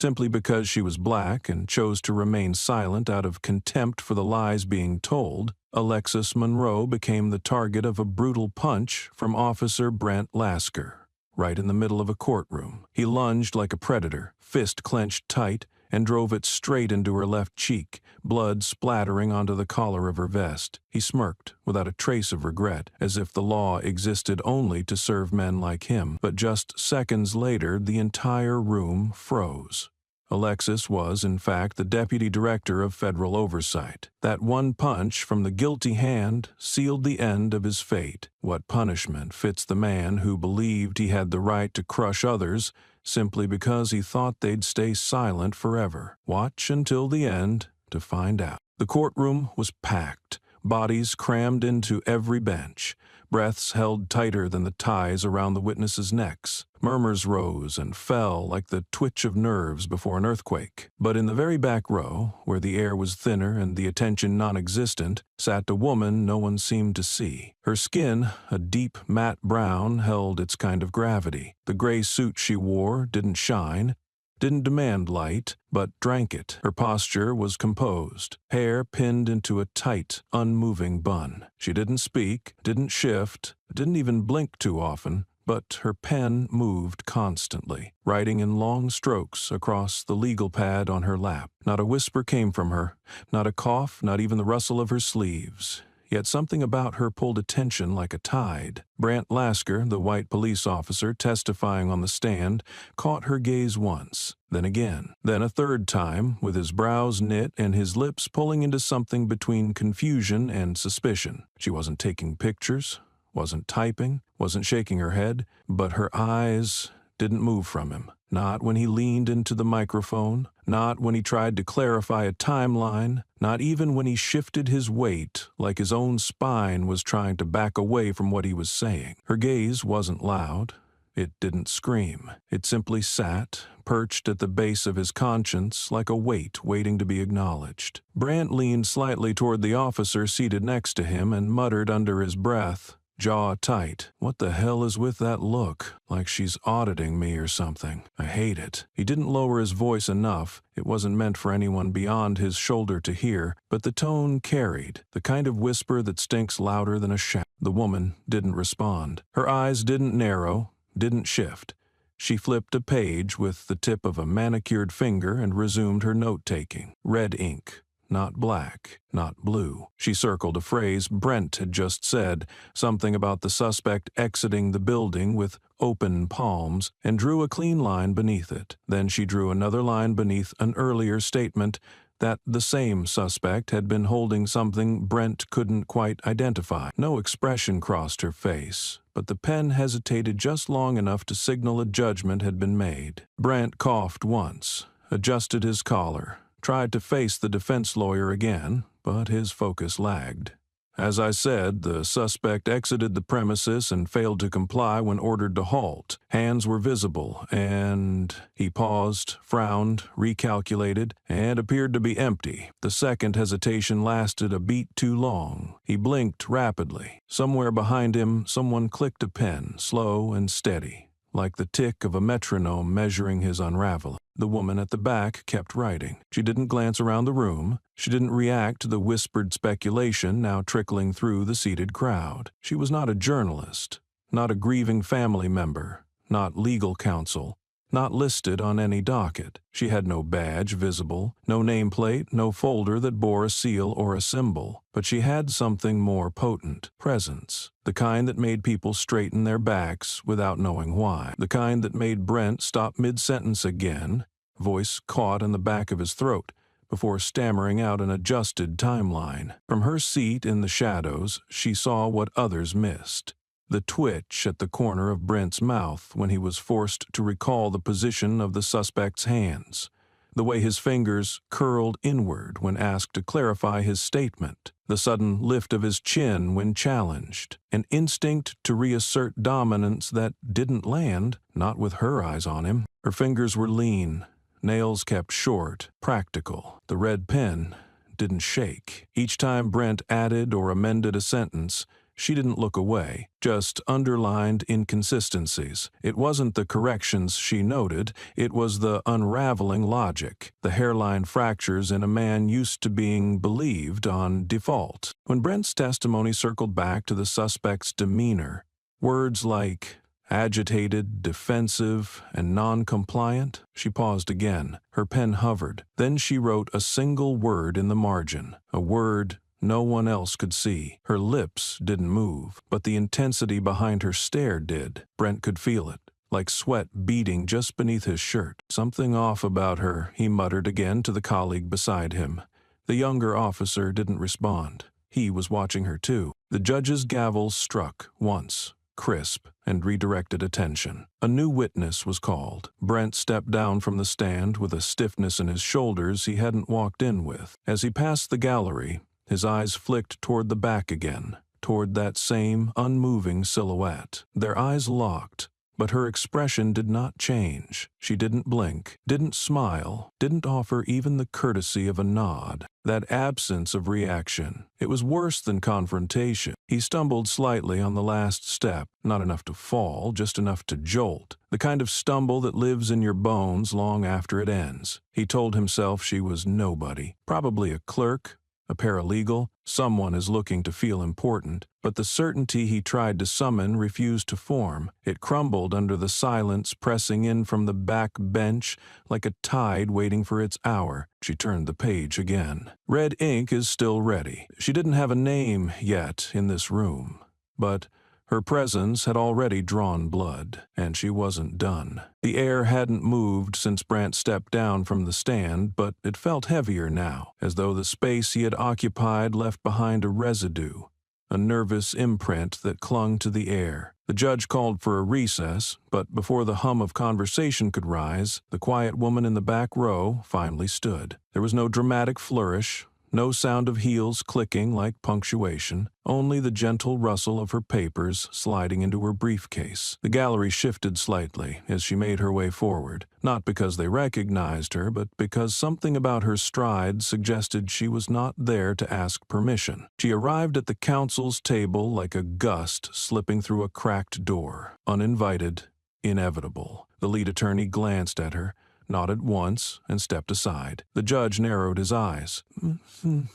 Simply because she was black and chose to remain silent out of contempt for the lies being told, Alexis Monroe became the target of a brutal punch from Officer Brent Lasker. Right in the middle of a courtroom, he lunged like a predator, fist clenched tight, and drove it straight into her left cheek, blood splattering onto the collar of her vest. He smirked, without a trace of regret, as if the law existed only to serve men like him. But just seconds later, the entire room froze. Alexis was, in fact, the deputy director of federal oversight. That one punch from the guilty hand sealed the end of his fate. What punishment fits the man who believed he had the right to crush others simply because he thought they'd stay silent forever? Watch until the end to find out. The courtroom was packed, bodies crammed into every bench, breaths held tighter than the ties around the witnesses' necks. Murmurs rose and fell like the twitch of nerves before an earthquake. But in the very back row, where the air was thinner and the attention non-existent, sat a woman no one seemed to see. Her skin, a deep matte brown, held its kind of gravity. The gray suit she wore didn't shine, didn't demand light, but drank it. Her posture was composed, hair pinned into a tight, unmoving bun. She didn't speak, didn't shift, didn't even blink too often, but her pen moved constantly, writing in long strokes across the legal pad on her lap. Not a whisper came from her, not a cough, not even the rustle of her sleeves. Yet something about her pulled attention like a tide. Brent Lasker, the white police officer testifying on the stand, caught her gaze once, then again, then a third time, with his brows knit and his lips pulling into something between confusion and suspicion. She wasn't taking pictures, wasn't typing, wasn't shaking her head, but her eyes didn't move from him. Not when he leaned into the microphone, not when he tried to clarify a timeline, not even when he shifted his weight like his own spine was trying to back away from what he was saying. Her gaze wasn't loud. It didn't scream. It simply sat, perched at the base of his conscience like a weight waiting to be acknowledged. Brant leaned slightly toward the officer seated next to him and muttered under his breath, jaw tight, "What the hell is with that look? Like she's auditing me or something. I hate it." He didn't lower his voice enough. It wasn't meant for anyone beyond his shoulder to hear, but the tone carried, the kind of whisper that stinks louder than a shout. The woman didn't respond. Her eyes didn't narrow, didn't shift. She flipped a page with the tip of a manicured finger and resumed her note-taking. Red ink. Not black, not blue. She circled a phrase Brent had just said, something about the suspect exiting the building with open palms, and drew a clean line beneath it. Then she drew another line beneath an earlier statement that the same suspect had been holding something Brent couldn't quite identify. No expression crossed her face, but the pen hesitated just long enough to signal a judgment had been made. Brent coughed once, adjusted his collar, tried to face the defense lawyer again, but his focus lagged. As I said, the suspect exited the premises and failed to comply when ordered to halt. Hands were visible, and he paused, frowned, recalculated, and appeared to be empty. The second hesitation lasted a beat too long. He blinked rapidly. Somewhere behind him, someone clicked a pen, slow and steady, like the tick of a metronome measuring his unraveling. The woman at the back kept writing. She didn't glance around the room. She didn't react to the whispered speculation now trickling through the seated crowd. She was not a journalist, not a grieving family member, not legal counsel, not listed on any docket. She had no badge visible, no nameplate, no folder that bore a seal or a symbol. But she had something more potent, presence, the kind that made people straighten their backs without knowing why, the kind that made Brent stop mid-sentence again, voice caught in the back of his throat, before stammering out an adjusted timeline. From her seat in the shadows, she saw what others missed. The twitch at the corner of Brent's mouth when he was forced to recall the position of the suspect's hands, the way his fingers curled inward when asked to clarify his statement, the sudden lift of his chin when challenged, an instinct to reassert dominance that didn't land, not with her eyes on him. Her fingers were lean, nails kept short, practical. The red pen didn't shake. Each time Brent added or amended a sentence, She didn't look away, just underlined inconsistencies. It wasn't the corrections she noted, it was the unraveling logic, the hairline fractures in a man used to being believed on default. When Brent's testimony circled back to the suspect's demeanor, words like agitated, defensive, and non-compliant, she paused again. Her pen hovered. Then she wrote a single word in the margin, a word no one else could see. Her lips didn't move, but the intensity behind her stare did. Brent could feel it, like sweat beading just beneath his shirt. Something off about her, he muttered again to the colleague beside him. The younger officer didn't respond. He was watching her too. The judge's gavel struck once, crisp, and redirected attention. A new witness was called. Brent stepped down from the stand with a stiffness in his shoulders he hadn't walked in with. As he passed the gallery, his eyes flicked toward the back again, toward that same unmoving silhouette. Their eyes locked, but her expression did not change. She didn't blink, didn't smile, didn't offer even the courtesy of a nod. That absence of reaction, it was worse than confrontation. He stumbled slightly on the last step, not enough to fall, just enough to jolt, the kind of stumble that lives in your bones long after it ends. He told himself she was nobody, probably a clerk, a paralegal, someone is looking to feel important, but the certainty he tried to summon refused to form. It crumbled under the silence pressing in from the back bench like a tide waiting for its hour. She turned the page again. Red ink is still ready. She didn't have a name yet in this room, but her presence had already drawn blood, and she wasn't done. The air hadn't moved since Brent stepped down from the stand, but it felt heavier now, as though the space he had occupied left behind a residue, a nervous imprint that clung to the air. The judge called for a recess, but before the hum of conversation could rise, the quiet woman in the back row finally stood. There was no dramatic flourish, no sound of heels clicking like punctuation, only the gentle rustle of her papers sliding into her briefcase. The gallery shifted slightly as she made her way forward, not because they recognized her, but because something about her stride suggested she was not there to ask permission. She arrived at the counsel's table like a gust slipping through a cracked door, uninvited, inevitable. The lead attorney glanced at her, nodded once, and stepped aside. The judge narrowed his eyes.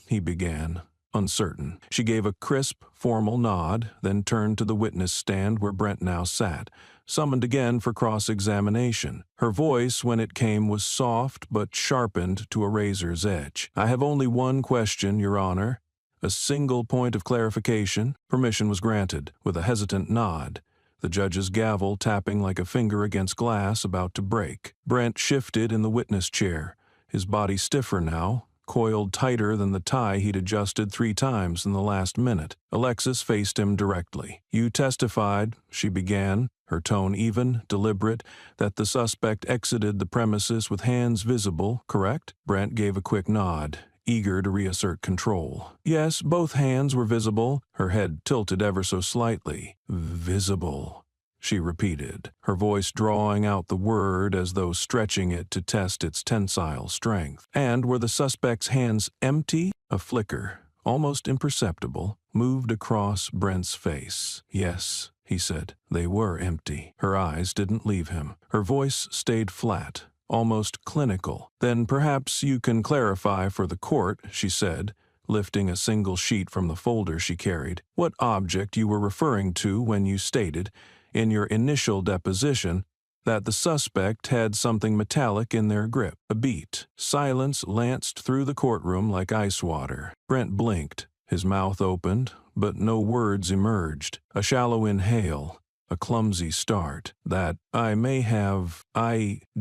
He began, uncertain. She gave a crisp, formal nod, then turned to the witness stand where Brent now sat, summoned again for cross-examination. Her voice, when it came, was soft but sharpened to a razor's edge. "I have only one question, Your Honor. A single point of clarification." Permission was granted, with a hesitant nod, the judge's gavel tapping like a finger against glass about to break. Brent shifted in the witness chair, his body stiffer now, coiled tighter than the tie he'd adjusted 3 times in the last minute. Alexis faced him directly. "You testified," she began, her tone even, deliberate, "that the suspect exited the premises with hands visible, correct?" Brent gave a quick nod, eager to reassert control. "Yes, both hands were visible." Her head tilted ever so slightly. "Visible," she repeated, her voice drawing out the word as though stretching it to test its tensile strength. "And were the suspect's hands empty?" A flicker, almost imperceptible, moved across Brent's face. "Yes," he said, "they were empty." Her eyes didn't leave him. Her voice stayed flat, almost clinical. "Then perhaps you can clarify for the court," she said, lifting a single sheet from the folder she carried, "what object you were referring to when you stated, in your initial deposition, that the suspect had something metallic in their grip." A beat. Silence lanced through the courtroom like ice water. Brent blinked. His mouth opened, but no words emerged. A shallow inhale. A clumsy start. I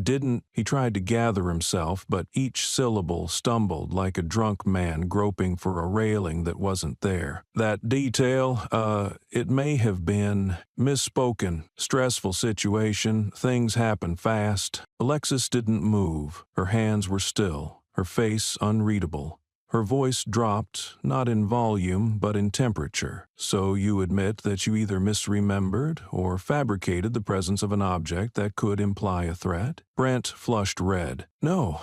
didn't. He tried to gather himself, but each syllable stumbled like a drunk man groping for a railing that wasn't there. "That detail, it may have been misspoken. Stressful situation, things happen fast." Alexis didn't move. Her hands were still, her face unreadable. Her voice dropped, not in volume, but in temperature. "So you admit that you either misremembered or fabricated the presence of an object that could imply a threat?" Brent flushed red. "No,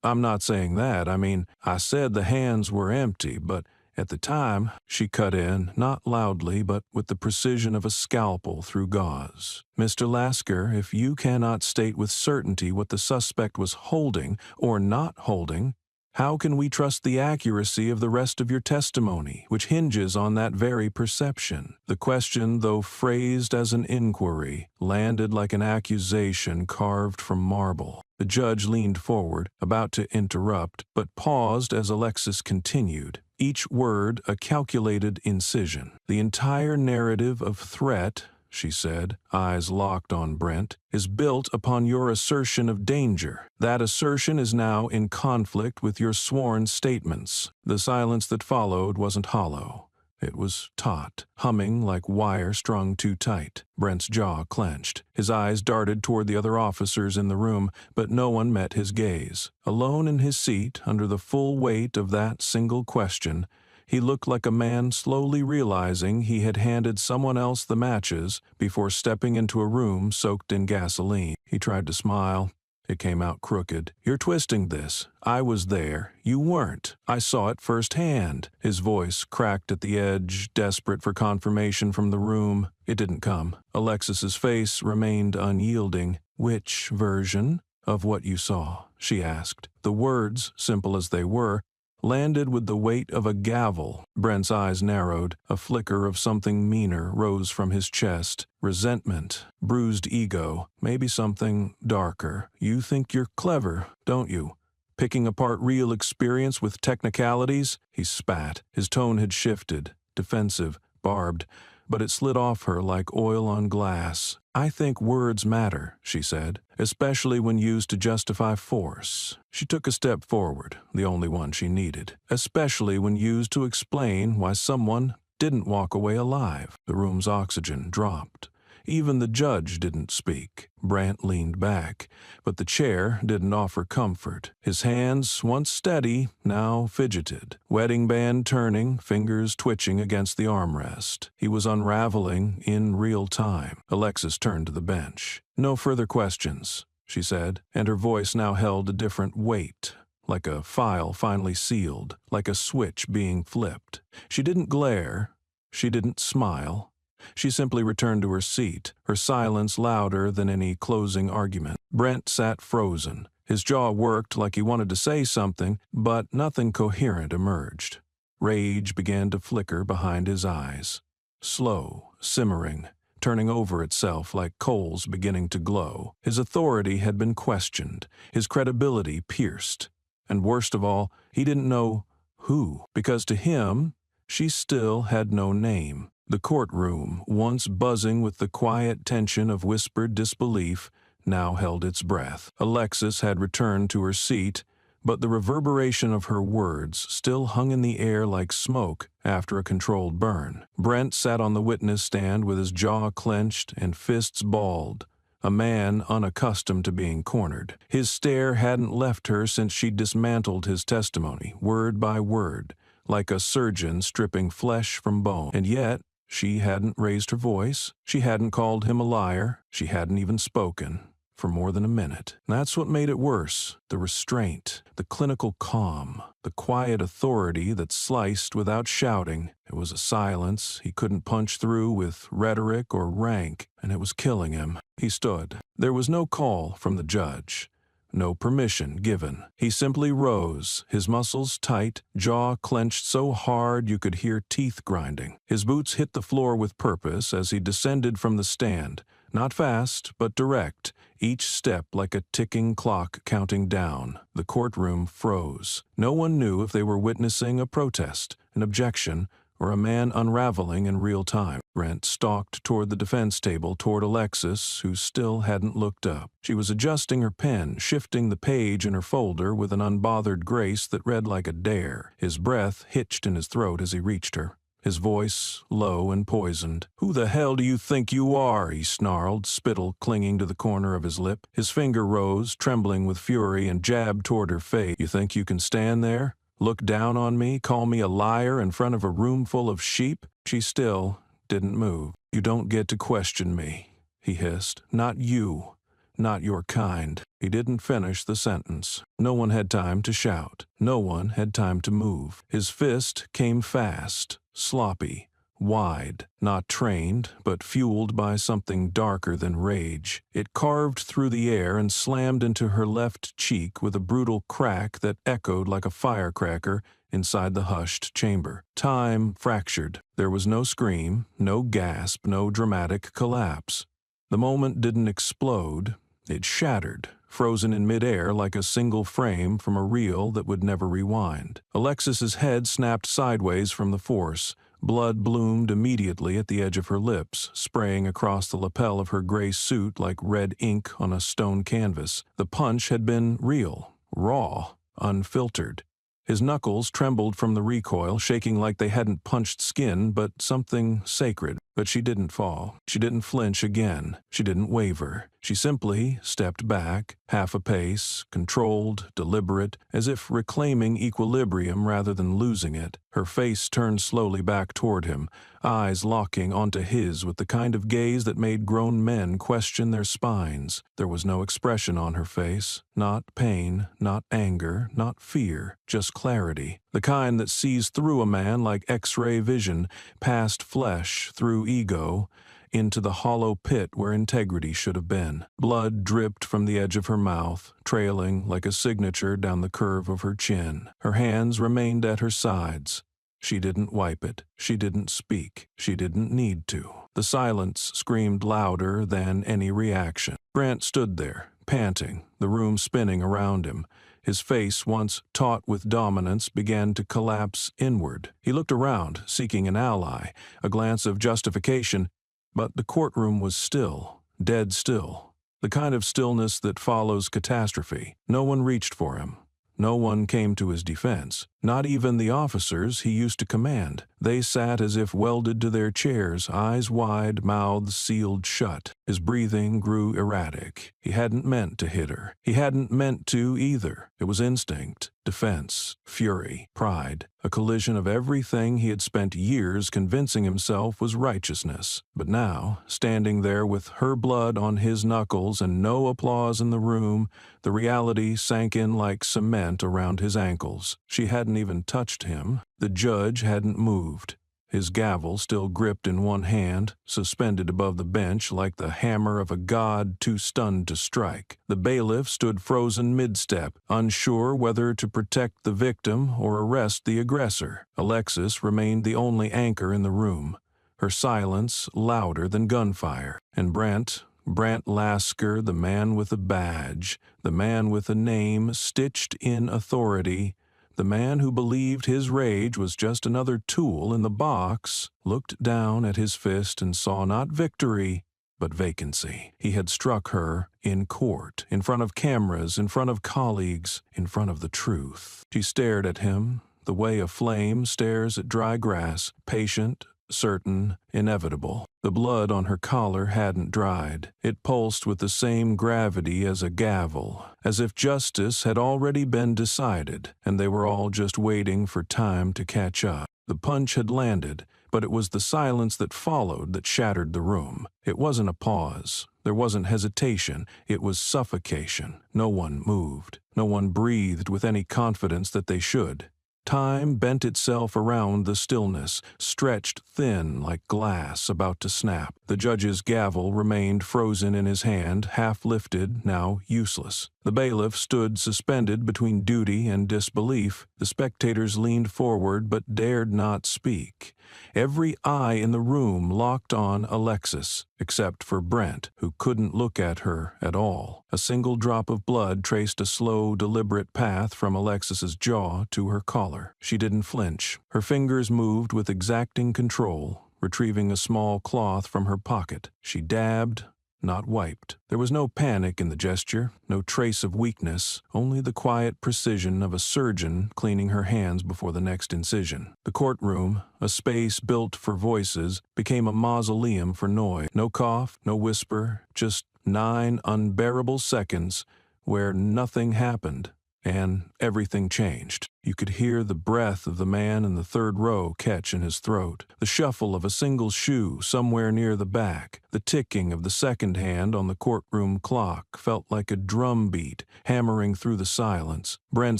I'm not saying that. I mean, I said the hands were empty, but At the time, she cut in, not loudly, but with the precision of a scalpel through gauze. Mr. Lasker, if you cannot state with certainty what the suspect was holding or not holding, how can we trust the accuracy of the rest of your testimony, which hinges on that very perception? The question, though phrased as an inquiry, landed like an accusation carved from marble. The judge leaned forward, about to interrupt, but paused as Alexis continued, each word a calculated incision. The entire narrative of threat, she said, eyes locked on Brent, is built upon your assertion of danger. That assertion is now in conflict with your sworn statements. The silence that followed wasn't hollow. It was taut, humming like wire strung too tight. Brent's jaw clenched. His eyes darted toward the other officers in the room, but no one met his gaze. Alone in his seat, under the full weight of that single question, he looked like a man slowly realizing he had handed someone else the matches before stepping into a room soaked in gasoline. He tried to smile. It came out crooked. You're twisting this. I was there. You weren't. I saw it firsthand. His voice cracked at the edge, desperate for confirmation from the room. It didn't come. Alexis's face remained unyielding. Which version of what you saw? She asked. The words, simple as they were, landed with the weight of a gavel. Brent's eyes narrowed. A flicker of something meaner rose from his chest. Resentment, bruised ego, maybe something darker. You think you're clever, don't you? Picking apart real experience with technicalities? He spat. His tone had shifted, defensive, barbed, but it slid off her like oil on glass. I think words matter, she said, especially when used to justify force. She took a step forward, the only one she needed, especially when used to explain why someone didn't walk away alive. The room's oxygen dropped. Even the judge didn't speak. Brant leaned back, but the chair didn't offer comfort. His hands, once steady, now fidgeted. Wedding band turning, fingers twitching against the armrest. He was unraveling in real time. Alexis turned to the bench. No further questions, she said, and her voice now held a different weight, like a file finally sealed, like a switch being flipped. She didn't glare. She didn't smile. She simply returned to her seat, her silence louder than any closing argument. Brent sat frozen. His jaw worked like he wanted to say something, but nothing coherent emerged. Rage began to flicker behind his eyes. Slow, simmering, turning over itself like coals beginning to glow. His authority had been questioned, his credibility pierced. And worst of all, he didn't know who, because to him, she still had no name. The courtroom, once buzzing with the quiet tension of whispered disbelief, now held its breath. Alexis had returned to her seat, but the reverberation of her words still hung in the air like smoke after a controlled burn. Brent sat on the witness stand with his jaw clenched and fists balled, a man unaccustomed to being cornered. His stare hadn't left her since she dismantled his testimony, word by word, like a surgeon stripping flesh from bone. And yet, she hadn't raised her voice. She hadn't called him a liar. She hadn't even spoken for more than a minute. That's what made it worse. The restraint, the clinical calm, the quiet authority that sliced without shouting. It was a silence he couldn't punch through with rhetoric or rank, and it was killing him. He stood. There was no call from the judge. No permission given. He simply rose, his muscles tight, jaw clenched so hard you could hear teeth grinding. His boots hit the floor with purpose as he descended from the stand, not fast, but direct, each step like a ticking clock counting down. The courtroom froze. No one knew if they were witnessing a protest, an objection, or a man unraveling in real time. Brent stalked toward the defense table, toward Alexis, who still hadn't looked up. She was adjusting her pen, shifting the page in her folder with an unbothered grace that read like a dare. His breath hitched in his throat as he reached her, his voice low and poisoned. "Who the hell do you think you are?" he snarled, spittle clinging to the corner of his lip. His finger rose, trembling with fury, and jabbed toward her face. "You think you can stand there? Look down on me, call me a liar in front of a room full of sheep?" She still didn't move. "You don't get to question me," he hissed. "Not you. Not your kind." He didn't finish the sentence. No one had time to shout. No one had time to move. His fist came fast, sloppy, wide, not trained, but fueled by something darker than rage. It carved through the air and slammed into her left cheek with a brutal crack that echoed like a firecracker inside the hushed chamber. Time fractured. There was no scream, no gasp, no dramatic collapse. The moment didn't explode. It shattered, frozen in midair like a single frame from a reel that would never rewind. Alexis's head snapped sideways from the force. Blood bloomed immediately at the edge of her lips, spraying across the lapel of her gray suit like red ink on a stone canvas. The punch had been real, raw, unfiltered. His knuckles trembled from the recoil, shaking like they hadn't punched skin, but something sacred. But she didn't fall. She didn't flinch again. She didn't waver. She simply stepped back, half a pace, controlled, deliberate, as if reclaiming equilibrium rather than losing it. Her face turned slowly back toward him, eyes locking onto his with the kind of gaze that made grown men question their spines. There was no expression on her face, not pain, not anger, not fear, just clarity. The kind that sees through a man like X-ray vision, past flesh, through ego, into the hollow pit where integrity should have been. Blood dripped from the edge of her mouth, trailing like a signature down the curve of her chin. Her hands remained at her sides. She didn't wipe it. She didn't speak. She didn't need to. The silence screamed louder than any reaction. Brent stood there, panting, the room spinning around him. His face, once taut with dominance, began to collapse inward. He looked around, seeking an ally, a glance of justification, but the courtroom was still, dead still, the kind of stillness that follows catastrophe. No one reached for him. No one came to his defense. Not even the officers he used to command. They sat as if welded to their chairs, eyes wide, mouths sealed shut. His breathing grew erratic. He hadn't meant to hit her. He hadn't meant to either. It was instinct, defense, fury, pride, a collision of everything he had spent years convincing himself was righteousness. But now, standing there with her blood on his knuckles and no applause in the room, the reality sank in like cement around his ankles. She hadn't even touched him. The judge hadn't moved. His gavel still gripped in one hand, suspended above the bench like the hammer of a god too stunned to strike. The bailiff stood frozen mid-step, unsure whether to protect the victim or arrest the aggressor. Alexis remained the only anchor in the room, her silence louder than gunfire. And Brent Lasker, the man with a badge, the man with a name stitched in authority, the man who believed his rage was just another tool in the box, looked down at his fist and saw not victory, but vacancy. He had struck her in court, in front of cameras, in front of colleagues, in front of the truth. She stared at him the way a flame stares at dry grass, patient, certain, inevitable. The blood on her collar hadn't dried. It pulsed with the same gravity as a gavel, as if justice had already been decided, and they were all just waiting for time to catch up. The punch had landed, but it was the silence that followed that shattered the room. It wasn't a pause. There wasn't hesitation. It was suffocation. No one moved. No one breathed with any confidence that they should. Time bent itself around the stillness, stretched thin like glass about to snap. The judge's gavel remained frozen in his hand, half lifted, now useless. The bailiff stood suspended between duty and disbelief. The spectators leaned forward but dared not speak. Every eye in the room locked on Alexis, except for Brent, who couldn't look at her at all. A single drop of blood traced a slow, deliberate path from Alexis's jaw to her collar. She didn't flinch. Her fingers moved with exacting control, retrieving a small cloth from her pocket. She dabbed, not wiped. There was no panic in the gesture, no trace of weakness, only the quiet precision of a surgeon cleaning her hands before the next incision. The courtroom, a space built for voices, became a mausoleum for noise. No cough, no whisper, just 9 unbearable seconds where nothing happened and everything changed. You could hear the breath of the man in the third row catch in his throat, the shuffle of a single shoe somewhere near the back. The ticking of the second hand on the courtroom clock felt like a drum beat hammering through the silence. Brent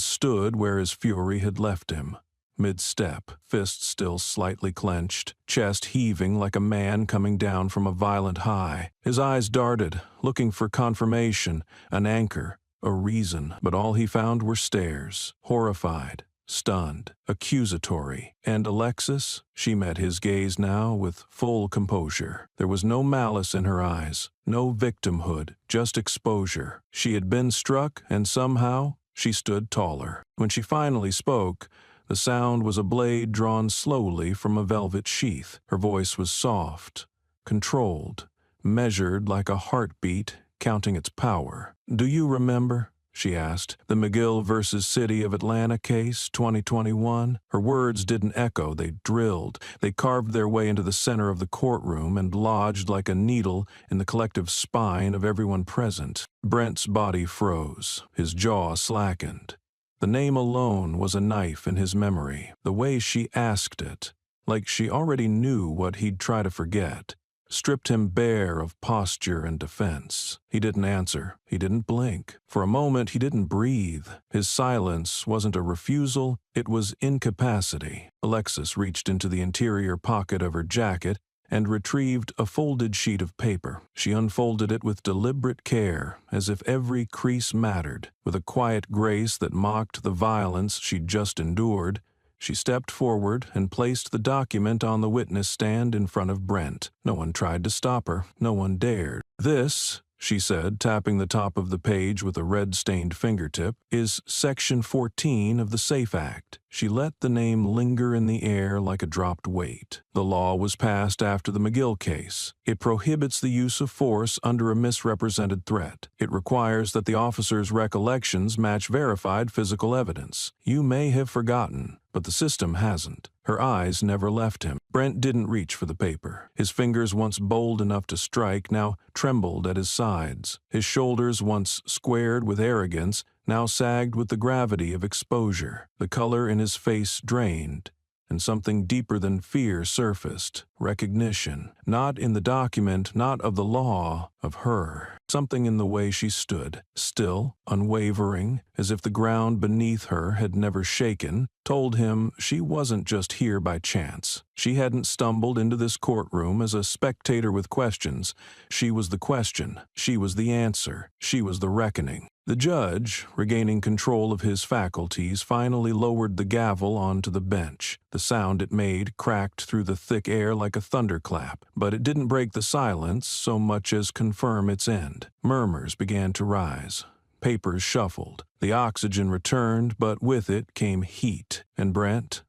stood where his fury had left him, mid-step, fists still slightly clenched, chest heaving like a man coming down from a violent high. His eyes darted, looking for confirmation, an anchor, a reason, but all he found were stares, horrified, stunned, accusatory. And Alexis? She met his gaze now with full composure. There was no malice in her eyes, no victimhood, just exposure. She had been struck, and somehow she stood taller. When she finally spoke, the sound was a blade drawn slowly from a velvet sheath. Her voice was soft, controlled, measured like a heartbeat, counting its power. "Do you remember," she asked, "the McGill versus City of Atlanta case, 2021? Her words didn't echo, they drilled. They carved their way into the center of the courtroom and lodged like a needle in the collective spine of everyone present. Brent's body froze, his jaw slackened. The name alone was a knife in his memory. The way she asked it, like she already knew what he'd try to forget, stripped him bare of posture and defense. He didn't answer. He didn't blink. For a moment, he didn't breathe. His silence wasn't a refusal, it was incapacity. Alexis reached into the interior pocket of her jacket and retrieved a folded sheet of paper. She unfolded it with deliberate care, as if every crease mattered. With a quiet grace that mocked the violence she'd just endured, she stepped forward and placed the document on the witness stand in front of Brent. No one tried to stop her. No one dared. "This," she said, tapping the top of the page with a red-stained fingertip, "is Section 14 of the SAFE Act." She let the name linger in the air like a dropped weight. The law was passed after the McGill case. It prohibits the use of force under a misrepresented threat. It requires that the officer's recollections match verified physical evidence. You may have forgotten, but the system hasn't. Her eyes never left him. Brent didn't reach for the paper. His fingers, once bold enough to strike, now trembled at his sides. His shoulders, once squared with arrogance, now sagged with the gravity of exposure. The color in his face drained, and something deeper than fear surfaced. Recognition. Not in the document, not of the law, of her. Something in the way she stood, still, unwavering, as if the ground beneath her had never shaken, told him she wasn't just here by chance. She hadn't stumbled into this courtroom as a spectator with questions. She was the question. She was the answer. She was the reckoning. The judge, regaining control of his faculties, finally lowered the gavel onto the bench. The sound it made cracked through the thick air like a thunderclap, but it didn't break the silence so much as confirm its end. Murmurs began to rise. Papers shuffled. The oxygen returned, but with it came heat. And Brent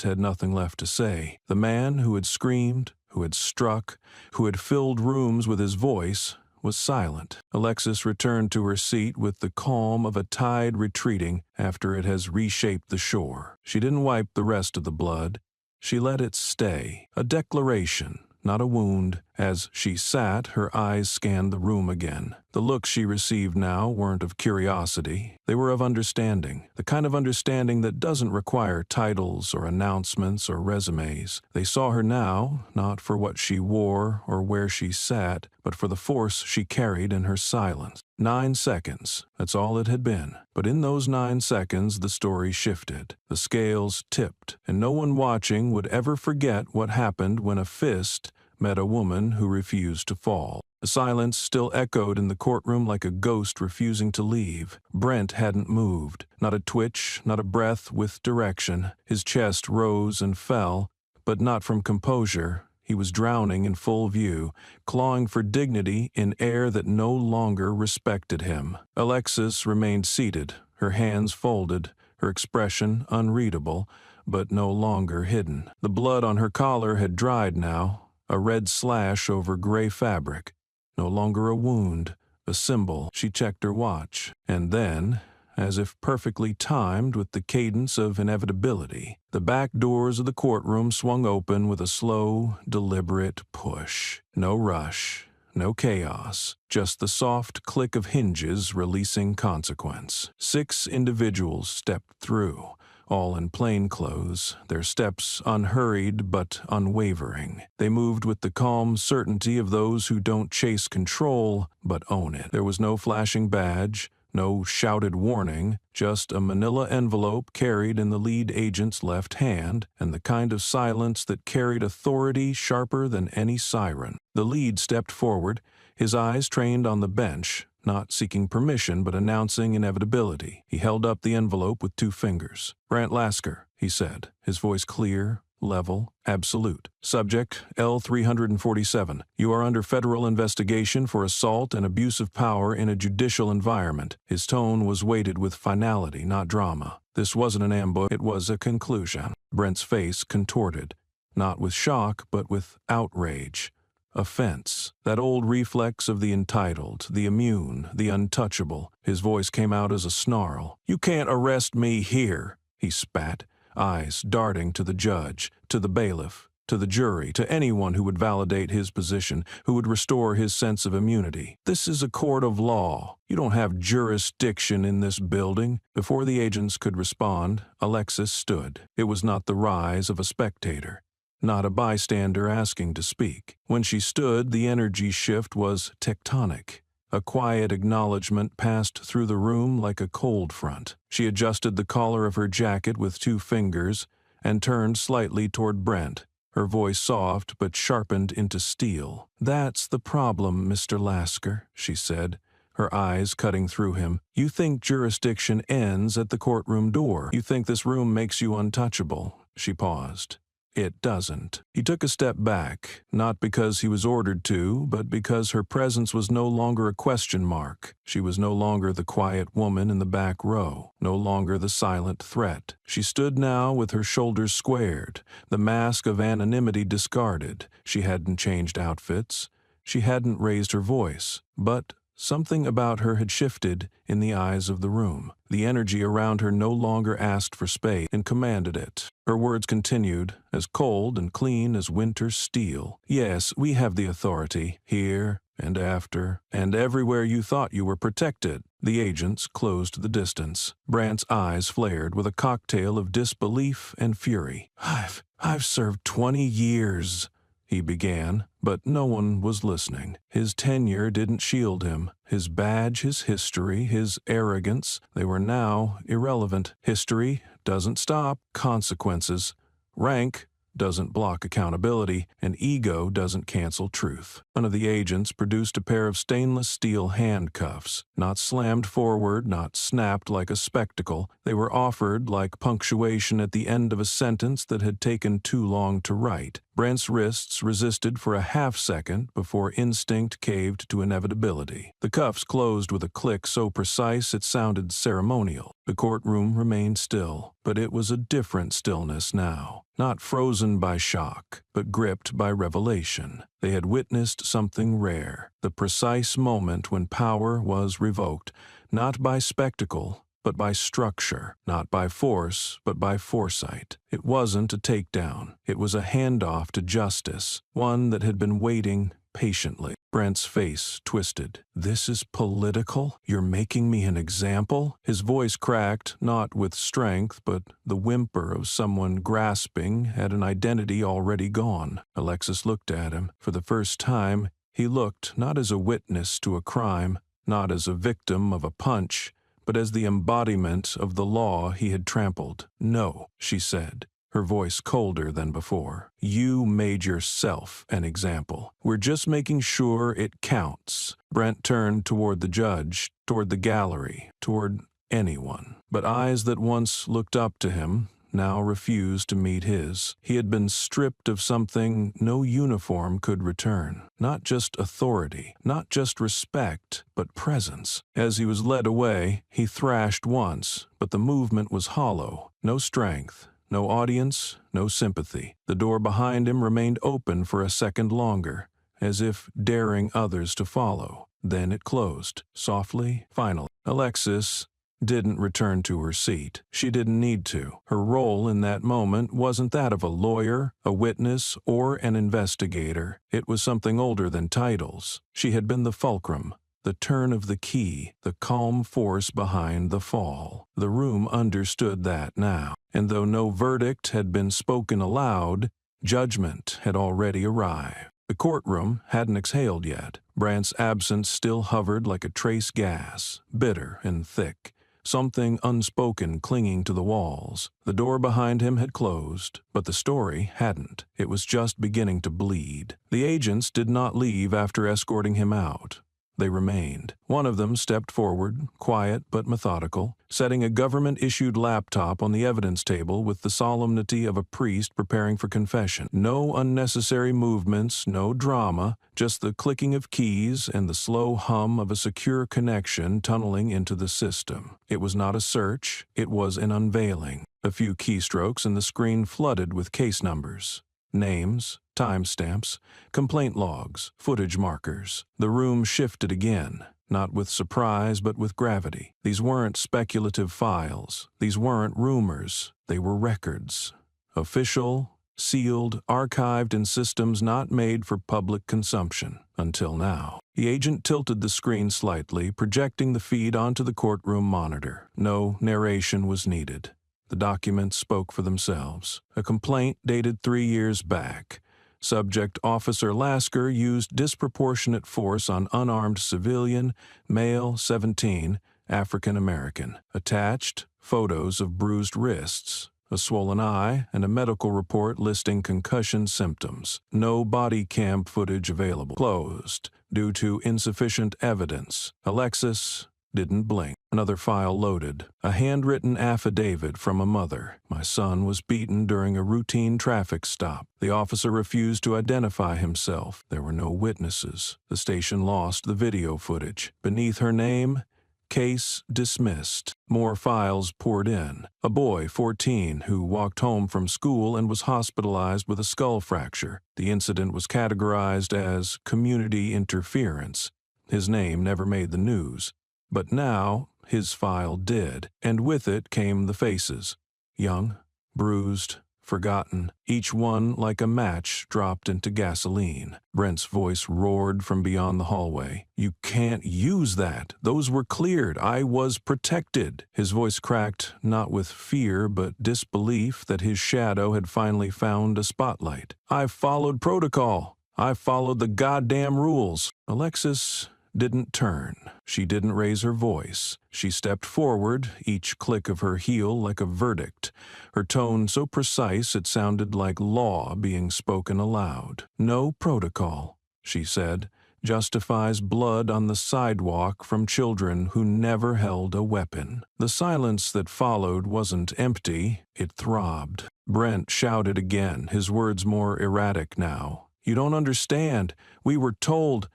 had nothing left to say. The man who had screamed, who had struck, who had filled rooms with his voice, was silent. Alexis returned to her seat with the calm of a tide retreating after it has reshaped the shore. She didn't wipe the rest of the blood. She let it stay. A declaration, not a wound. As she sat, her eyes scanned the room again. The looks she received now weren't of curiosity. They were of understanding, the kind of understanding that doesn't require titles or announcements or resumes. They saw her now, not for what she wore or where she sat, but for the force she carried in her silence. 9 seconds, that's all it had been. But in those 9 seconds, the story shifted. The scales tipped, and no one watching would ever forget what happened when a fist met a woman who refused to fall. The silence still echoed in the courtroom like a ghost refusing to leave. Brent hadn't moved. Not a twitch, not a breath with direction. His chest rose and fell, but not from composure. He was drowning in full view, clawing for dignity in air that no longer respected him. Alexis remained seated, her hands folded, her expression unreadable, but no longer hidden. The blood on her collar had dried now, a red slash over gray fabric. No longer a wound, a symbol. She checked her watch. And then, as if perfectly timed with the cadence of inevitability, the back doors of the courtroom swung open with a slow, deliberate push. No rush, no chaos, just the soft click of hinges releasing consequence. 6 individuals stepped through, all in plain clothes, their steps unhurried but unwavering. They moved with the calm certainty of those who don't chase control but own it. There was no flashing badge, no shouted warning, just a manila envelope carried in the lead agent's left hand, and the kind of silence that carried authority sharper than any siren. The lead stepped forward, his eyes trained on the bench, not seeking permission but announcing inevitability. He held up the envelope with 2 fingers. "Brant Lasker," he said, his voice clear, level, absolute. "Subject, L-347. You are under federal investigation for assault and abuse of power in a judicial environment." His tone was weighted with finality, not drama. This wasn't an ambush, it was a conclusion. Brent's face contorted, not with shock, but with outrage. Offense, that old reflex of the entitled, the immune, the untouchable. His voice came out as a snarl. "You can't arrest me here," he spat, eyes darting to the judge, to the bailiff, to the jury, to anyone who would validate his position, who would restore his sense of immunity. "This is a court of law. You don't have jurisdiction in this building." Before the agents could respond, Alexis stood. It was not the rise of a spectator, not a bystander asking to speak. When she stood, the energy shift was tectonic. A quiet acknowledgement passed through the room like a cold front. She adjusted the collar of her jacket with 2 fingers and turned slightly toward Brent, her voice soft but sharpened into steel. "That's the problem, Mr. Lasker," she said, her eyes cutting through him. "You think jurisdiction ends at the courtroom door. You think this room makes you untouchable." She paused. "It doesn't." He took a step back, not because he was ordered to, but because her presence was no longer a question mark. She was no longer the quiet woman in the back row, no longer the silent threat. She stood now with her shoulders squared, the mask of anonymity discarded. She hadn't changed outfits. She hadn't raised her voice, but something about her had shifted in the eyes of the room. The energy around her no longer asked for space and commanded it. Her words continued, as cold and clean as winter's steel. "Yes, we have the authority, here and after, and everywhere you thought you were protected." The agents closed the distance. Brant's eyes flared with a cocktail of disbelief and fury. I've served 20 years. He began, but no one was listening. His tenure didn't shield him. His badge, his history, his arrogance, they were now irrelevant. History doesn't stop consequences. Rank doesn't block accountability, and ego doesn't cancel truth. One of the agents produced a pair of stainless steel handcuffs, not slammed forward, not snapped like a spectacle. They were offered like punctuation at the end of a sentence that had taken too long to write. Brent's wrists resisted for a half-second before instinct caved to inevitability. The cuffs closed with a click so precise it sounded ceremonial. The courtroom remained still, but it was a different stillness now. Not frozen by shock, but gripped by revelation. They had witnessed something rare, the precise moment when power was revoked, not by spectacle, but by structure, not by force, but by foresight. It wasn't a takedown. It was a handoff to justice, one that had been waiting patiently. Brent's face twisted. "This is political? You're making me an example?" His voice cracked, not with strength, but the whimper of someone grasping at an identity already gone. Alexis looked at him. For the first time, he looked not as a witness to a crime, not as a victim of a punch, but as the embodiment of the law he had trampled. "No," she said, her voice colder than before. "You made yourself an example. We're just making sure it counts." Brent turned toward the judge, toward the gallery, toward anyone. But eyes that once looked up to him now refused to meet his. He had been stripped of something no uniform could return. Not just authority, not just respect, but presence. As he was led away, he thrashed once, but the movement was hollow. No strength, no audience, no sympathy. The door behind him remained open for a second longer, as if daring others to follow. Then it closed, softly, finally. Alexis didn't return to her seat. She didn't need to. Her role in that moment wasn't that of a lawyer, a witness, or an investigator. It was something older than titles. She had been the fulcrum, the turn of the key, the calm force behind the fall. The room understood that now, and though no verdict had been spoken aloud, judgment had already arrived. The courtroom hadn't exhaled yet. Brandt's absence still hovered like a trace gas, bitter and thick, something unspoken clinging to the walls. The door behind him had closed, but the story hadn't. It was just beginning to bleed. The agents did not leave after escorting him out. They remained. One of them stepped forward, quiet but methodical, setting a government-issued laptop on the evidence table with the solemnity of a priest preparing for confession. No unnecessary movements, no drama, just the clicking of keys and the slow hum of a secure connection tunneling into the system. It was not a search, it was an unveiling. A few keystrokes and the screen flooded with case numbers. Names, timestamps, complaint logs, footage markers. The room shifted again, not with surprise but with gravity. These weren't speculative files. These weren't rumors. They were records. Official, sealed, archived in systems not made for public consumption, until now. The agent tilted the screen slightly, projecting the feed onto the courtroom monitor. No narration was needed. The documents spoke for themselves. A complaint dated 3 years back. Subject Officer Lasker used disproportionate force on unarmed civilian, male, 17, African American. Attached, photos of bruised wrists, a swollen eye, and a medical report listing concussion symptoms. No body cam footage available. Closed, due to insufficient evidence. Alexis didn't blink. Another file loaded. A handwritten affidavit from a mother. My son was beaten during a routine traffic stop. The officer refused to identify himself. There were no witnesses. The station lost the video footage. Beneath her name, case dismissed. More files poured in. A boy, 14, who walked home from school and was hospitalized with a skull fracture. The incident was categorized as community interference. His name never made the news. But now, his file did, and with it came the faces. Young, bruised, forgotten, each one like a match dropped into gasoline. Brent's voice roared from beyond the hallway. "You can't use that. Those were cleared. I was protected." His voice cracked, not with fear, but disbelief that his shadow had finally found a spotlight. "I followed protocol. I followed the goddamn rules." Alexis didn't turn. She didn't raise her voice. She stepped forward, each click of her heel like a verdict, her tone so precise it sounded like law being spoken aloud. "No protocol," she said, "justifies blood on the sidewalk from children who never held a weapon." The silence that followed wasn't empty, it throbbed. Brent shouted again, his words more erratic now. "You don't understand. We were told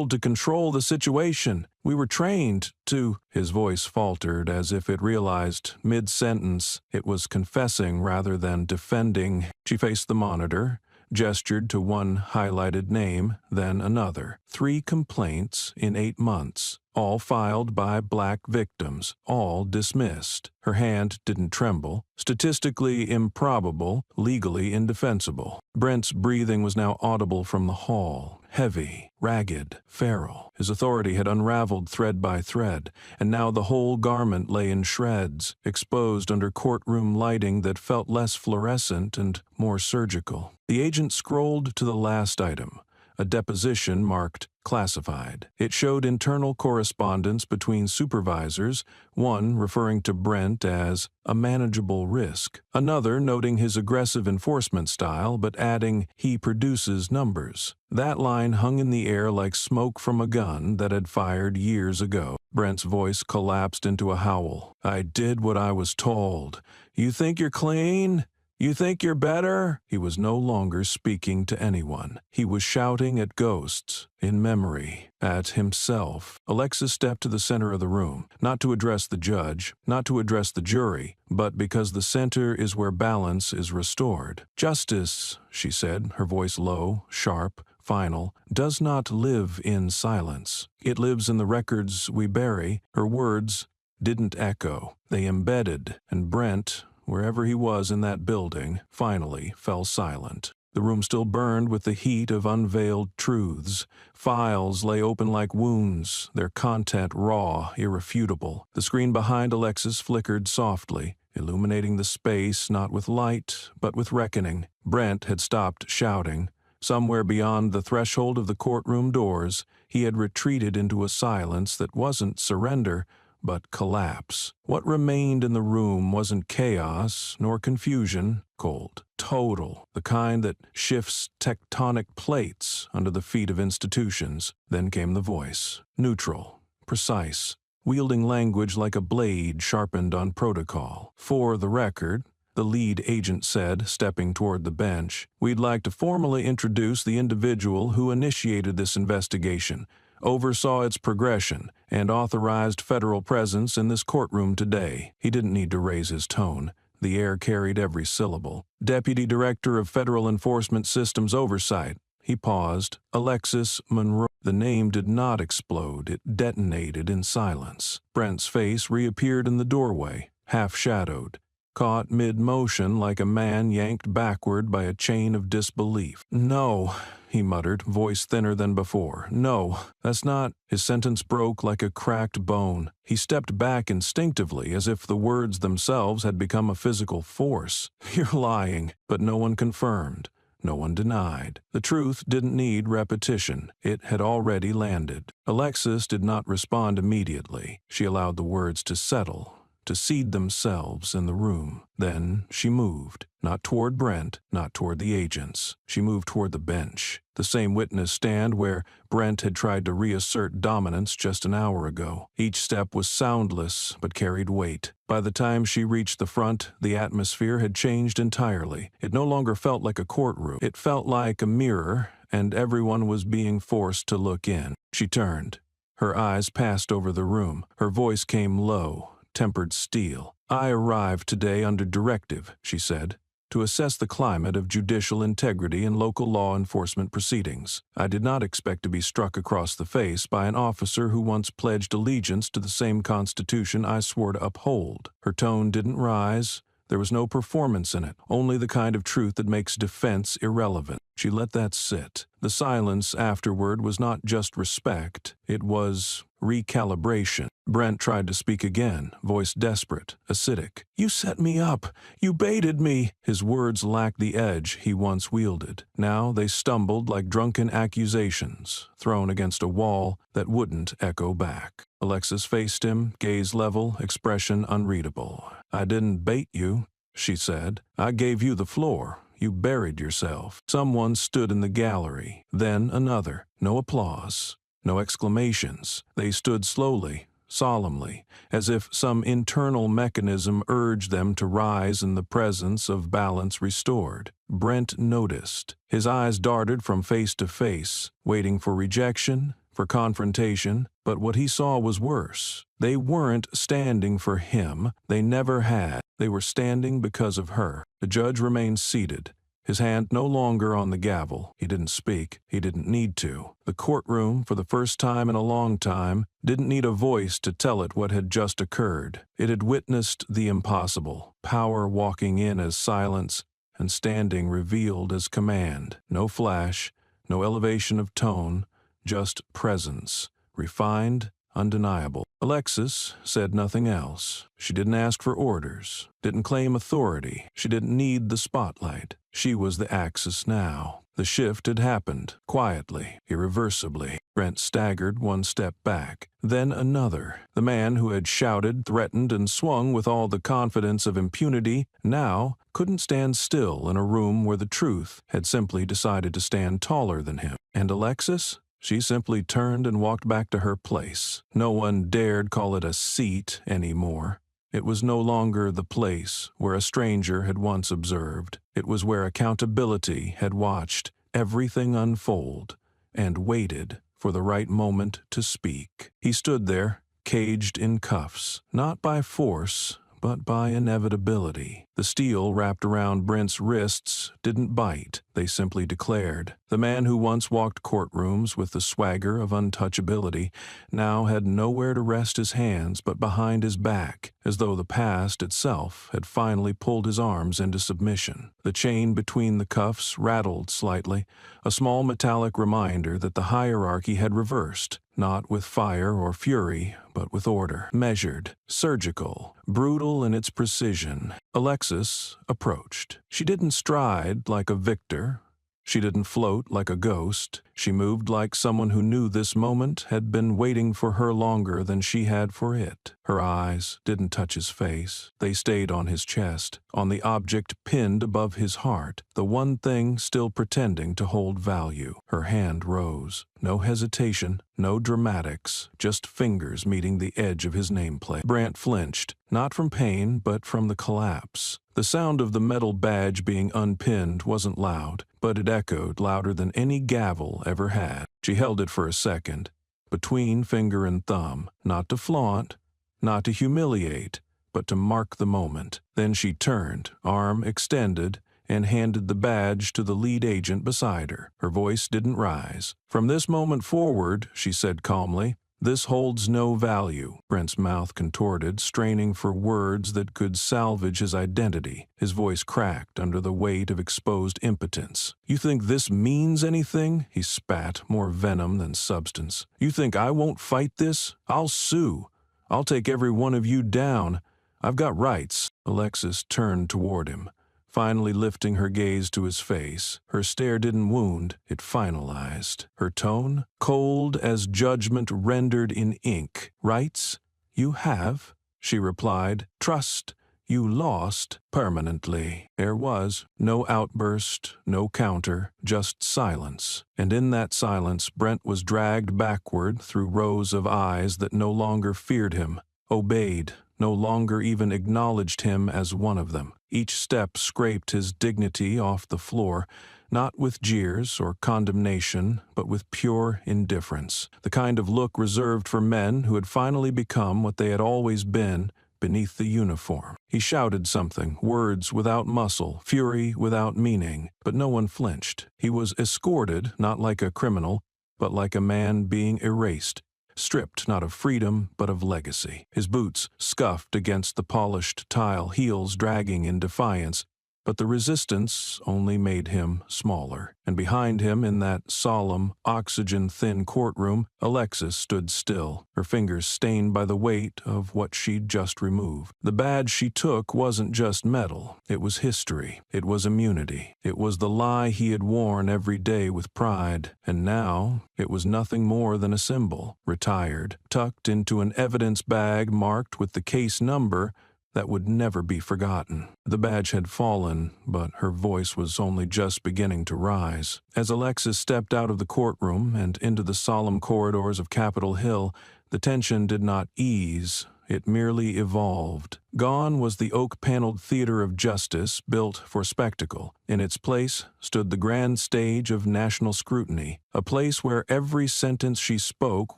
to control the situation. We were trained to—" His voice faltered as if it realized mid-sentence it was confessing rather than defending. She faced the monitor, gestured to one highlighted name, then another. 3 complaints in 8 months, all filed by black victims, all dismissed. Her hand didn't tremble. Statistically improbable, legally indefensible. Brent's breathing was now audible from the hall. Heavy, ragged, feral. His authority had unraveled thread by thread, and now the whole garment lay in shreds, exposed under courtroom lighting that felt less fluorescent and more surgical. The agent scrolled to the last item, a deposition marked classified. It showed internal correspondence between supervisors, one referring to Brent as a manageable risk, another noting his aggressive enforcement style but adding he produces numbers. That line hung in the air like smoke from a gun that had fired years ago. Brent's voice collapsed into a howl. "I did what I was told. You think you're clean? You think you're better?" He was no longer speaking to anyone. He was shouting at ghosts, in memory, at himself. Alexis stepped to the center of the room, not to address the judge, not to address the jury, but because the center is where balance is restored. "Justice," she said, her voice low, sharp, final, "does not live in silence. It lives in the records we bury." Her words didn't echo. They embedded, and Brent, wherever he was in that building, finally fell silent. The room still burned with the heat of unveiled truths. Files lay open like wounds, their content raw, irrefutable. The screen behind Alexis flickered softly, illuminating the space not with light, but with reckoning. Brent had stopped shouting. Somewhere beyond the threshold of the courtroom doors, he had retreated into a silence that wasn't surrender, but collapse. What remained in the room wasn't chaos nor confusion, cold, total, the kind that shifts tectonic plates under the feet of institutions. Then came the voice, neutral, precise, wielding language like a blade sharpened on protocol. "For the record," the lead agent said, stepping toward the bench, "we'd like to formally introduce the individual who initiated this investigation, oversaw its progression, and authorized federal presence in this courtroom today." He didn't need to raise his tone. The air carried every syllable. "Deputy Director of Federal Enforcement Systems Oversight." He paused. "Alexis Monroe." The name did not explode. It detonated in silence. Brent's face reappeared in the doorway, half-shadowed, caught mid-motion like a man yanked backward by a chain of disbelief. "No," he muttered, voice thinner than before. "No, that's not—" His sentence broke like a cracked bone. He stepped back instinctively, as if the words themselves had become a physical force. "You're lying." But no one confirmed. No one denied. The truth didn't need repetition. It had already landed. Alexis did not respond immediately. She allowed the words to settle, to seed themselves in the room. Then she moved, not toward Brent, not toward the agents. She moved toward the bench, the same witness stand where Brent had tried to reassert dominance just an hour ago. Each step was soundless, but carried weight. By the time she reached the front, the atmosphere had changed entirely. It no longer felt like a courtroom. It felt like a mirror, and everyone was being forced to look in. She turned. Her eyes passed over the room. Her voice came low, tempered steel. "I arrived today under directive," she said, "to assess the climate of judicial integrity in local law enforcement proceedings. I did not expect to be struck across the face by an officer who once pledged allegiance to the same Constitution I swore to uphold." Her tone didn't rise. There was no performance in it, only the kind of truth that makes defense irrelevant. She let that sit. The silence afterward was not just respect, it was recalibration. Brent tried to speak again, voice desperate, acidic. "You set me up. You baited me." His words lacked the edge he once wielded. Now they stumbled like drunken accusations, thrown against a wall that wouldn't echo back. Alexis faced him, gaze level, expression unreadable. "I didn't bait you," she said. "I gave you the floor. You buried yourself." Someone stood in the gallery, then another. No applause, no exclamations. They stood slowly, solemnly, as if some internal mechanism urged them to rise in the presence of balance restored. Brent noticed. His eyes darted from face to face, waiting for rejection, for confrontation, but what he saw was worse. They weren't standing for him. They never had. They were standing because of her. The judge remained seated, his hand no longer on the gavel. He didn't speak. He didn't need to. The courtroom, for the first time in a long time, didn't need a voice to tell it what had just occurred. It had witnessed the impossible, power walking in as silence and standing revealed as command. No flash, no elevation of tone, just presence, refined, undeniable. Alexis said nothing else. She didn't ask for orders, didn't claim authority. She didn't need the spotlight. She was the axis now. The shift had happened, quietly, irreversibly. Brent staggered one step back, then another. The man who had shouted, threatened, and swung with all the confidence of impunity now couldn't stand still in a room where the truth had simply decided to stand taller than him. And Alexis? She simply turned and walked back to her place. No one dared call it a seat anymore. It was no longer the place where a stranger had once observed. It was where accountability had watched everything unfold and waited for the right moment to speak. He stood there, caged in cuffs, not by force, but by inevitability. The steel wrapped around Brent's wrists didn't bite, they simply declared. The man who once walked courtrooms with the swagger of untouchability now had nowhere to rest his hands but behind his back, as though the past itself had finally pulled his arms into submission. The chain between the cuffs rattled slightly, a small metallic reminder that the hierarchy had reversed, not with fire or fury, but with order. Measured, surgical, brutal in its precision, Alexis approached. She didn't stride like a victor. She didn't float like a ghost. She moved like someone who knew this moment had been waiting for her longer than she had for it. Her eyes didn't touch his face. They stayed on his chest, on the object pinned above his heart, the one thing still pretending to hold value. Her hand rose. No hesitation, no dramatics, just fingers meeting the edge of his nameplate. Brant flinched, not from pain, but from the collapse. The sound of the metal badge being unpinned wasn't loud, but it echoed louder than any gavel ever had. She held it for a second, between finger and thumb, not to flaunt, not to humiliate, but to mark the moment. Then she turned, arm extended, and handed the badge to the lead agent beside her. Her voice didn't rise. "From this moment forward," she said calmly, "this holds no value." Brent's mouth contorted, straining for words that could salvage his identity. His voice cracked under the weight of exposed impotence. "You think this means anything?" He spat, more venom than substance. "You think I won't fight this? I'll sue. I'll take every one of you down. I've got rights." Alexis turned toward him, finally lifting her gaze to his face. Her stare didn't wound, it finalized. Her tone, cold as judgment rendered in ink. "Rights? You have," she replied. "Trust? You lost permanently." There was no outburst, no counter, just silence. And in that silence, Brent was dragged backward through rows of eyes that no longer feared him, obeyed, no longer even acknowledged him as one of them. Each step scraped his dignity off the floor, not with jeers or condemnation, but with pure indifference, the kind of look reserved for men who had finally become what they had always been beneath the uniform. He shouted something, words without muscle, fury without meaning, but no one flinched. He was escorted, not like a criminal, but like a man being erased, stripped not of freedom, but of legacy. His boots scuffed against the polished tile, heels dragging in defiance, but the resistance only made him smaller. And behind him, in that solemn, oxygen-thin courtroom, Alexis stood still, her fingers stained by the weight of what she'd just removed. The badge she took wasn't just metal. It was history. It was immunity. It was the lie he had worn every day with pride. And now, it was nothing more than a symbol, retired, tucked into an evidence bag marked with the case number that would never be forgotten. The badge had fallen, but her voice was only just beginning to rise. As Alexis stepped out of the courtroom and into the solemn corridors of Capitol Hill, the tension did not ease, it merely evolved. Gone was the oak-paneled theater of justice built for spectacle. In its place stood the grand stage of national scrutiny, a place where every sentence she spoke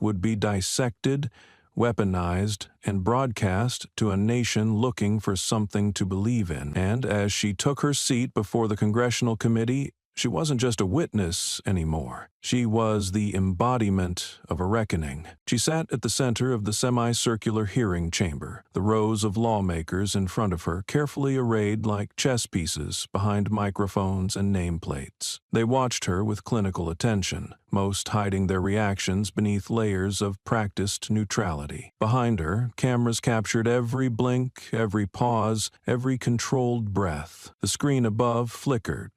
would be dissected, weaponized, and broadcast to a nation looking for something to believe in. And as she took her seat before the congressional committee, she wasn't just a witness anymore. She was the embodiment of a reckoning. She sat at the center of the semicircular hearing chamber, the rows of lawmakers in front of her carefully arrayed like chess pieces behind microphones and nameplates. They watched her with clinical attention, most hiding their reactions beneath layers of practiced neutrality. Behind her, cameras captured every blink, every pause, every controlled breath. The screen above flickered,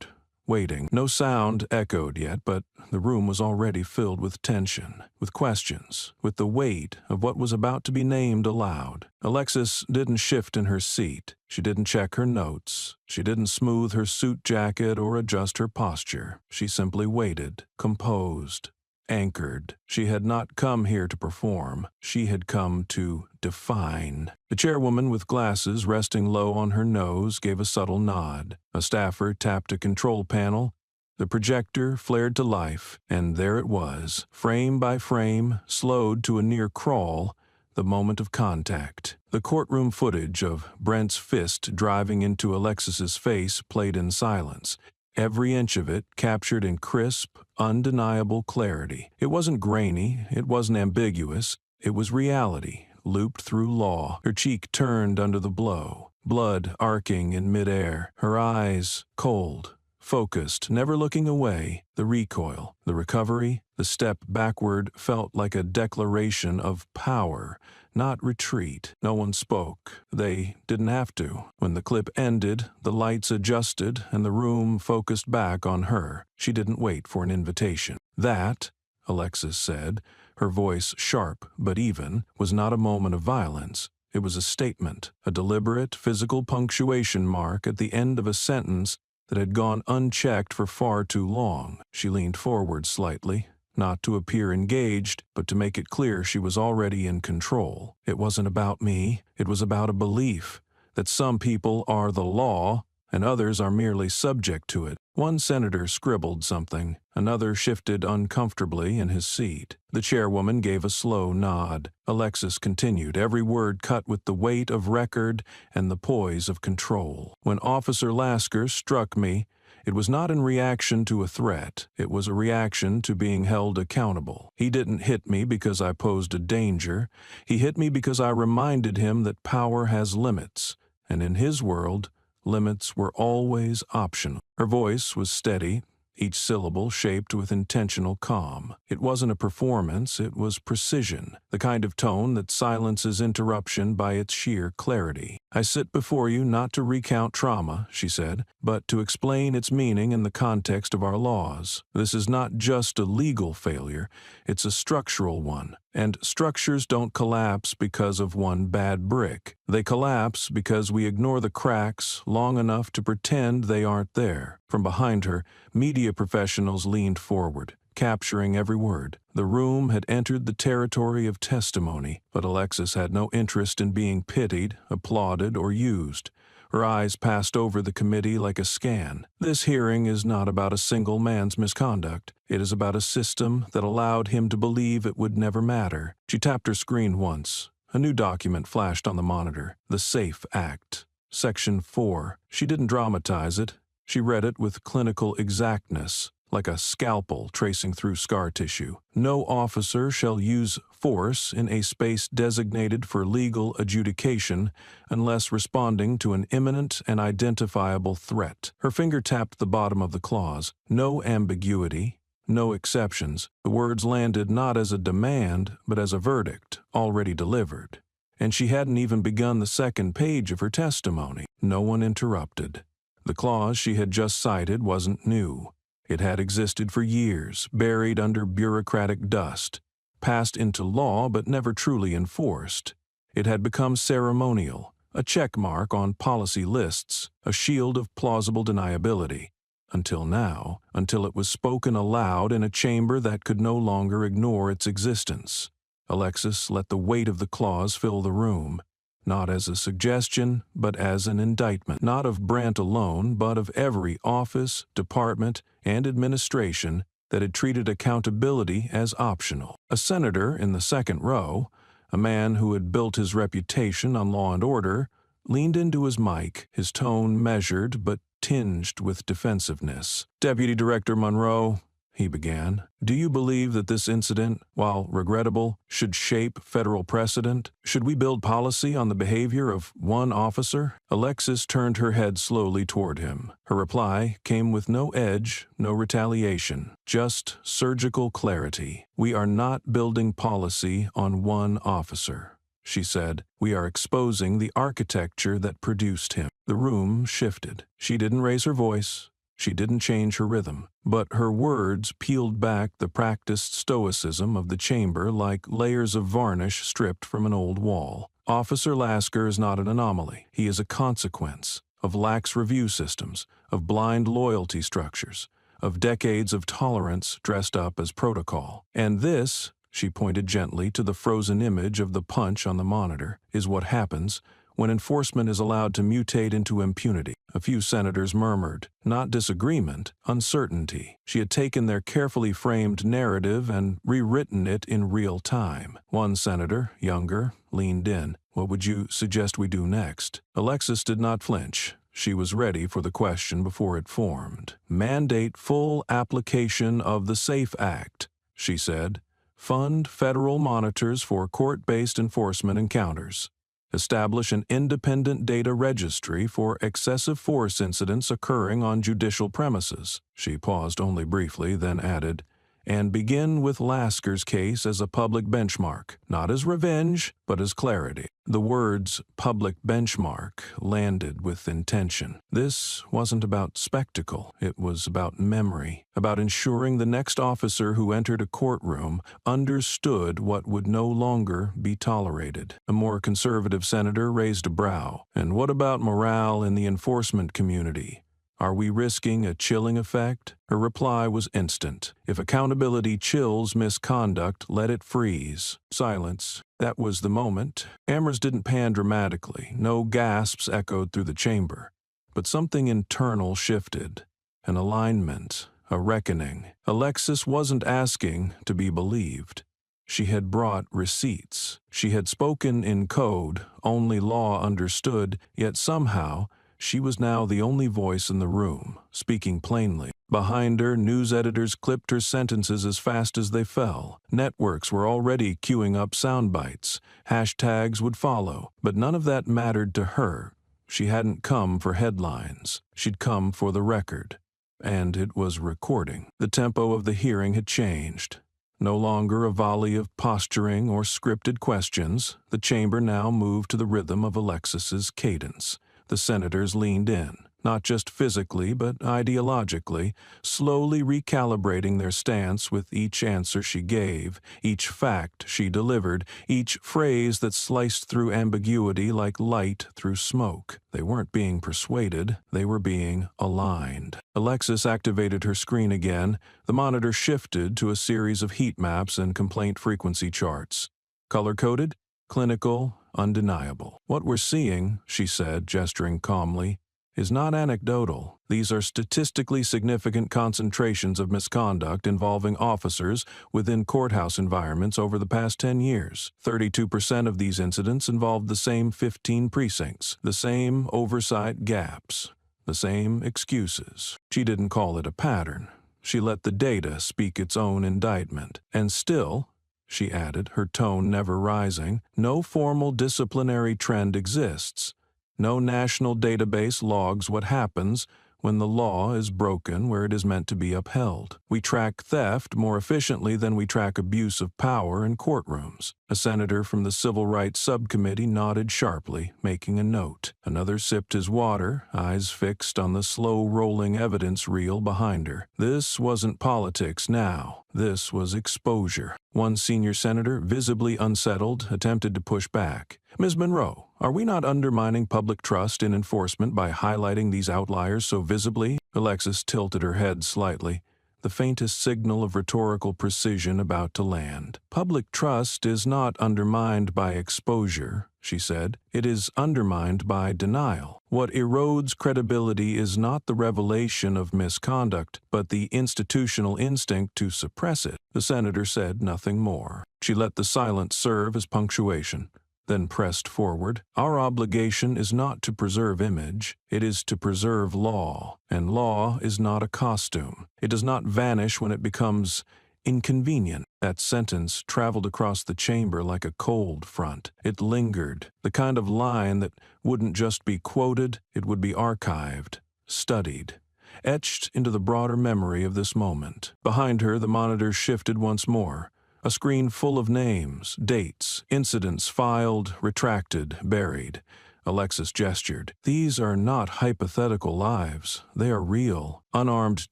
waiting. No sound echoed yet, but the room was already filled with tension, with questions, with the weight of what was about to be named aloud. Alexis didn't shift in her seat. She didn't check her notes. She didn't smooth her suit jacket or adjust her posture. She simply waited, composed, anchored. She had not come here to perform. She had come to define. The chairwoman with glasses resting low on her nose gave a subtle nod. A staffer tapped a control panel. The projector flared to life, and there it was, frame by frame, slowed to a near crawl, the moment of contact. The courtroom footage of Brent's fist driving into Alexis's face played in silence, every inch of it captured in crisp, undeniable clarity. It wasn't grainy, it wasn't ambiguous, it was reality, looped through law. Her cheek turned under the blow, blood arcing in midair, her eyes cold, focused, never looking away. The recoil, the recovery, the step backward felt like a declaration of power, not retreat. No one spoke. They didn't have to. When the clip ended, the lights adjusted and the room focused back on her. She didn't wait for an invitation. That, Alexis said, her voice sharp but even, was not a moment of violence. It was a statement, a deliberate physical punctuation mark at the end of a sentence that had gone unchecked for far too long. She leaned forward slightly, not to appear engaged, but to make it clear she was already in control. It wasn't about me. It was about a belief that some people are the law and others are merely subject to it. One senator scribbled something. Another shifted uncomfortably in his seat. The chairwoman gave a slow nod. Alexis continued, every word cut with the weight of record and the poise of control. When Officer Lasker struck me, it was not in reaction to a threat. It was a reaction to being held accountable. He didn't hit me because I posed a danger. He hit me because I reminded him that power has limits, and in his world, limits were always optional. Her voice was steady, each syllable shaped with intentional calm. It wasn't a performance, it was precision, the kind of tone that silences interruption by its sheer clarity. I sit before you not to recount trauma, she said, but to explain its meaning in the context of our laws. This is not just a legal failure, it's a structural one. And structures don't collapse because of one bad brick. They collapse because we ignore the cracks long enough to pretend they aren't there. From behind her, media professionals leaned forward, capturing every word. The room had entered the territory of testimony, but Alexis had no interest in being pitied, applauded, or used. Her eyes passed over the committee like a scan. This hearing is not about a single man's misconduct. It is about a system that allowed him to believe it would never matter. She tapped her screen once. A new document flashed on the monitor. The SAFE Act. Section 4. She didn't dramatize it. She read it with clinical exactness, like a scalpel tracing through scar tissue. No officer shall use force in a space designated for legal adjudication unless responding to an imminent and identifiable threat. Her finger tapped the bottom of the clause. No ambiguity, no exceptions. The words landed not as a demand, but as a verdict, already delivered. And she hadn't even begun the second page of her testimony. No one interrupted. The clause she had just cited wasn't new. It had existed for years, buried under bureaucratic dust, passed into law but never truly enforced. It had become ceremonial, a check mark on policy lists, a shield of plausible deniability. Until now, until it was spoken aloud in a chamber that could no longer ignore its existence. Alexis let the weight of the clause fill the room, not as a suggestion, but as an indictment, not of Brent alone, but of every office, department, and administration that had treated accountability as optional. A senator in the second row, a man who had built his reputation on law and order, leaned into his mic, his tone measured but tinged with defensiveness. "Deputy Director Monroe," he began, "do you believe that this incident, while regrettable, should shape federal precedent? Should we build policy on the behavior of one officer?" Alexis turned her head slowly toward him. Her reply came with no edge, no retaliation, just surgical clarity. "We are not building policy on one officer," she said. "We are exposing the architecture that produced him." The room shifted. She didn't raise her voice. She didn't change her rhythm, but her words peeled back the practiced stoicism of the chamber like layers of varnish stripped from an old wall. Officer Lasker is not an anomaly. He is a consequence of lax review systems, of blind loyalty structures, of decades of tolerance dressed up as protocol. And this, she pointed gently to the frozen image of the punch on the monitor, is what happens when enforcement is allowed to mutate into impunity. A few senators murmured, not disagreement, uncertainty. She had taken their carefully framed narrative and rewritten it in real time. One senator, younger, leaned in. "What would you suggest we do next?" Alexis did not flinch. She was ready for the question before it formed. "Mandate full application of the SAFE Act," she said. "Fund federal monitors for court-based enforcement encounters. Establish an independent data registry for excessive force incidents occurring on judicial premises." She paused only briefly, then added, "And begin with Lasker's case as a public benchmark, not as revenge, but as clarity." The words "public benchmark" landed with intention. This wasn't about spectacle. It was about memory, about ensuring the next officer who entered a courtroom understood what would no longer be tolerated. A more conservative senator raised a brow. "And what about morale in the enforcement community? Are we risking a chilling effect?" Her reply was instant. "If accountability chills misconduct, let it freeze." Silence. That was the moment. Cameras didn't pan dramatically. No gasps echoed through the chamber. But something internal shifted. An alignment. A reckoning. Alexis wasn't asking to be believed. She had brought receipts. She had spoken in code, only law understood, yet somehow she was now the only voice in the room, speaking plainly. Behind her, news editors clipped her sentences as fast as they fell. Networks were already queuing up sound bites. Hashtags would follow. But none of that mattered to her. She hadn't come for headlines. She'd come for the record. And it was recording. The tempo of the hearing had changed. No longer a volley of posturing or scripted questions. The chamber now moved to the rhythm of Alexis's cadence. The senators leaned in, not just physically but ideologically, slowly recalibrating their stance with each answer she gave, each fact she delivered, each phrase that sliced through ambiguity like light through smoke. They weren't being persuaded, they were being aligned. Alexis activated her screen again. The monitor shifted to a series of heat maps and complaint frequency charts. Color-coded, clinical, undeniable. "What we're seeing," she said, gesturing calmly, "is not anecdotal. These are statistically significant concentrations of misconduct involving officers within courthouse environments over the past 10 years. 32% of these incidents involved the same 15 precincts, the same oversight gaps, the same excuses." She didn't call it a pattern. She let the data speak its own indictment. "And still," she added, her tone never rising, "no formal disciplinary trend exists. No national database logs what happens when the law is broken where it is meant to be upheld. We track theft more efficiently than we track abuse of power in courtrooms." A senator from the Civil Rights Subcommittee nodded sharply, making a note. Another sipped his water, eyes fixed on the slow-rolling evidence reel behind her. This wasn't politics now. This was exposure. One senior senator, visibly unsettled, attempted to push back. "Ms. Monroe, are we not undermining public trust in enforcement by highlighting these outliers so visibly?" Alexis tilted her head slightly, the faintest signal of rhetorical precision about to land. "Public trust is not undermined by exposure," she said. "It is undermined by denial. What erodes credibility is not the revelation of misconduct, but the institutional instinct to suppress it." The senator said nothing more. She let the silence serve as punctuation, then pressed forward. "Our obligation is not to preserve image, it is to preserve law. And law is not a costume. It does not vanish when it becomes inconvenient." That sentence traveled across the chamber like a cold front. It lingered, the kind of line that wouldn't just be quoted, it would be archived, studied, etched into the broader memory of this moment. Behind her, the monitor shifted once more. A screen full of names, dates, incidents filed, retracted, buried. Alexis gestured. "These are not hypothetical lives. They are real. Unarmed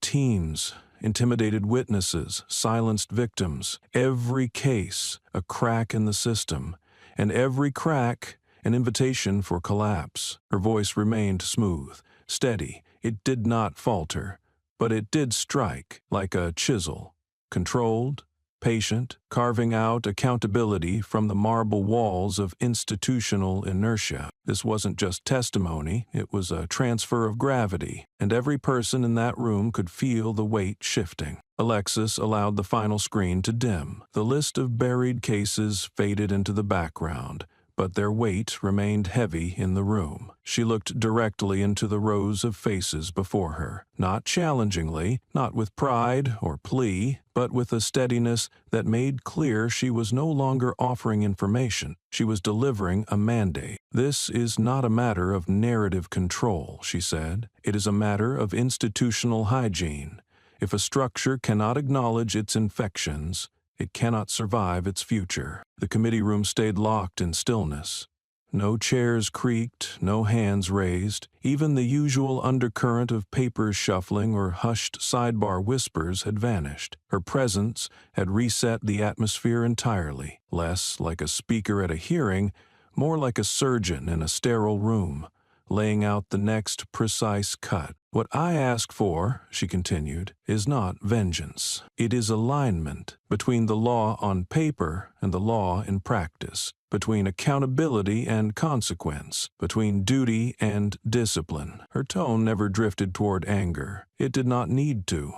teams, intimidated witnesses, silenced victims. Every case, a crack in the system. And every crack, an invitation for collapse." Her voice remained smooth, steady. It did not falter, but it did strike like a chisel. Controlled, patient, carving out accountability from the marble walls of institutional inertia. This wasn't just testimony, it was a transfer of gravity, and every person in that room could feel the weight shifting. Alexis allowed the final screen to dim. The list of buried cases faded into the background, but their weight remained heavy in the room. She looked directly into the rows of faces before her, not challengingly, not with pride or plea, but with a steadiness that made clear she was no longer offering information. She was delivering a mandate. "This is not a matter of narrative control," she said. "It is a matter of institutional hygiene. If a structure cannot acknowledge its infections, it cannot survive its future." The committee room stayed locked in stillness. No chairs creaked, no hands raised. Even the usual undercurrent of papers shuffling or hushed sidebar whispers had vanished. Her presence had reset the atmosphere entirely, less like a speaker at a hearing, more like a surgeon in a sterile room, laying out the next precise cut. "What I ask for," she continued, "is not vengeance. It is alignment between the law on paper and the law in practice, between accountability and consequence, between duty and discipline." Her tone never drifted toward anger. It did not need to.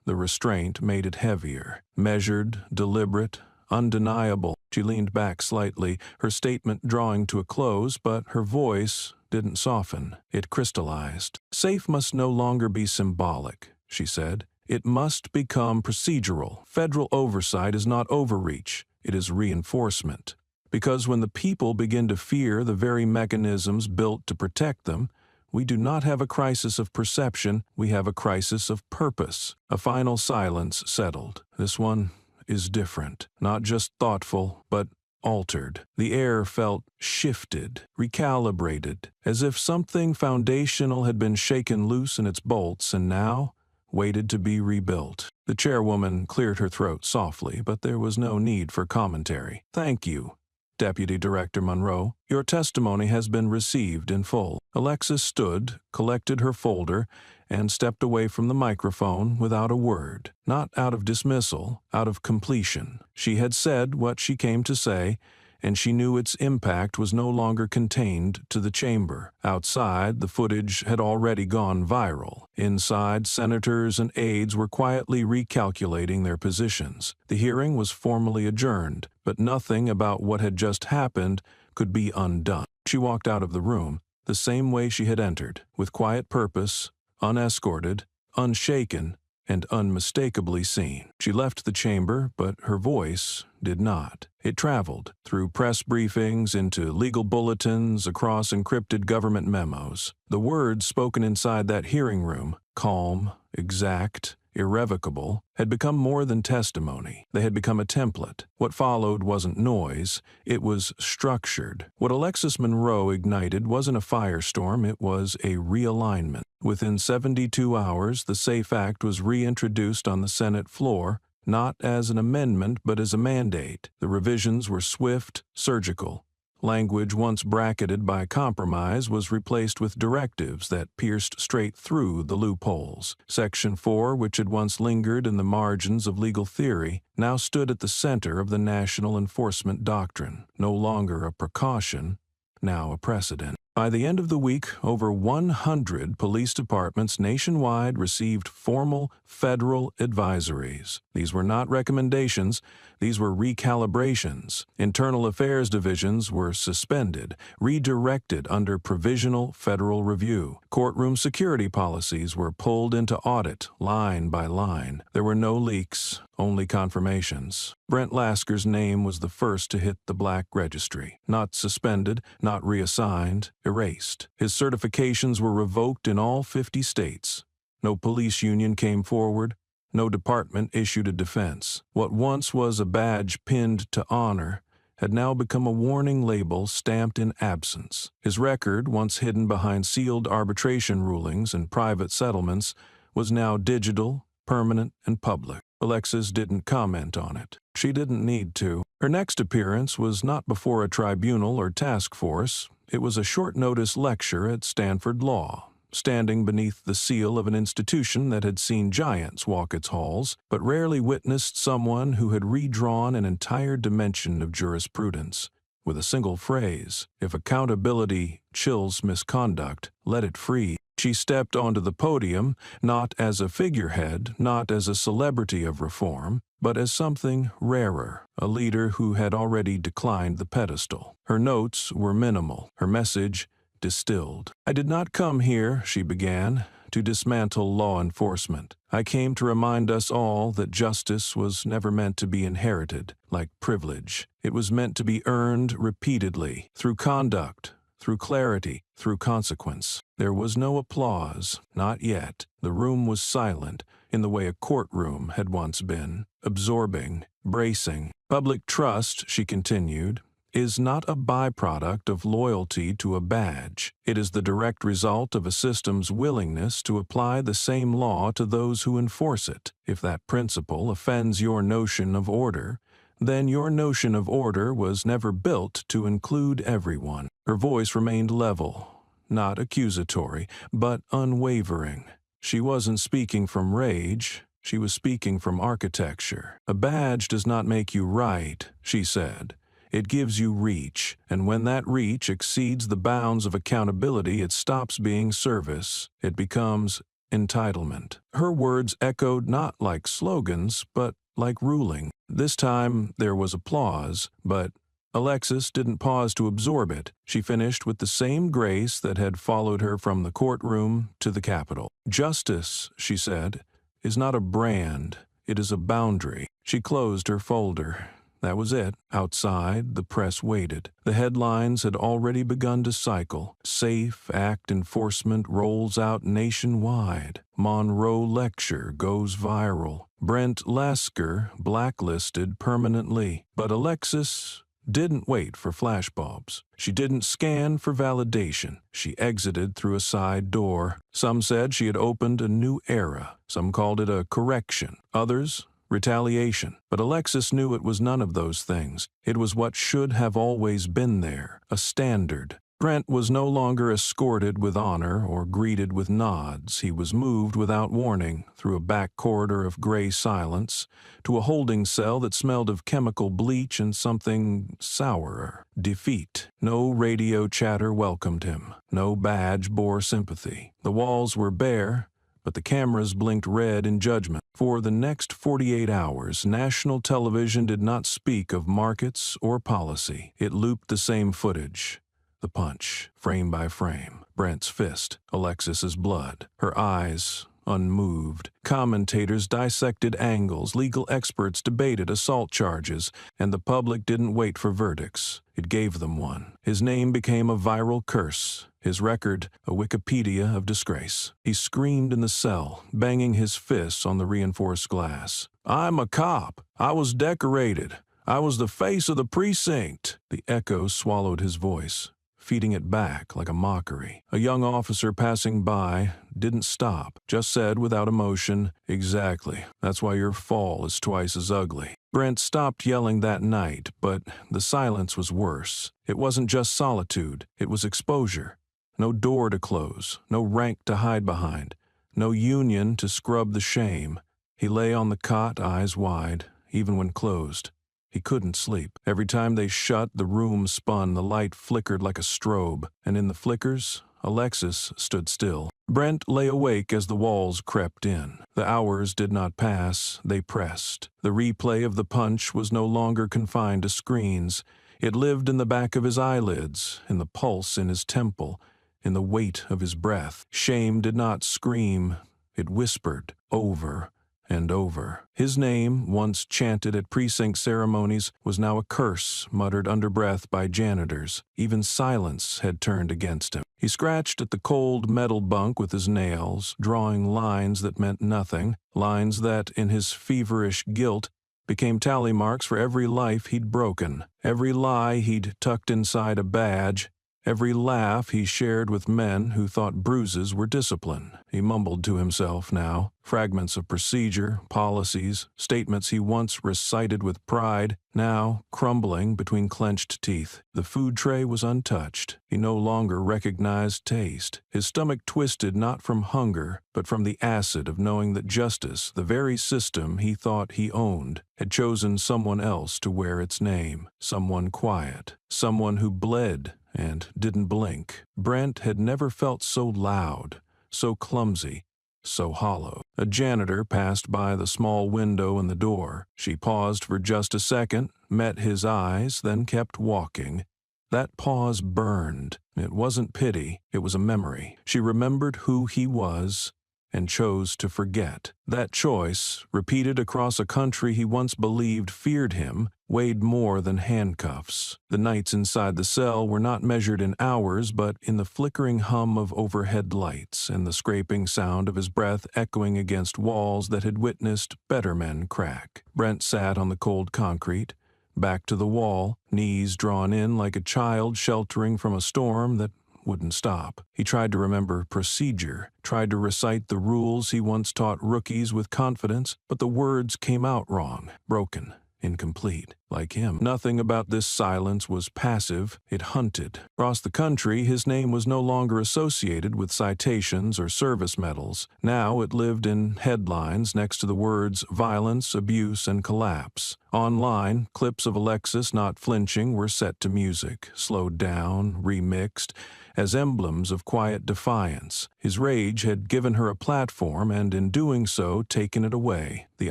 The restraint made it heavier, measured, deliberate, undeniable. She leaned back slightly, her statement drawing to a close, but her voice didn't soften. It crystallized. "Safe must no longer be symbolic," she said. "It must become procedural. Federal oversight is not overreach, it is reinforcement. Because when the people begin to fear the very mechanisms built to protect them, we do not have a crisis of perception, we have a crisis of purpose." A final silence settled. "This one is different. Not just thoughtful, but altered." The air felt shifted, recalibrated, as if something foundational had been shaken loose in its bolts and now waited to be rebuilt. The chairwoman cleared her throat softly, but there was no need for commentary. "Thank you, Deputy Director Monroe. Your testimony has been received in full." Alexis stood, collected her folder, and stepped away from the microphone without a word. Not out of dismissal, out of completion. She had said what she came to say, and she knew its impact was no longer contained to the chamber. Outside, the footage had already gone viral. Inside, senators and aides were quietly recalculating their positions. The hearing was formally adjourned, but nothing about what had just happened could be undone. She walked out of the room the same way she had entered, with quiet purpose, unescorted, unshaken, and unmistakably seen. She left the chamber, but her voice did not. It traveled through press briefings, into legal bulletins, across encrypted government memos. The words spoken inside that hearing room, calm, exact, irrevocable, had become more than testimony. They had become a template. What followed wasn't noise, it was structured. What Alexis Monroe ignited wasn't a firestorm, it was a realignment. Within 72 hours, the SAFE Act was reintroduced on the Senate floor, not as an amendment but as a mandate. The revisions were swift, surgical. Language once bracketed by compromise was replaced with directives that pierced straight through the loopholes. Section 4, which had once lingered in the margins of legal theory, now stood at the center of the national enforcement doctrine. No longer a precaution, now a precedent. By the end of the week, over 100 police departments nationwide received formal federal advisories. These were not recommendations, these were recalibrations. Internal affairs divisions were suspended, redirected under provisional federal review. Courtroom security policies were pulled into audit, line by line. There were no leaks, only confirmations. Brent Lasker's name was the first to hit the black registry. Not suspended, not reassigned, erased. His certifications were revoked in all 50 states. No police union came forward. No department issued a defense. What once was a badge pinned to honor had now become a warning label stamped in absence. His record, once hidden behind sealed arbitration rulings and private settlements, was now digital, permanent, and public. Alexis didn't comment on it. She didn't need to. Her next appearance was not before a tribunal or task force. It was a short-notice lecture at Stanford Law. standing beneath the seal of an institution that had seen giants walk its halls, but rarely witnessed someone who had redrawn an entire dimension of jurisprudence. With a single phrase, "If accountability chills misconduct, let it free," she stepped onto the podium, not as a figurehead, not as a celebrity of reform, but as something rarer, a leader who had already declined the pedestal. Her notes were minimal, her message distilled. "I did not come here," she began, "to dismantle law enforcement. I came to remind us all that justice was never meant to be inherited, like privilege. It was meant to be earned repeatedly, through conduct, through clarity, through consequence." There was no applause, not yet. The room was silent, in the way a courtroom had once been, absorbing, bracing. "Public trust," she continued, "is not a byproduct of loyalty to a badge. It is the direct result of a system's willingness to apply the same law to those who enforce it. If that principle offends your notion of order, then your notion of order was never built to include everyone." Her voice remained level, not accusatory, but unwavering. She wasn't speaking from rage, she was speaking from architecture. "A badge does not make you right," she said. "It gives you reach, and when that reach exceeds the bounds of accountability, it stops being service. It becomes entitlement." Her words echoed not like slogans, but like ruling. This time there was applause, but Alexis didn't pause to absorb it. She finished with the same grace that had followed her from the courtroom to the Capitol. "Justice," she said, "is not a brand, it is a boundary." She closed her folder. That was it. Outside, the press waited. The headlines had already begun to cycle. "Safe Act enforcement rolls out nationwide." "Monroe lecture goes viral." "Brent Lasker blacklisted permanently." But Alexis didn't wait for flashbulbs. She didn't scan for validation. She exited through a side door. Some said she had opened a new era. Some called it a correction. Others, retaliation. But Alexis knew it was none of those things. It was what should have always been there, a standard. Brent was no longer escorted with honor or greeted with nods. He was moved without warning through a back corridor of gray silence to a holding cell that smelled of chemical bleach and something sourer. Defeat. No radio chatter welcomed him. No badge bore sympathy. The walls were bare, but the cameras blinked red in judgment. For the next 48 hours, national television did not speak of markets or policy. It looped the same footage. The punch, frame by frame. Brent's fist, Alexis's blood. Her eyes, unmoved. Commentators dissected angles, legal experts debated assault charges, and the public didn't wait for verdicts. It gave them one. His name became a viral curse. His record, a Wikipedia of disgrace. He screamed in the cell, banging his fists on the reinforced glass. "I'm a cop. I was decorated. I was the face of the precinct." The echo swallowed his voice, feeding it back like a mockery. A young officer passing by didn't stop, just said without emotion, "Exactly. That's why your fall is twice as ugly." Brent stopped yelling that night, but the silence was worse. It wasn't just solitude, it was exposure. No door to close, no rank to hide behind, no union to scrub the shame. He lay on the cot, eyes wide, even when closed. He couldn't sleep. Every time they shut, the room spun, the light flickered like a strobe, and in the flickers, Alexis stood still. Brent lay awake as the walls crept in. The hours did not pass, they pressed. The replay of the punch was no longer confined to screens. It lived in the back of his eyelids, in the pulse in his temple, in the weight of his breath. Shame did not scream, it whispered, over and over. His name, once chanted at precinct ceremonies, was now a curse muttered under breath by janitors. Even silence had turned against him. He scratched at the cold metal bunk with his nails, drawing lines that meant nothing, lines that, in his feverish guilt, became tally marks for every life he'd broken, every lie he'd tucked inside a badge, Every laugh he shared with men who thought bruises were discipline. He mumbled to himself now, fragments of procedure, policies, statements he once recited with pride, now crumbling between clenched teeth. The food tray was untouched. He no longer recognized taste. His stomach twisted not from hunger, but from the acid of knowing that justice, the very system he thought he owned, had chosen someone else to wear its name, someone quiet, someone who bled and didn't blink. Brent had never felt so loud, so clumsy, so hollow. A janitor passed by the small window in the door. She paused for just a second, met his eyes, then kept walking. That pause burned. It wasn't pity, it was a memory. She remembered who he was and chose to forget. That choice, repeated across a country he once believed feared him, weighed more than handcuffs. The nights inside the cell were not measured in hours, but in the flickering hum of overhead lights and the scraping sound of his breath echoing against walls that had witnessed better men crack. Brent sat on the cold concrete, back to the wall, knees drawn in like a child sheltering from a storm that wouldn't stop. He tried to remember procedure, tried to recite the rules he once taught rookies with confidence, but the words came out wrong, broken, incomplete. Like him, nothing about this silence was passive, it hunted. Across the country, his name was no longer associated with citations or service medals. Now it lived in headlines next to the words violence, abuse, and collapse. Online, clips of Alexis not flinching were set to music, slowed down, remixed, as emblems of quiet defiance. His rage had given her a platform and in doing so taken it away. The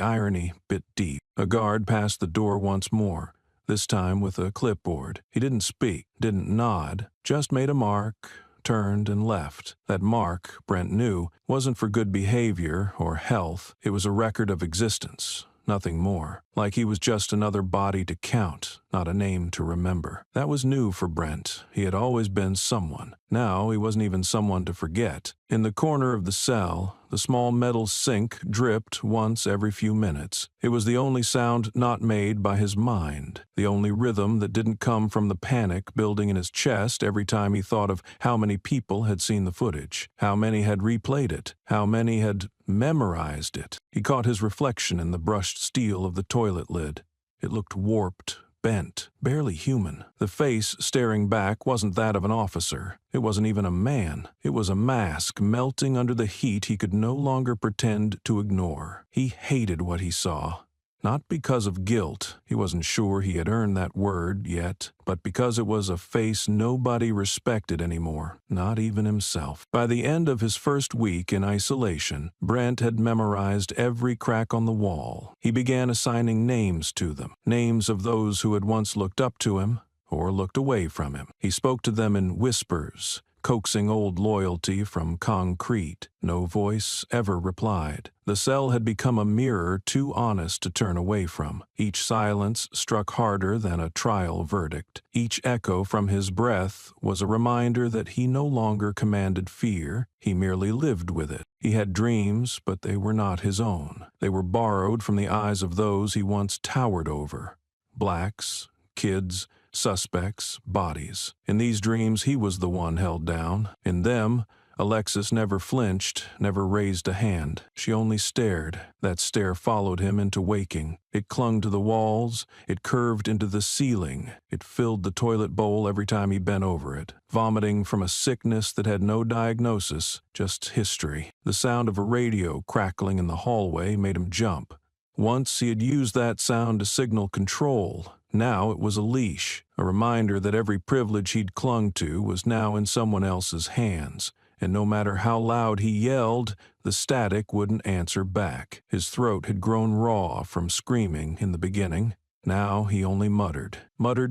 irony bit deep. A guard passed the door once more, this time with a clipboard. He didn't speak, didn't nod, just made a mark, turned and left. That mark, Brent knew, wasn't for good behavior or health. It was a record of existence. Nothing more. Like he was just another body to count, not a name to remember. That was new for Brent. He had always been someone. Now he wasn't even someone to forget. In the corner of the cell, the small metal sink dripped once every few minutes. It was the only sound not made by his mind, the only rhythm that didn't come from the panic building in his chest every time he thought of how many people had seen the footage, how many had replayed it, how many had memorized it. He caught his reflection in the brushed steel of the toilet lid. It looked warped, bent, barely human. The face staring back wasn't that of an officer. It wasn't even a man. It was a mask melting under the heat he could no longer pretend to ignore. He hated what he saw. Not because of guilt, he wasn't sure he had earned that word yet, but because it was a face nobody respected anymore, not even himself. By the end of his first week in isolation, Brent had memorized every crack on the wall. He began assigning names to them, names of those who had once looked up to him or looked away from him. He spoke to them in whispers, coaxing old loyalty from concrete. No voice ever replied. The cell had become a mirror too honest to turn away from. Each silence struck harder than a trial verdict. Each echo from his breath was a reminder that he no longer commanded fear, he merely lived with it. He had dreams, but they were not his own. They were borrowed from the eyes of those he once towered over. Blacks, kids, suspects, bodies. In these dreams, he was the one held down. In them, Alexis never flinched, never raised a hand. She only stared. That stare followed him into waking. It clung to the walls. It curved into the ceiling. It filled the toilet bowl every time he bent over it, vomiting from a sickness that had no diagnosis, just history. The sound of a radio crackling in the hallway made him jump. Once he had used that sound to signal control. Now it was a leash, a reminder that every privilege he'd clung to was now in someone else's hands, and no matter how loud he yelled, the static wouldn't answer back. His throat had grown raw from screaming in the beginning. Now he only muttered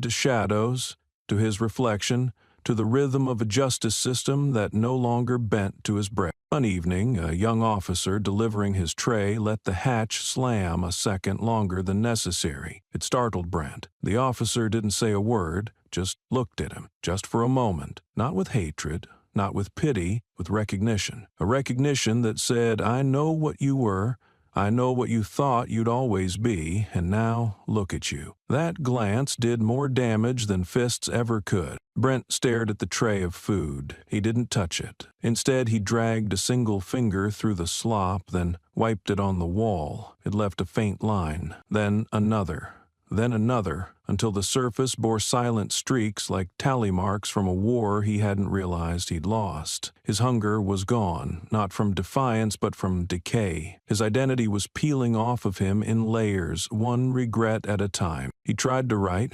to shadows, to his reflection, to the rhythm of a justice system that no longer bent to his breath. One evening, a young officer delivering his tray let the hatch slam a second longer than necessary. It startled Brent. The officer didn't say a word, just looked at him, just for a moment, not with hatred, not with pity, with recognition. A recognition that said, "I know what you were, I know what you thought you'd always be, and now look at you." That glance did more damage than fists ever could. Brent stared at the tray of food. He didn't touch it. Instead, he dragged a single finger through the slop, then wiped it on the wall. It left a faint line. Then another, until the surface bore silent streaks like tally marks from a war he hadn't realized he'd lost. His hunger was gone, not from defiance but from decay. His identity was peeling off of him in layers, one regret at a time. He tried to write.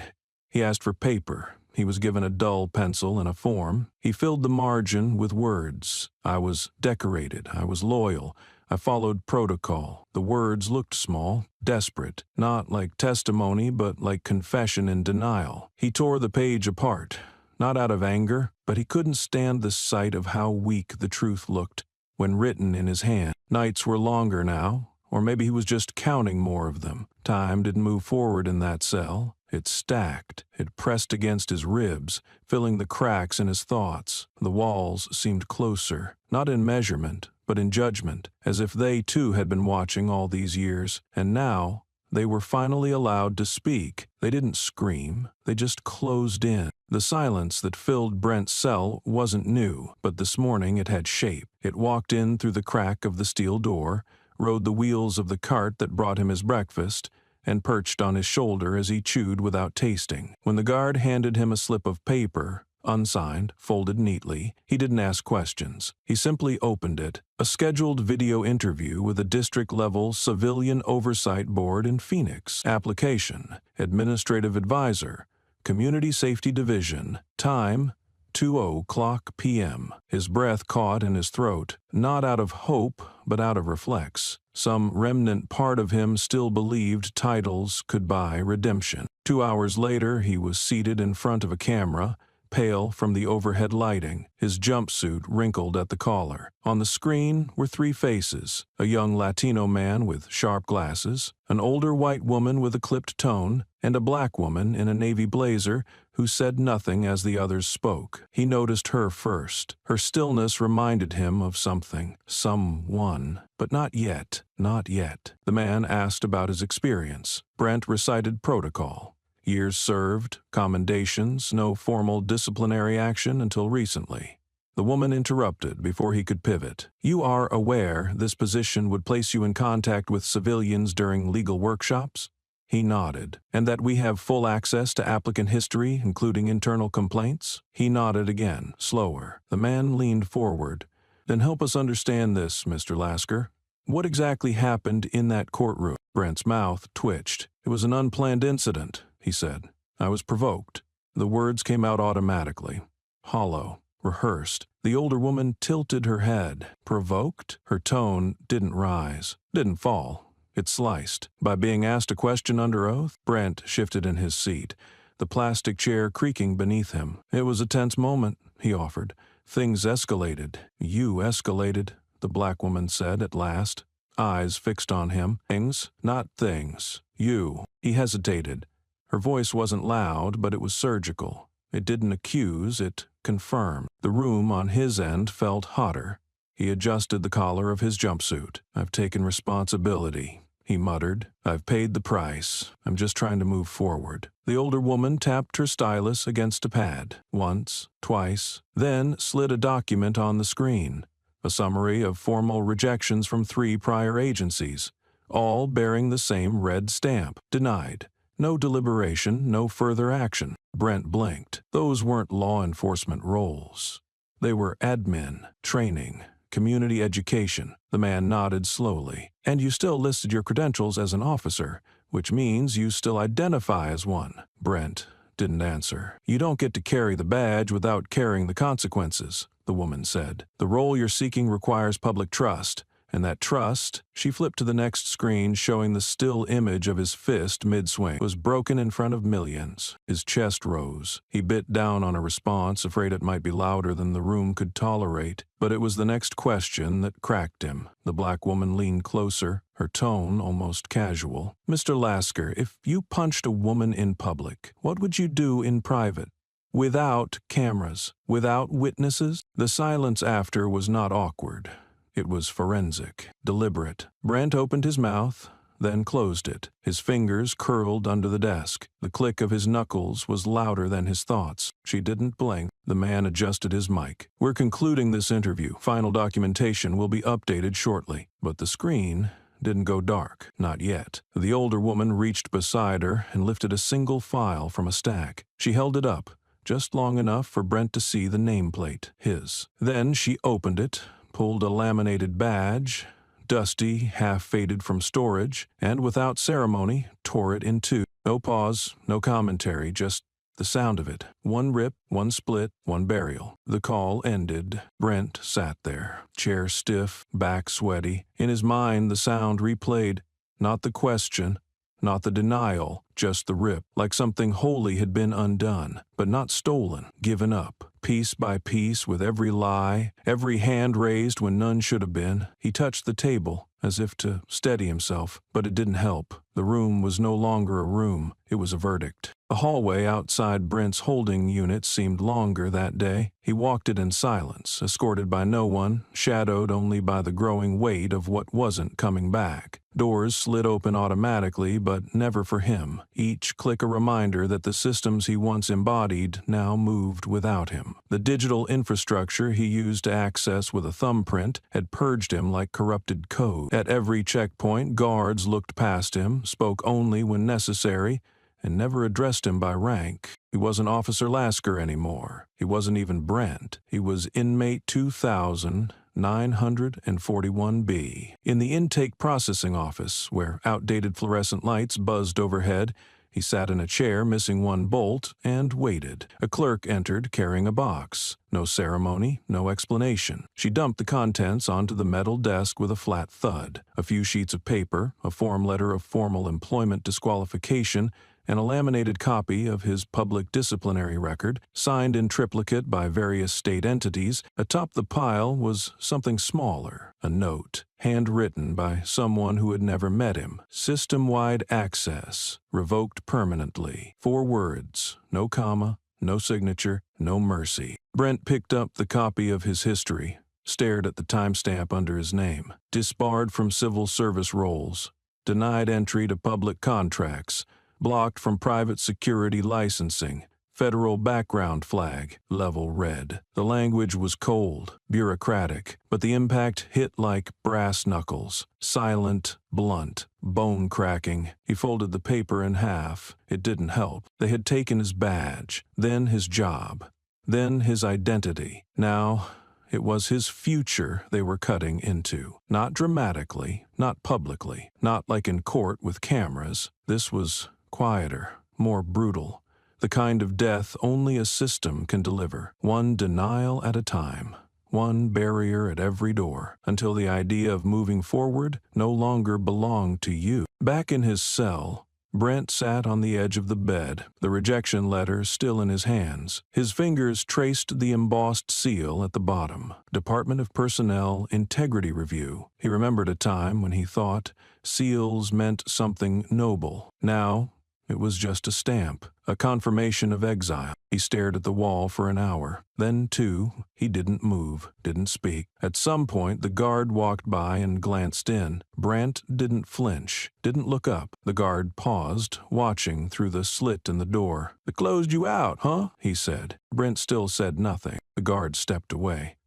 He asked for paper. He was given a dull pencil and a form. He filled the margin with words. "I was decorated. I was loyal. I followed protocol." The words looked small, desperate, not like testimony but like confession and denial. He tore the page apart, not out of anger, but he couldn't stand the sight of how weak the truth looked when written in his hand. Nights were longer now, or maybe he was just counting more of them. Time didn't move forward in that cell. It stacked. It pressed against his ribs, filling the cracks in his thoughts. The walls seemed closer, not in measurement, but in judgment, as if they too had been watching all these years, and now they were finally allowed to speak. They didn't scream, they just closed in. The silence that filled Brent's cell wasn't new, but this morning it had shape. It walked in through the crack of the steel door, rode the wheels of the cart that brought him his breakfast, and perched on his shoulder as he chewed without tasting. When the guard handed him a slip of paper, unsigned, folded neatly, he didn't ask questions. He simply opened it. A scheduled video interview with a district-level civilian oversight board in Phoenix. Application: Administrative Advisor, Community Safety Division. Time: 2:00 p.m. His breath caught in his throat, not out of hope, but out of reflex. Some remnant part of him still believed titles could buy redemption. 2 hours later, he was seated in front of a camera, pale from the overhead lighting, his jumpsuit wrinkled at the collar. On the screen were 3 faces: a young Latino man with sharp glasses, an older white woman with a clipped tone, and a black woman in a navy blazer who said nothing as the others spoke. He noticed her first. Her stillness reminded him of something, someone, but not yet, not yet. The man asked about his experience. Brent recited protocol. Years served, commendations, no formal disciplinary action until recently. The woman interrupted before he could pivot. "You are aware this position would place you in contact with civilians during legal workshops?" He nodded. "And that we have full access to applicant history, including internal complaints?" He nodded again, slower. The man leaned forward. "Then help us understand this, Mr. Lasker. What exactly happened in that courtroom?" Brent's mouth twitched. "It was an unplanned incident," he said. "I was provoked." The words came out automatically, hollow, rehearsed. The older woman tilted her head. "Provoked?" Her tone didn't rise, didn't fall. It sliced. "By being asked a question under oath?" Brent shifted in his seat, the plastic chair creaking beneath him. "It was a tense moment," he offered. "Things escalated." "You escalated," the black woman said at last, eyes fixed on him. "Things, not things. You." He hesitated. Her voice wasn't loud, but it was surgical. It didn't accuse, it confirmed. The room on his end felt hotter. He adjusted the collar of his jumpsuit. "I've taken responsibility," he muttered. "I've paid the price. I'm just trying to move forward." The older woman tapped her stylus against a pad, once, twice, then slid a document on the screen. A summary of formal rejections from 3 prior agencies, all bearing the same red stamp. Denied. No deliberation, no further action. Brent blinked. Those weren't law enforcement roles. They were admin, training, community education. The man nodded slowly. "And you still listed your credentials as an officer, which means you still identify as one." Brent didn't answer. "You don't get to carry the badge without carrying the consequences," the woman said. "The role you're seeking requires public trust. And that trust," she flipped to the next screen showing the still image of his fist mid-swing, "was broken in front of millions." His chest rose. He bit down on a response, afraid it might be louder than the room could tolerate. But it was the next question that cracked him. The black woman leaned closer, her tone almost casual. "Mr. Lasker, if you punched a woman in public, what would you do in private? Without cameras, without witnesses?" The silence after was not awkward. It was forensic, deliberate. Brent opened his mouth, then closed it. His fingers curled under the desk. The click of his knuckles was louder than his thoughts. She didn't blink. The man adjusted his mic. "We're concluding this interview. Final documentation will be updated shortly." But the screen didn't go dark. Not yet. The older woman reached beside her and lifted a single file from a stack. She held it up, just long enough for Brent to see the nameplate, his. Then she opened it, pulled a laminated badge, dusty, half-faded from storage, and without ceremony, tore it in two. No pause, no commentary, just the sound of it. One rip, one split, one burial. The call ended. Brent sat there, chair stiff, back sweaty. In his mind, the sound replayed. Not the question, not the denial, just the rip, like something holy had been undone, but not stolen, given up. Piece by piece, with every lie, every hand raised when none should have been, he touched the table, as if to steady himself, but it didn't help. The room was no longer a room, it was a verdict. The hallway outside Brent's holding unit seemed longer that day. He walked it in silence, escorted by no one, shadowed only by the growing weight of what wasn't coming back. Doors slid open automatically, but never for him. Each click a reminder that the systems he once embodied now moved without him. The digital infrastructure he used to access with a thumbprint had purged him like corrupted code. At every checkpoint, guards looked past him, spoke only when necessary, and never addressed him by rank. He wasn't Officer Lasker anymore. He wasn't even Brent. He was inmate 2941B. In the intake processing office, where outdated fluorescent lights buzzed overhead, he sat in a chair missing one bolt and waited. A clerk entered carrying a box. No ceremony, no explanation. She dumped the contents onto the metal desk with a flat thud. A few sheets of paper, a form letter of formal employment disqualification, and a laminated copy of his public disciplinary record, signed in triplicate by various state entities. Atop the pile was something smaller, a note, handwritten by someone who had never met him. System-wide access, revoked permanently. 4 words, no comma, no signature, no mercy. Brent picked up the copy of his history, stared at the timestamp under his name. Disbarred from civil service roles, denied entry to public contracts, blocked from private security licensing, federal background flag, level red. The language was cold, bureaucratic, but the impact hit like brass knuckles, silent, blunt, bone-cracking. He folded the paper in half. It didn't help. They had taken his badge, then his job, then his identity. Now it was his future they were cutting into. Not dramatically, not publicly, not like in court with cameras. This was quieter, more brutal, the kind of death only a system can deliver, one denial at a time, one barrier at every door, until the idea of moving forward no longer belonged to you. Back in his cell, Brent sat on the edge of the bed, the rejection letter still in his hands. His fingers traced the embossed seal at the bottom. Department of Personnel Integrity Review. He remembered a time when he thought seals meant something noble. Now, it was just a stamp, a confirmation of exile. He stared at the wall for an hour. Then, too, he didn't move, didn't speak. At some point, the guard walked by and glanced in. Brent didn't flinch, didn't look up. The guard paused, watching through the slit in the door. "They closed you out, huh?" he said. Brent still said nothing. The guard stepped away.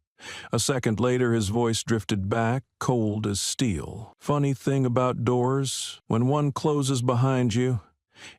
A second later, his voice drifted back, cold as steel. "Funny thing about doors, when one closes behind you,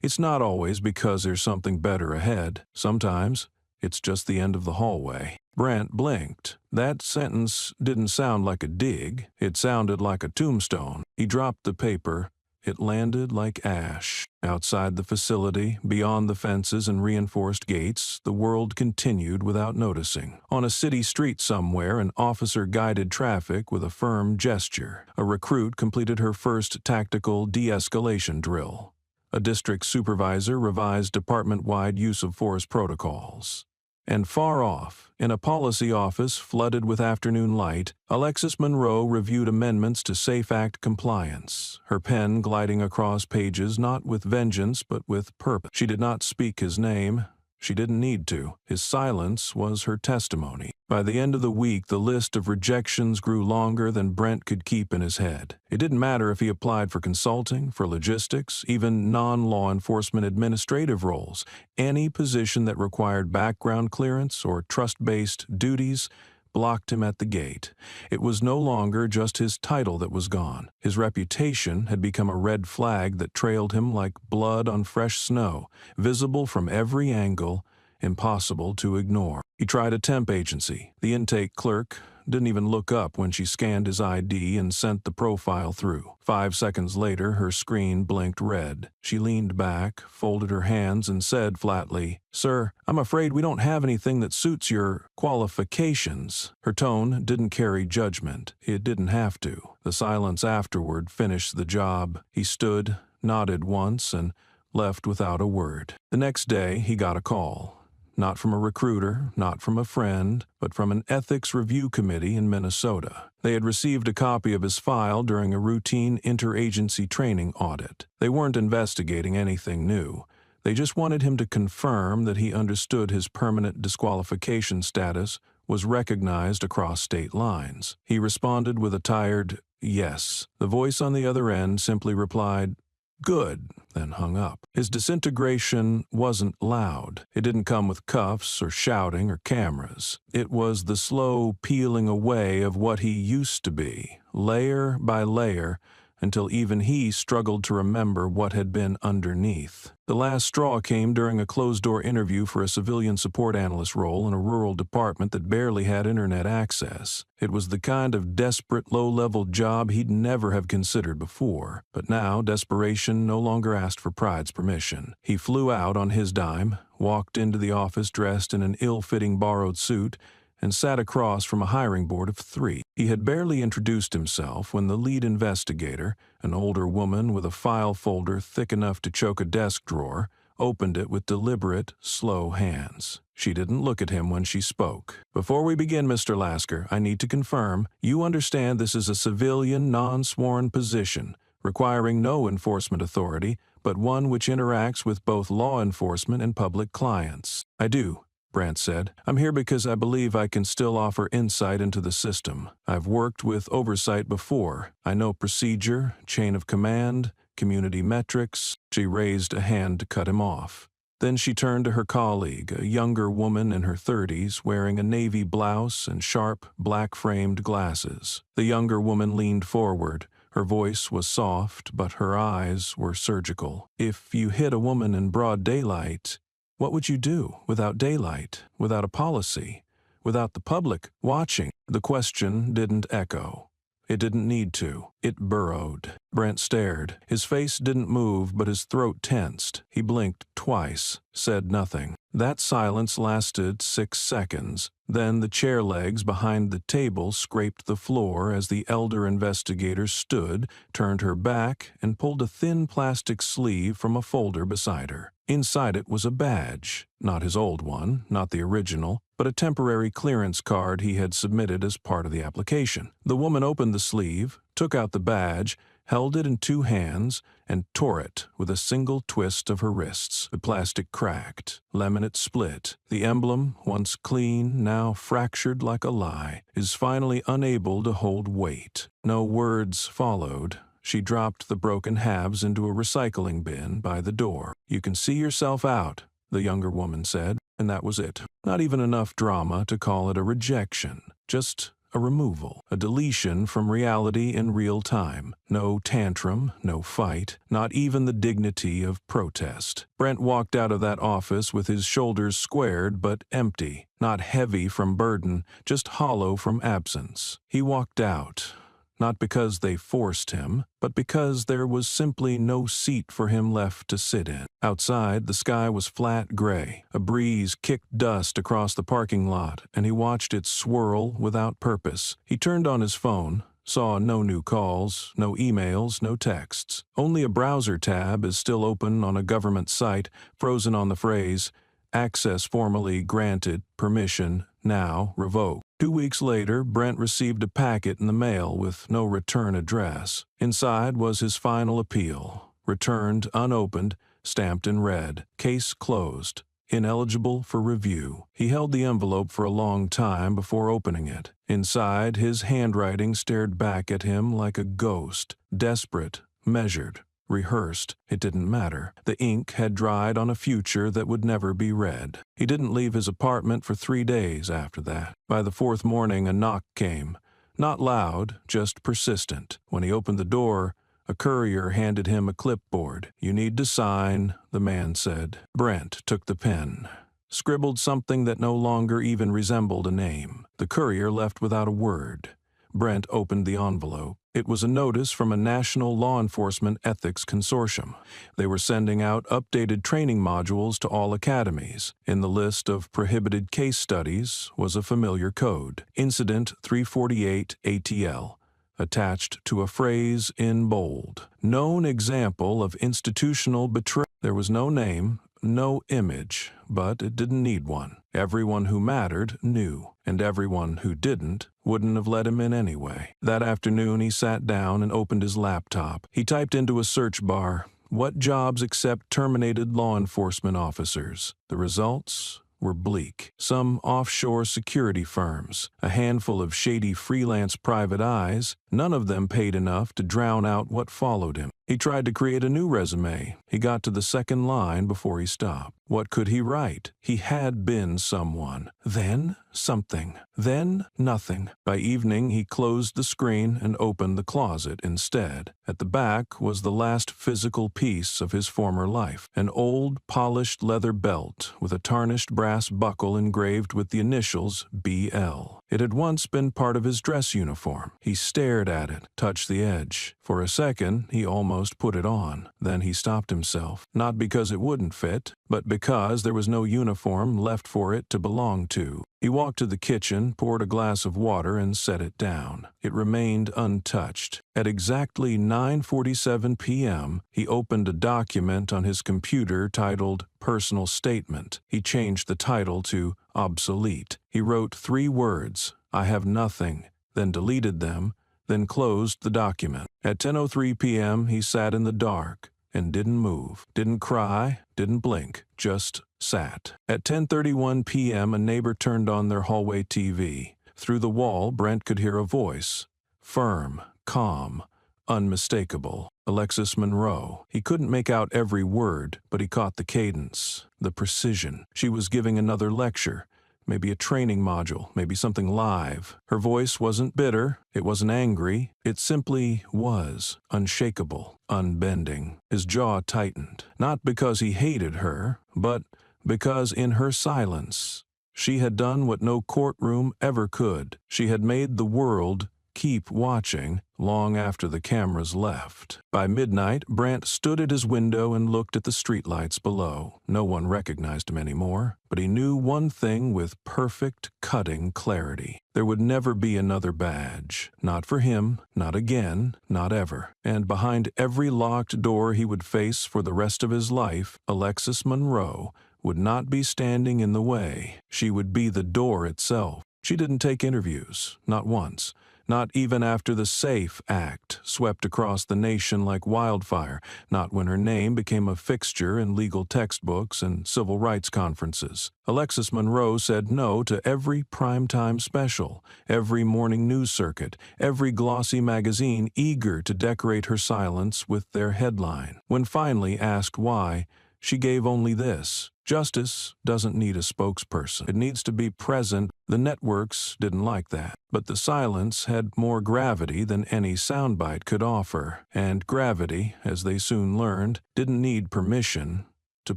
it's not always because there's something better ahead. Sometimes it's just the end of the hallway." Brent blinked. That sentence didn't sound like a dig. It sounded like a tombstone. He dropped the paper. It landed like ash. Outside the facility, beyond the fences and reinforced gates, the world continued without noticing. On a city street somewhere, an officer guided traffic with a firm gesture. A recruit completed her first tactical de-escalation drill. A district supervisor revised department-wide use of force protocols. And far off, in a policy office flooded with afternoon light, Alexis Monroe reviewed amendments to SAFE Act compliance, her pen gliding across pages not with vengeance but with purpose. She did not speak his name. She didn't need to. His silence was her testimony. By the end of the week, the list of rejections grew longer than Brent could keep in his head. It didn't matter if he applied for consulting, for logistics, even non-law enforcement administrative roles. Any position that required background clearance or trust-based duties blocked him at the gate. It was no longer just his title that was gone. His reputation had become a red flag that trailed him like blood on fresh snow, visible from every angle, impossible to ignore. He tried a temp agency. The intake clerk didn't even look up when she scanned his ID and sent the profile through. 5 seconds later, her screen blinked red. She leaned back, folded her hands, and said flatly, "Sir, I'm afraid we don't have anything that suits your qualifications." Her tone didn't carry judgment. It didn't have to. The silence afterward finished the job. He stood, nodded once, and left without a word. The next day, he got a call. Not from a recruiter, not from a friend, but from an ethics review committee in Minnesota. They had received a copy of his file during a routine interagency training audit. They weren't investigating anything new. They just wanted him to confirm that he understood his permanent disqualification status was recognized across state lines. He responded with a tired yes. The voice on the other end simply replied, "Good," then hung up. His disintegration wasn't loud. It didn't come with cuffs or shouting or cameras. It was the slow peeling away of what he used to be, layer by layer, until even he struggled to remember what had been underneath. The last straw came during a closed-door interview for a civilian support analyst role in a rural department that barely had internet access. It was the kind of desperate, low-level job he'd never have considered before. But now, desperation no longer asked for pride's permission. He flew out on his dime, walked into the office dressed in an ill-fitting borrowed suit, and sat across from a hiring board of 3. He had barely introduced himself when the lead investigator, an older woman with a file folder thick enough to choke a desk drawer, opened it with deliberate, slow hands. She didn't look at him when she spoke. "Before we begin, Mr. Lasker, I need to confirm, you understand this is a civilian, non-sworn position, requiring no enforcement authority, but one which interacts with both law enforcement and public clients." "I do," Brant said. "I'm here because I believe I can still offer insight into the system. I've worked with oversight before. I know procedure, chain of command, community metrics." She raised a hand to cut him off. Then she turned to her colleague, a younger woman in her 30s, wearing a navy blouse and sharp, black-framed glasses. The younger woman leaned forward. Her voice was soft, but her eyes were surgical. "If you hit a woman in broad daylight, what would you do without daylight, without a policy, without the public watching?" The question didn't echo. It didn't need to. It burrowed. Brent stared. His face didn't move, but his throat tensed. He blinked twice, said nothing. That silence lasted 6 seconds. Then the chair legs behind the table scraped the floor as the elder investigator stood, turned her back, and pulled a thin plastic sleeve from a folder beside her. Inside it was a badge, not his old one, not the original, but a temporary clearance card he had submitted as part of the application. The woman opened the sleeve, took out the badge, held it in 2 hands, and tore it with a single twist of her wrists. The plastic cracked. Laminate split. The emblem, once clean, now fractured like a lie, is finally unable to hold weight. No words followed. She dropped the broken halves into a recycling bin by the door. "You can see yourself out," the younger woman said, and that was it. Not even enough drama to call it a rejection. Just a removal, a deletion from reality in real time. No tantrum, no fight, not even the dignity of protest. Brent walked out of that office with his shoulders squared but empty, not heavy from burden, just hollow from absence. He walked out, not because they forced him, but because there was simply no seat for him left to sit in. Outside, the sky was flat gray. A breeze kicked dust across the parking lot, and he watched it swirl without purpose. He turned on his phone, saw no new calls, no emails, no texts. Only a browser tab is still open on a government site, frozen on the phrase, "Access formally granted, permission now revoked." 2 weeks later, Brent received a packet in the mail with no return address. Inside was his final appeal, returned unopened, stamped in red. Case closed. ineligible for review. He held the envelope for a long time before opening it. Inside, his handwriting stared back at him like a ghost, desperate, measured, rehearsed. It didn't matter. The ink had dried on a future that would never be read. He didn't leave his apartment for 3 days after that. By the 4th morning, a knock came. Not loud, just persistent. When he opened the door, a courier handed him a clipboard. "You need to sign," the man said. Brent took the pen, scribbled something that no longer even resembled a name. The courier left without a word. Brent opened the envelope. It was a notice from a national law enforcement ethics consortium. They were sending out updated training modules to all academies. In the list of prohibited case studies was a familiar code, Incident 348 ATL, attached to a phrase in bold. Known example of institutional betrayal. There was no name, no image, but it didn't need one. Everyone who mattered knew, and everyone who didn't wouldn't have let him in anyway. That afternoon he sat down and opened his laptop. He typed into a search bar, "What jobs accept terminated law enforcement officers?" The results were bleak. Some offshore security firms, a handful of shady freelance private eyes, none of them paid enough to drown out what followed him. He tried to create a new resume. He got to the 2nd line before he stopped. What could he write? He had been someone. Then something. Then nothing. By evening, he closed the screen and opened the closet instead. At the back was the last physical piece of his former life, an old, polished leather belt with a tarnished brass buckle engraved with the initials BL. It had once been part of his dress uniform. He stared at it, touched the edge. For a second, he almost put it on. Then he stopped himself, not because it wouldn't fit, but because there was no uniform left for it to belong to. He walked to the kitchen, poured a glass of water, and set it down. It remained untouched. At exactly 9:47 p.m., he opened a document on his computer titled Personal Statement. He changed the title to Obsolete. He wrote 3 words, "I have nothing," then deleted them, then closed the document. At 10:03 p.m., he sat in the dark and didn't move, didn't cry, didn't blink, just sat. At 10:31 p.m., a neighbor turned on their hallway TV. Through the wall, Brent could hear a voice, firm, calm, unmistakable. Alexis Monroe. He couldn't make out every word, but he caught the cadence, the precision. She was giving another lecture, maybe a training module, maybe something live. Her voice wasn't bitter, it wasn't angry, it simply was, unshakable, unbending. His jaw tightened, not because he hated her, but because in her silence, she had done what no courtroom ever could. She had made the world keep watching long after the cameras left. By midnight, Brent stood at his window and looked at the streetlights below. No one recognized him anymore, but he knew one thing with perfect, cutting clarity. There would never be another badge. Not for him, not again, not ever. And behind every locked door he would face for the rest of his life, Alexis Monroe would not be standing in the way. She would be the door itself. She didn't take interviews, not once. Not even after the SAFE Act swept across the nation like wildfire, not when her name became a fixture in legal textbooks and civil rights conferences. Alexis Monroe said no to every primetime special, every morning news circuit, every glossy magazine eager to decorate her silence with their headline. When finally asked why, she gave only this: justice doesn't need a spokesperson. It needs to be present. The networks didn't like that. But the silence had more gravity than any soundbite could offer. And gravity, as they soon learned, didn't need permission to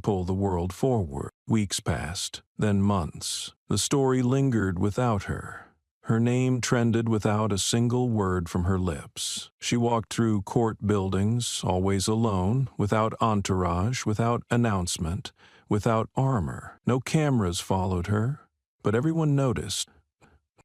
pull the world forward. Weeks passed, then months. The story lingered without her. Her name trended without a single word from her lips. She walked through court buildings, always alone, without entourage, without announcement, without armor. No cameras followed her, but everyone noticed.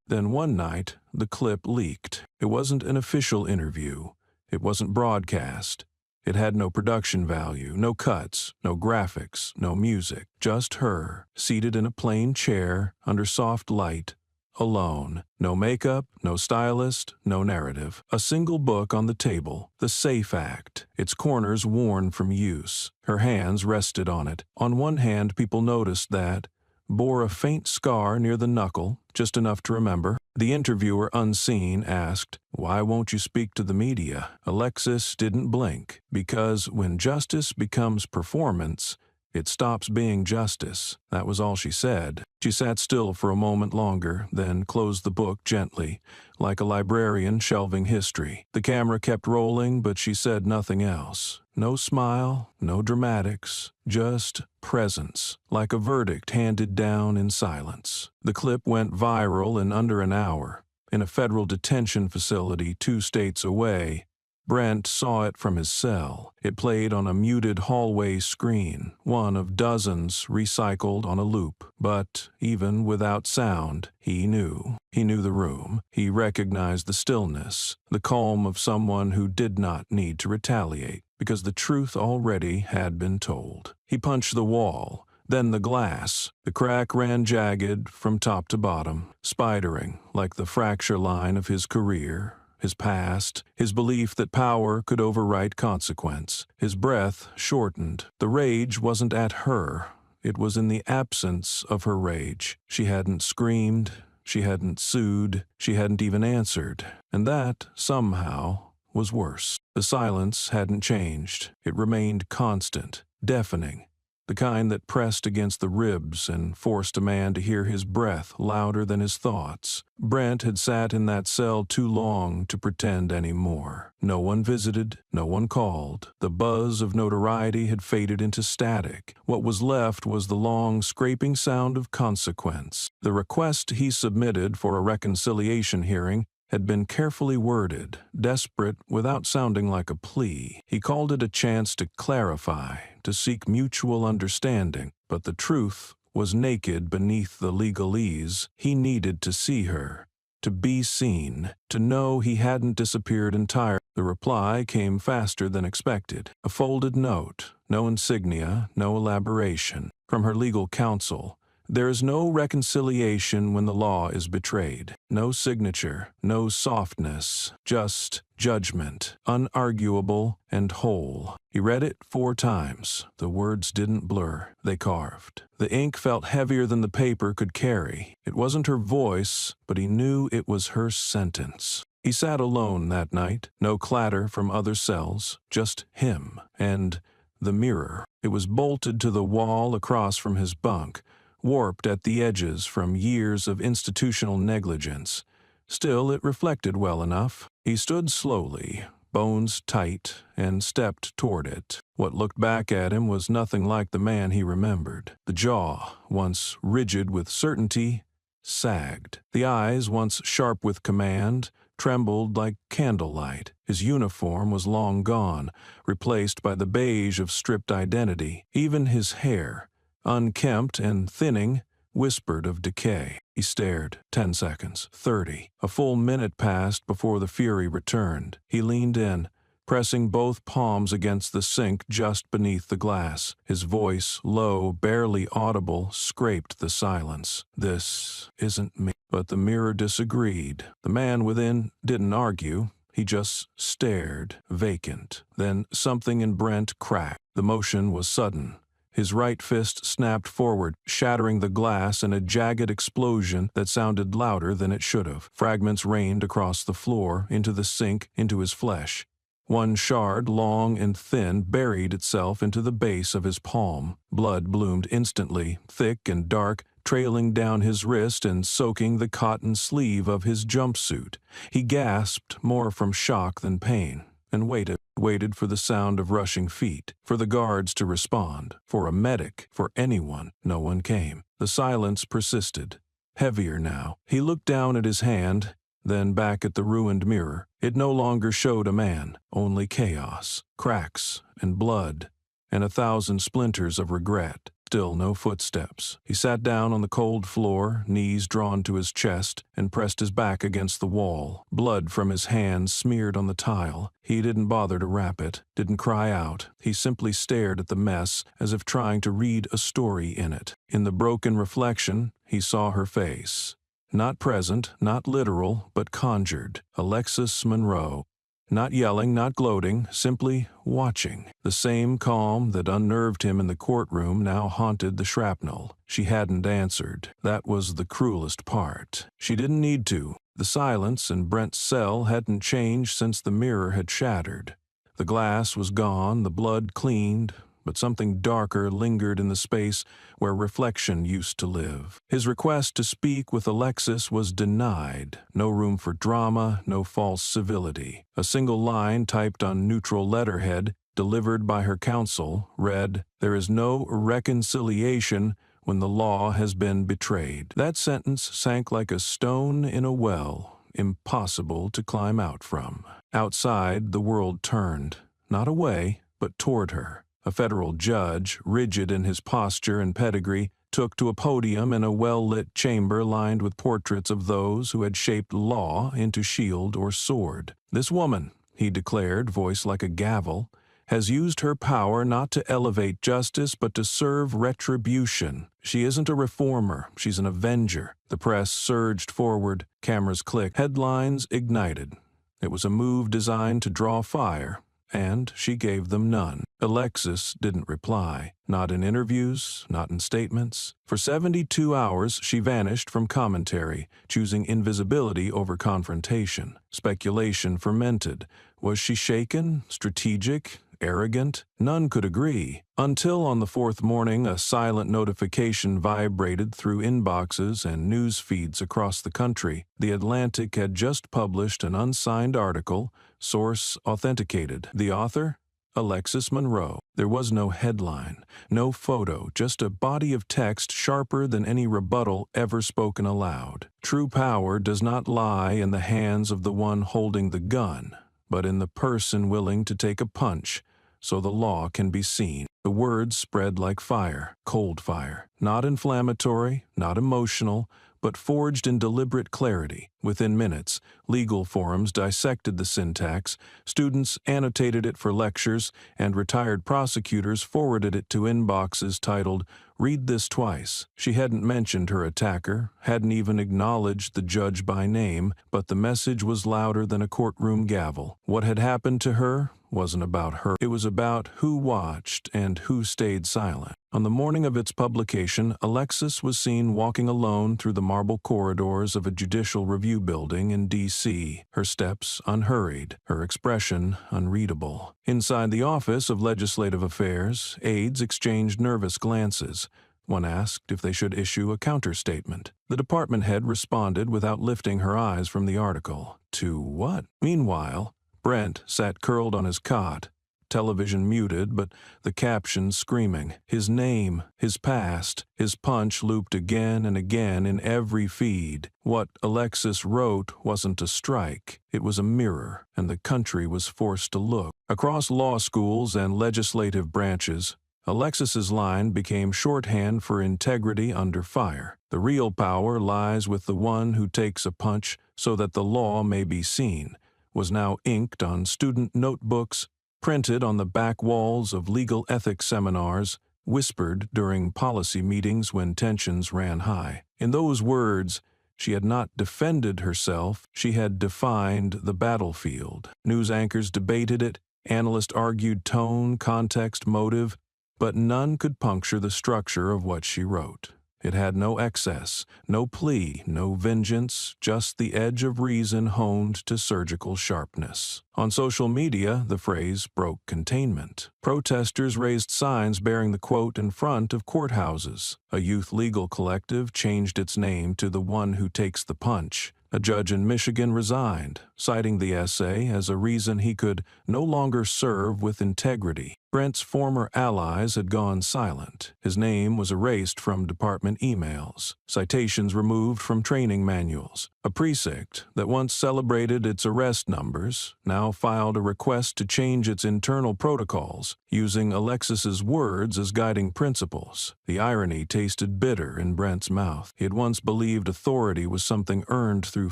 Then one night, the clip leaked. It wasn't an official interview. It wasn't broadcast. It had no production value, no cuts, no graphics, no music. Just her, seated in a plain chair, under soft light, alone. No makeup, no stylist, no narrative. A single book on the table, The Safe Act, its corners worn from use. Her hands rested on it. On one hand, people noticed that bore a faint scar near the knuckle, just enough to remember. The interviewer, unseen, asked, "Why won't you speak to the media?" Alexis didn't blink, because when justice becomes performance, it stops being justice. That was all she said. She sat still for a moment longer, then closed the book gently, like a librarian shelving history. The camera kept rolling, but she said nothing else. No smile, no dramatics, just presence, like a verdict handed down in silence. The clip went viral in under an hour. In a federal detention facility 2 states away, Brent saw it from his cell. It played on a muted hallway screen, one of dozens recycled on a loop. But even without sound, he knew. He knew the room. He recognized the stillness, the calm of someone who did not need to retaliate, because the truth already had been told. He punched the wall, then the glass. The crack ran jagged from top to bottom, spidering like the fracture line of his career, his past, his belief that power could overwrite consequence. His breath shortened. The rage wasn't at her. It was in the absence of her rage. She hadn't screamed. She hadn't sued. She hadn't even answered. And that, somehow, was worse. The silence hadn't changed. It remained constant, deafening, the kind that pressed against the ribs and forced a man to hear his breath louder than his thoughts. Brent had sat in that cell too long to pretend anymore. No one visited, no one called. The buzz of notoriety had faded into static. What was left was the long, scraping sound of consequence. The request he submitted for a reconciliation hearing had been carefully worded, desperate without sounding like a plea. He called it a chance to clarify, to seek mutual understanding, but the truth was naked beneath the legalese. He needed to see her, to be seen, to know he hadn't disappeared entirely. The reply came faster than expected. A folded note, no insignia, no elaboration. From her legal counsel, "There is no reconciliation when the law is betrayed. No signature, no softness, just judgment, unarguable and whole." He read it 4 times. The words didn't blur. They carved. The ink felt heavier than the paper could carry. It wasn't her voice, but he knew it was her sentence. He sat alone that night. No clatter from other cells, just him and the mirror. It was bolted to the wall across from his bunk, warped at the edges from years of institutional negligence. Still, it reflected well enough. He stood slowly, bones tight, and stepped toward it. What looked back at him was nothing like the man he remembered. The jaw, once rigid with certainty, sagged. The eyes, once sharp with command, trembled like candlelight. His uniform was long gone, replaced by the beige of stripped identity. Even his hair, unkempt and thinning, whispered of decay. He stared. 10 seconds. 30. A full minute passed before the fury returned. He leaned in, pressing both palms against the sink just beneath the glass. His voice, low, barely audible, scraped the silence. "This isn't me." But the mirror disagreed. The man within didn't argue. He just stared, vacant. Then something in Brent cracked. The motion was sudden. His right fist snapped forward, shattering the glass in a jagged explosion that sounded louder than it should have. Fragments rained across the floor, into the sink, into his flesh. One shard, long and thin, buried itself into the base of his palm. Blood bloomed instantly, thick and dark, trailing down his wrist and soaking the cotton sleeve of his jumpsuit. He gasped, more from shock than pain, and waited for the sound of rushing feet, for the guards to respond, for a medic, for anyone. No one came. The silence persisted, heavier now. He looked down at his hand, then back at the ruined mirror. It no longer showed a man, only chaos, cracks and blood, and 1,000 splinters of regret. Still no footsteps. He sat down on the cold floor, knees drawn to his chest, and pressed his back against the wall. Blood from his hands smeared on the tile. He didn't bother to wrap it, didn't cry out. He simply stared at the mess as if trying to read a story in it. In the broken reflection, he saw her face. Not present, not literal, but conjured. Alexis Monroe. Not yelling, not gloating, simply watching. The same calm that unnerved him in the courtroom now haunted the shrapnel. She hadn't answered. That was the cruelest part. She didn't need to. The silence in Brent's cell hadn't changed since the mirror had shattered. The glass was gone, the blood cleaned, but something darker lingered in the space where reflection used to live. His request to speak with Alexis was denied. No room for drama, no false civility. A single line typed on neutral letterhead, delivered by her counsel, read, "There is no reconciliation when the law has been betrayed." That sentence sank like a stone in a well, impossible to climb out from. Outside, the world turned, not away, but toward her. A federal judge, rigid in his posture and pedigree, took to a podium in a well-lit chamber lined with portraits of those who had shaped law into shield or sword. "This woman," he declared, voice like a gavel, "has used her power not to elevate justice but to serve retribution. She isn't a reformer, she's an avenger." The press surged forward, cameras clicked, headlines ignited. It was a move designed to draw fire, and she gave them none. Alexis didn't reply, not in interviews, not in statements. For 72 hours she vanished from commentary, choosing invisibility over confrontation. Speculation fermented. Was she shaken, strategic, arrogant? None could agree, until on the fourth morning a silent notification vibrated through inboxes and news feeds across the country. The Atlantic had just published an unsigned article, source authenticated. The author? Alexis Monroe. There was no headline, no photo, just a body of text sharper than any rebuttal ever spoken aloud. True power does not lie in the hands of the one holding the gun, but in the person willing to take a punch so the law can be seen. The words spread like fire, cold fire, not inflammatory, not emotional, but forged in deliberate clarity. Within minutes, legal forums dissected the syntax, students annotated it for lectures, and retired prosecutors forwarded it to inboxes titled, "Read this twice." She hadn't mentioned her attacker, hadn't even acknowledged the judge by name, but the message was louder than a courtroom gavel. What had happened to her wasn't about her. It was about who watched and who stayed silent. On the morning of its publication, Alexis was seen walking alone through the marble corridors of a judicial review building in D.C., her steps unhurried, her expression unreadable. Inside the Office of Legislative Affairs, aides exchanged nervous glances. One asked if they should issue a counterstatement. The department head responded without lifting her eyes from the article. To what? Meanwhile, Brent sat curled on his cot, television muted, but the caption screaming. His name, his past, his punch looped again and again in every feed. What Alexis wrote wasn't a strike. It was a mirror, and the country was forced to look. Across law schools and legislative branches, Alexis's line became shorthand for integrity under fire. The real power lies with the one who takes a punch so that the law may be seen, was now inked on student notebooks, printed on the back walls of legal ethics seminars, whispered during policy meetings when tensions ran high. In those words, she had not defended herself, she had defined the battlefield. News anchors debated it, analysts argued tone, context, motive, but none could puncture the structure of what she wrote. It had no excess, no plea, no vengeance, just the edge of reason honed to surgical sharpness. On social media, the phrase broke containment. Protesters raised signs bearing the quote in front of courthouses. A youth legal collective changed its name to The One Who Takes the Punch. A judge in Michigan resigned, citing the essay as a reason he could no longer serve with integrity. Brent's former allies had gone silent. His name was erased from department emails, citations removed from training manuals. A precinct that once celebrated its arrest numbers now filed a request to change its internal protocols, using Alexis's words as guiding principles. The irony tasted bitter in Brent's mouth. He had once believed authority was something earned through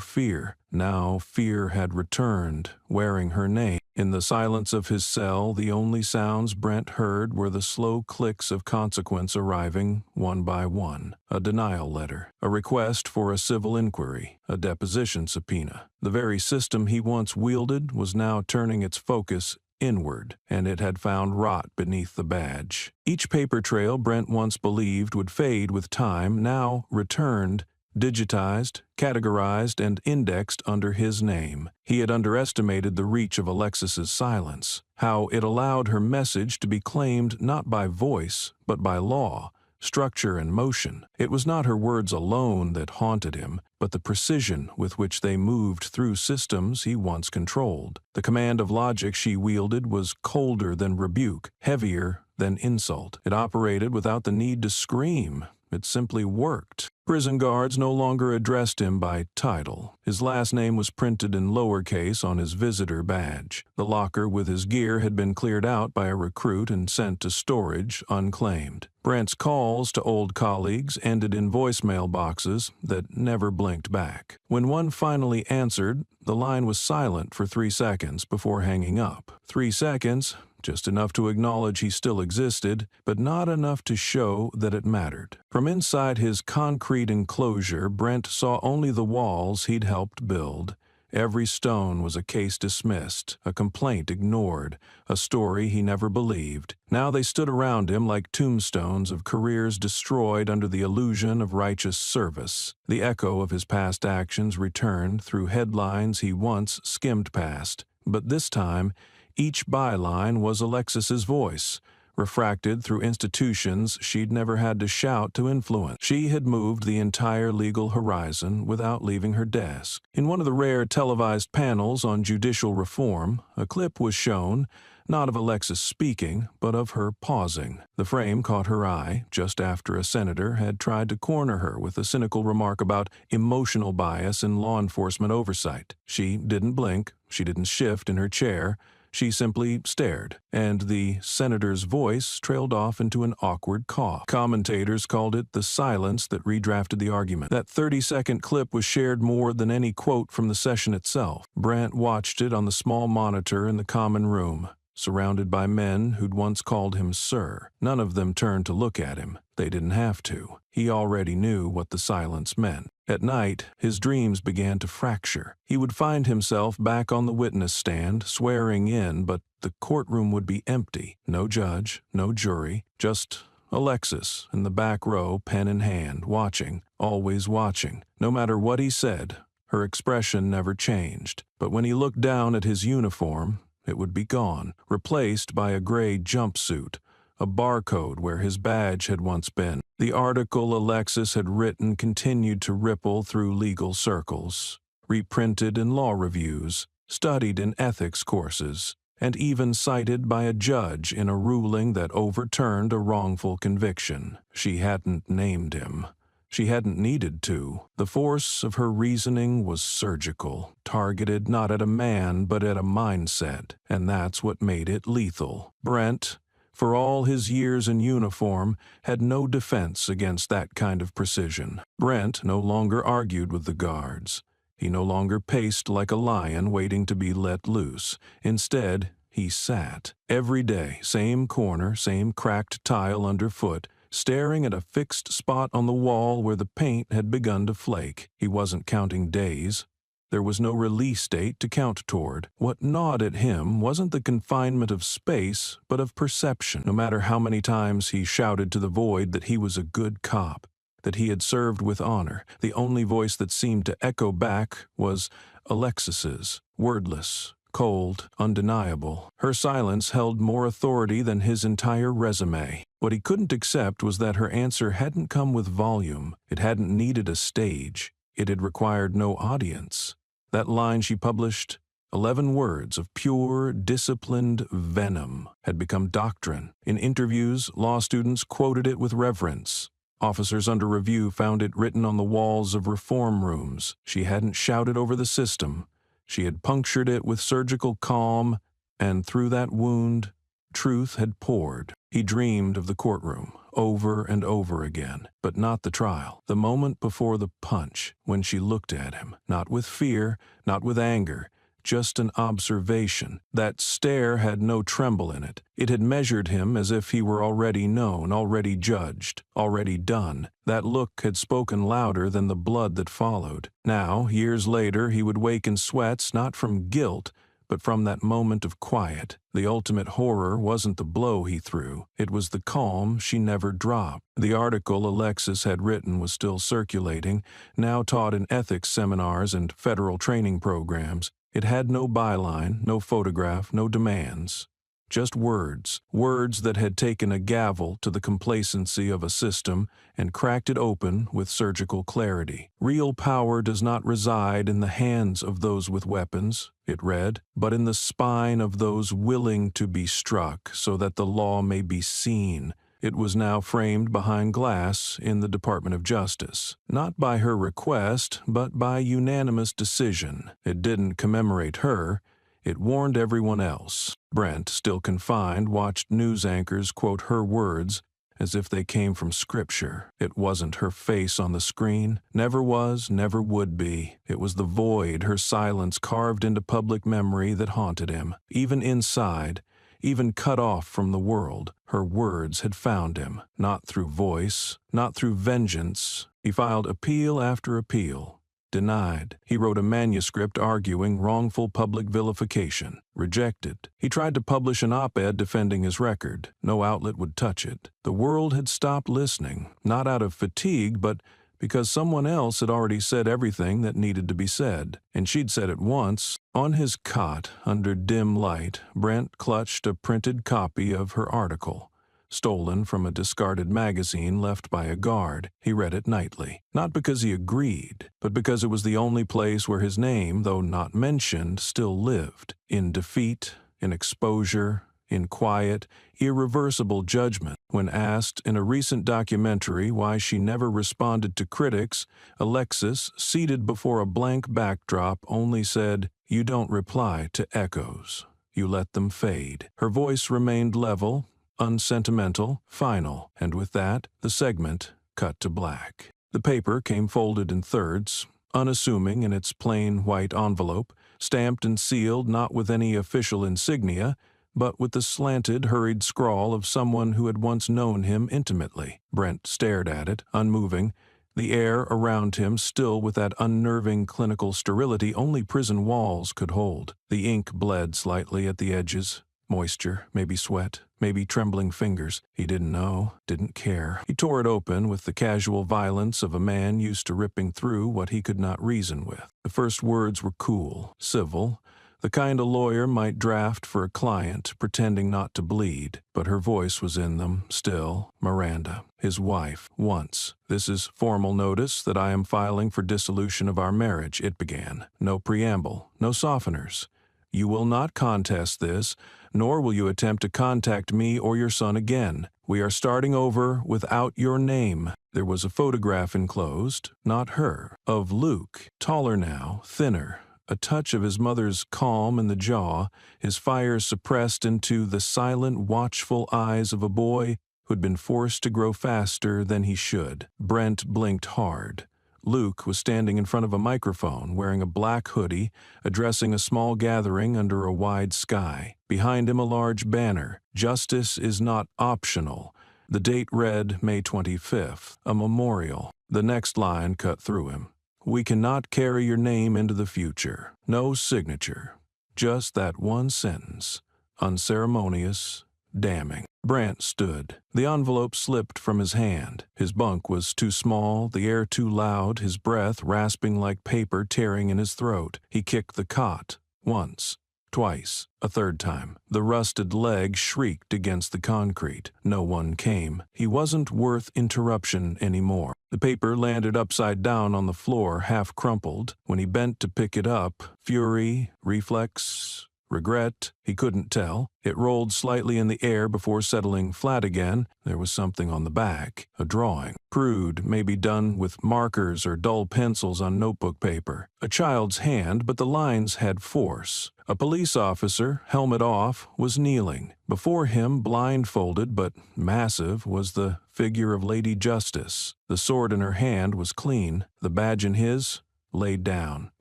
fear. Now fear had returned, wearing her name. In the silence of his cell, the only sounds Brent heard were the slow clicks of consequence arriving one by one. A denial letter, a request for a civil inquiry, a deposition subpoena. The very system he once wielded was now turning its focus inward, and it had found rot beneath the badge. Each paper trail Brent once believed would fade with time now returned, digitized, categorized, and indexed under his name. He had underestimated the reach of Alexis's silence, how it allowed her message to be claimed not by voice, but by law, structure, and motion. It was not her words alone that haunted him, but the precision with which they moved through systems he once controlled. The command of logic she wielded was colder than rebuke, heavier than insult. It operated without the need to scream. It simply worked. Prison guards no longer addressed him by title. His last name was printed in lowercase on his visitor badge. The locker with his gear had been cleared out by a recruit and sent to storage unclaimed. Brent's calls to old colleagues ended in voicemail boxes that never blinked back. When one finally answered, the line was silent for 3 seconds before hanging up. 3 seconds, just enough to acknowledge he still existed, but not enough to show that it mattered. From inside his concrete enclosure, Brent saw only the walls he'd helped build. Every stone was a case dismissed, a complaint ignored, a story he never believed. Now they stood around him like tombstones of careers destroyed under the illusion of righteous service. The echo of his past actions returned through headlines he once skimmed past, but this time, each byline was Alexis's voice, refracted through institutions she'd never had to shout to influence. She had moved the entire legal horizon without leaving her desk. In one of the rare televised panels on judicial reform, a clip was shown, not of Alexis speaking, but of her pausing. The frame caught her eye just after a senator had tried to corner her with a cynical remark about emotional bias in law enforcement oversight. She didn't blink, she didn't shift in her chair. She simply stared, and the senator's voice trailed off into an awkward cough. Commentators called it the silence that redrafted the argument. That 30-second clip was shared more than any quote from the session itself. Brent watched it on the small monitor in the common room, surrounded by men who'd once called him sir. None of them turned to look at him. They didn't have to. He already knew what the silence meant. At night, his dreams began to fracture. He would find himself back on the witness stand, swearing in, but the courtroom would be empty. No judge, no jury, just Alexis in the back row, pen in hand, watching, always watching. No matter what he said, her expression never changed. But when he looked down at his uniform, it would be gone, replaced by a gray jumpsuit, a barcode where his badge had once been. The article Alexis had written continued to ripple through legal circles, reprinted in law reviews, studied in ethics courses, and even cited by a judge in a ruling that overturned a wrongful conviction. She hadn't named him. She hadn't needed to. The force of her reasoning was surgical, targeted not at a man but at a mindset, and that's what made it lethal. Brent, for all his years in uniform, had no defense against that kind of precision. Brent no longer argued with the guards. He no longer paced like a lion waiting to be let loose. Instead, he sat. Every day, same corner, same cracked tile underfoot, staring at a fixed spot on the wall where the paint had begun to flake. He wasn't counting days. There was no release date to count toward. What gnawed at him wasn't the confinement of space, but of perception. No matter how many times he shouted to the void that he was a good cop, that he had served with honor, the only voice that seemed to echo back was Alexis's, wordless, cold, undeniable. Her silence held more authority than his entire resume. What he couldn't accept was that her answer hadn't come with volume. It hadn't needed a stage. It had required no audience. That line she published, 11 words of pure, disciplined venom, had become doctrine. In interviews, law students quoted it with reverence. Officers under review found it written on the walls of reform rooms. She hadn't shouted over the system. She had punctured it with surgical calm, and through that wound, truth had poured. He dreamed of the courtroom, over and over again, but not the trial. The moment before the punch, when she looked at him, not with fear, not with anger, just an observation. That stare had no tremble in it. It had measured him as if he were already known, already judged, already done. That look had spoken louder than the blood that followed. Now, years later, he would wake in sweats not from guilt, but from that moment of quiet. The ultimate horror wasn't the blow he threw. It was the calm she never dropped. The article Alexis had written was still circulating, now taught in ethics seminars and federal training programs. It had no byline, no photograph, no demands. Just words, words that had taken a gavel to the complacency of a system and cracked it open with surgical clarity. Real power does not reside in the hands of those with weapons, it read, but in the spine of those willing to be struck so that the law may be seen. It was now framed behind glass in the Department of Justice. Not by her request, but by unanimous decision. It didn't commemorate her. It warned everyone else. Brent, still confined, watched news anchors quote her words as if they came from scripture. It wasn't her face on the screen. Never was, never would be. It was the void her silence carved into public memory that haunted him. Even inside, even cut off from the world, her words had found him. Not through voice, not through vengeance. He filed appeal after appeal. Denied. He wrote a manuscript arguing wrongful public vilification. Rejected. He tried to publish an op-ed defending his record. No outlet would touch it. The world had stopped listening, not out of fatigue, but because someone else had already said everything that needed to be said. And she'd said it once. On his cot, under dim light, Brent clutched a printed copy of her article. Stolen from a discarded magazine left by a guard. He read it nightly. Not because he agreed, but because it was the only place where his name, though not mentioned, still lived. In defeat, in exposure, in quiet, irreversible judgment. When asked in a recent documentary why she never responded to critics, Alexis, seated before a blank backdrop, only said, "You don't reply to echoes. You let them fade." Her voice remained level, unsentimental, final, and with that, the segment cut to black. The paper came folded in thirds, unassuming in its plain white envelope, stamped and sealed not with any official insignia, but with the slanted, hurried scrawl of someone who had once known him intimately. Brent stared at it, unmoving, the air around him still with that unnerving clinical sterility only prison walls could hold. The ink bled slightly at the edges. Moisture, maybe sweat, maybe trembling fingers. He didn't know, didn't care. He tore it open with the casual violence of a man used to ripping through what he could not reason with. The first words were cool, civil, the kind a lawyer might draft for a client, pretending not to bleed. But her voice was in them, still. Miranda, his wife, once. "This is formal notice that I am filing for dissolution of our marriage," it began. No preamble, no softeners. "You will not contest this, nor will you attempt to contact me or your son again. We are starting over without your name." There was a photograph enclosed, not her, of Luke, taller now, thinner, a touch of his mother's calm in the jaw, his fire suppressed into the silent, watchful eyes of a boy who'd been forced to grow faster than he should. Brent blinked hard. Luke was standing in front of a microphone, wearing a black hoodie, addressing a small gathering under a wide sky. Behind him a large banner, "Justice is not optional." The date read May 25th, a memorial. The next line cut through him. "We cannot carry your name into the future." No signature. Just that one sentence. Unceremonious, damning. Brent stood. The envelope slipped from his hand. His bunk was too small, the air too loud, his breath rasping like paper tearing in his throat. He kicked the cot. Once. Twice. A third time. The rusted leg shrieked against the concrete. No one came. He wasn't worth interruption anymore. The paper landed upside down on the floor, half crumpled. When he bent to pick it up, fury, reflex, regret, he couldn't tell. It rolled slightly in the air before settling flat again. There was something on the back, a drawing. Crude, maybe done with markers or dull pencils on notebook paper. A child's hand, but the lines had force. A police officer, helmet off, was kneeling. Before him, blindfolded but massive, was the figure of Lady Justice. The sword in her hand was clean. The badge in his, laid down,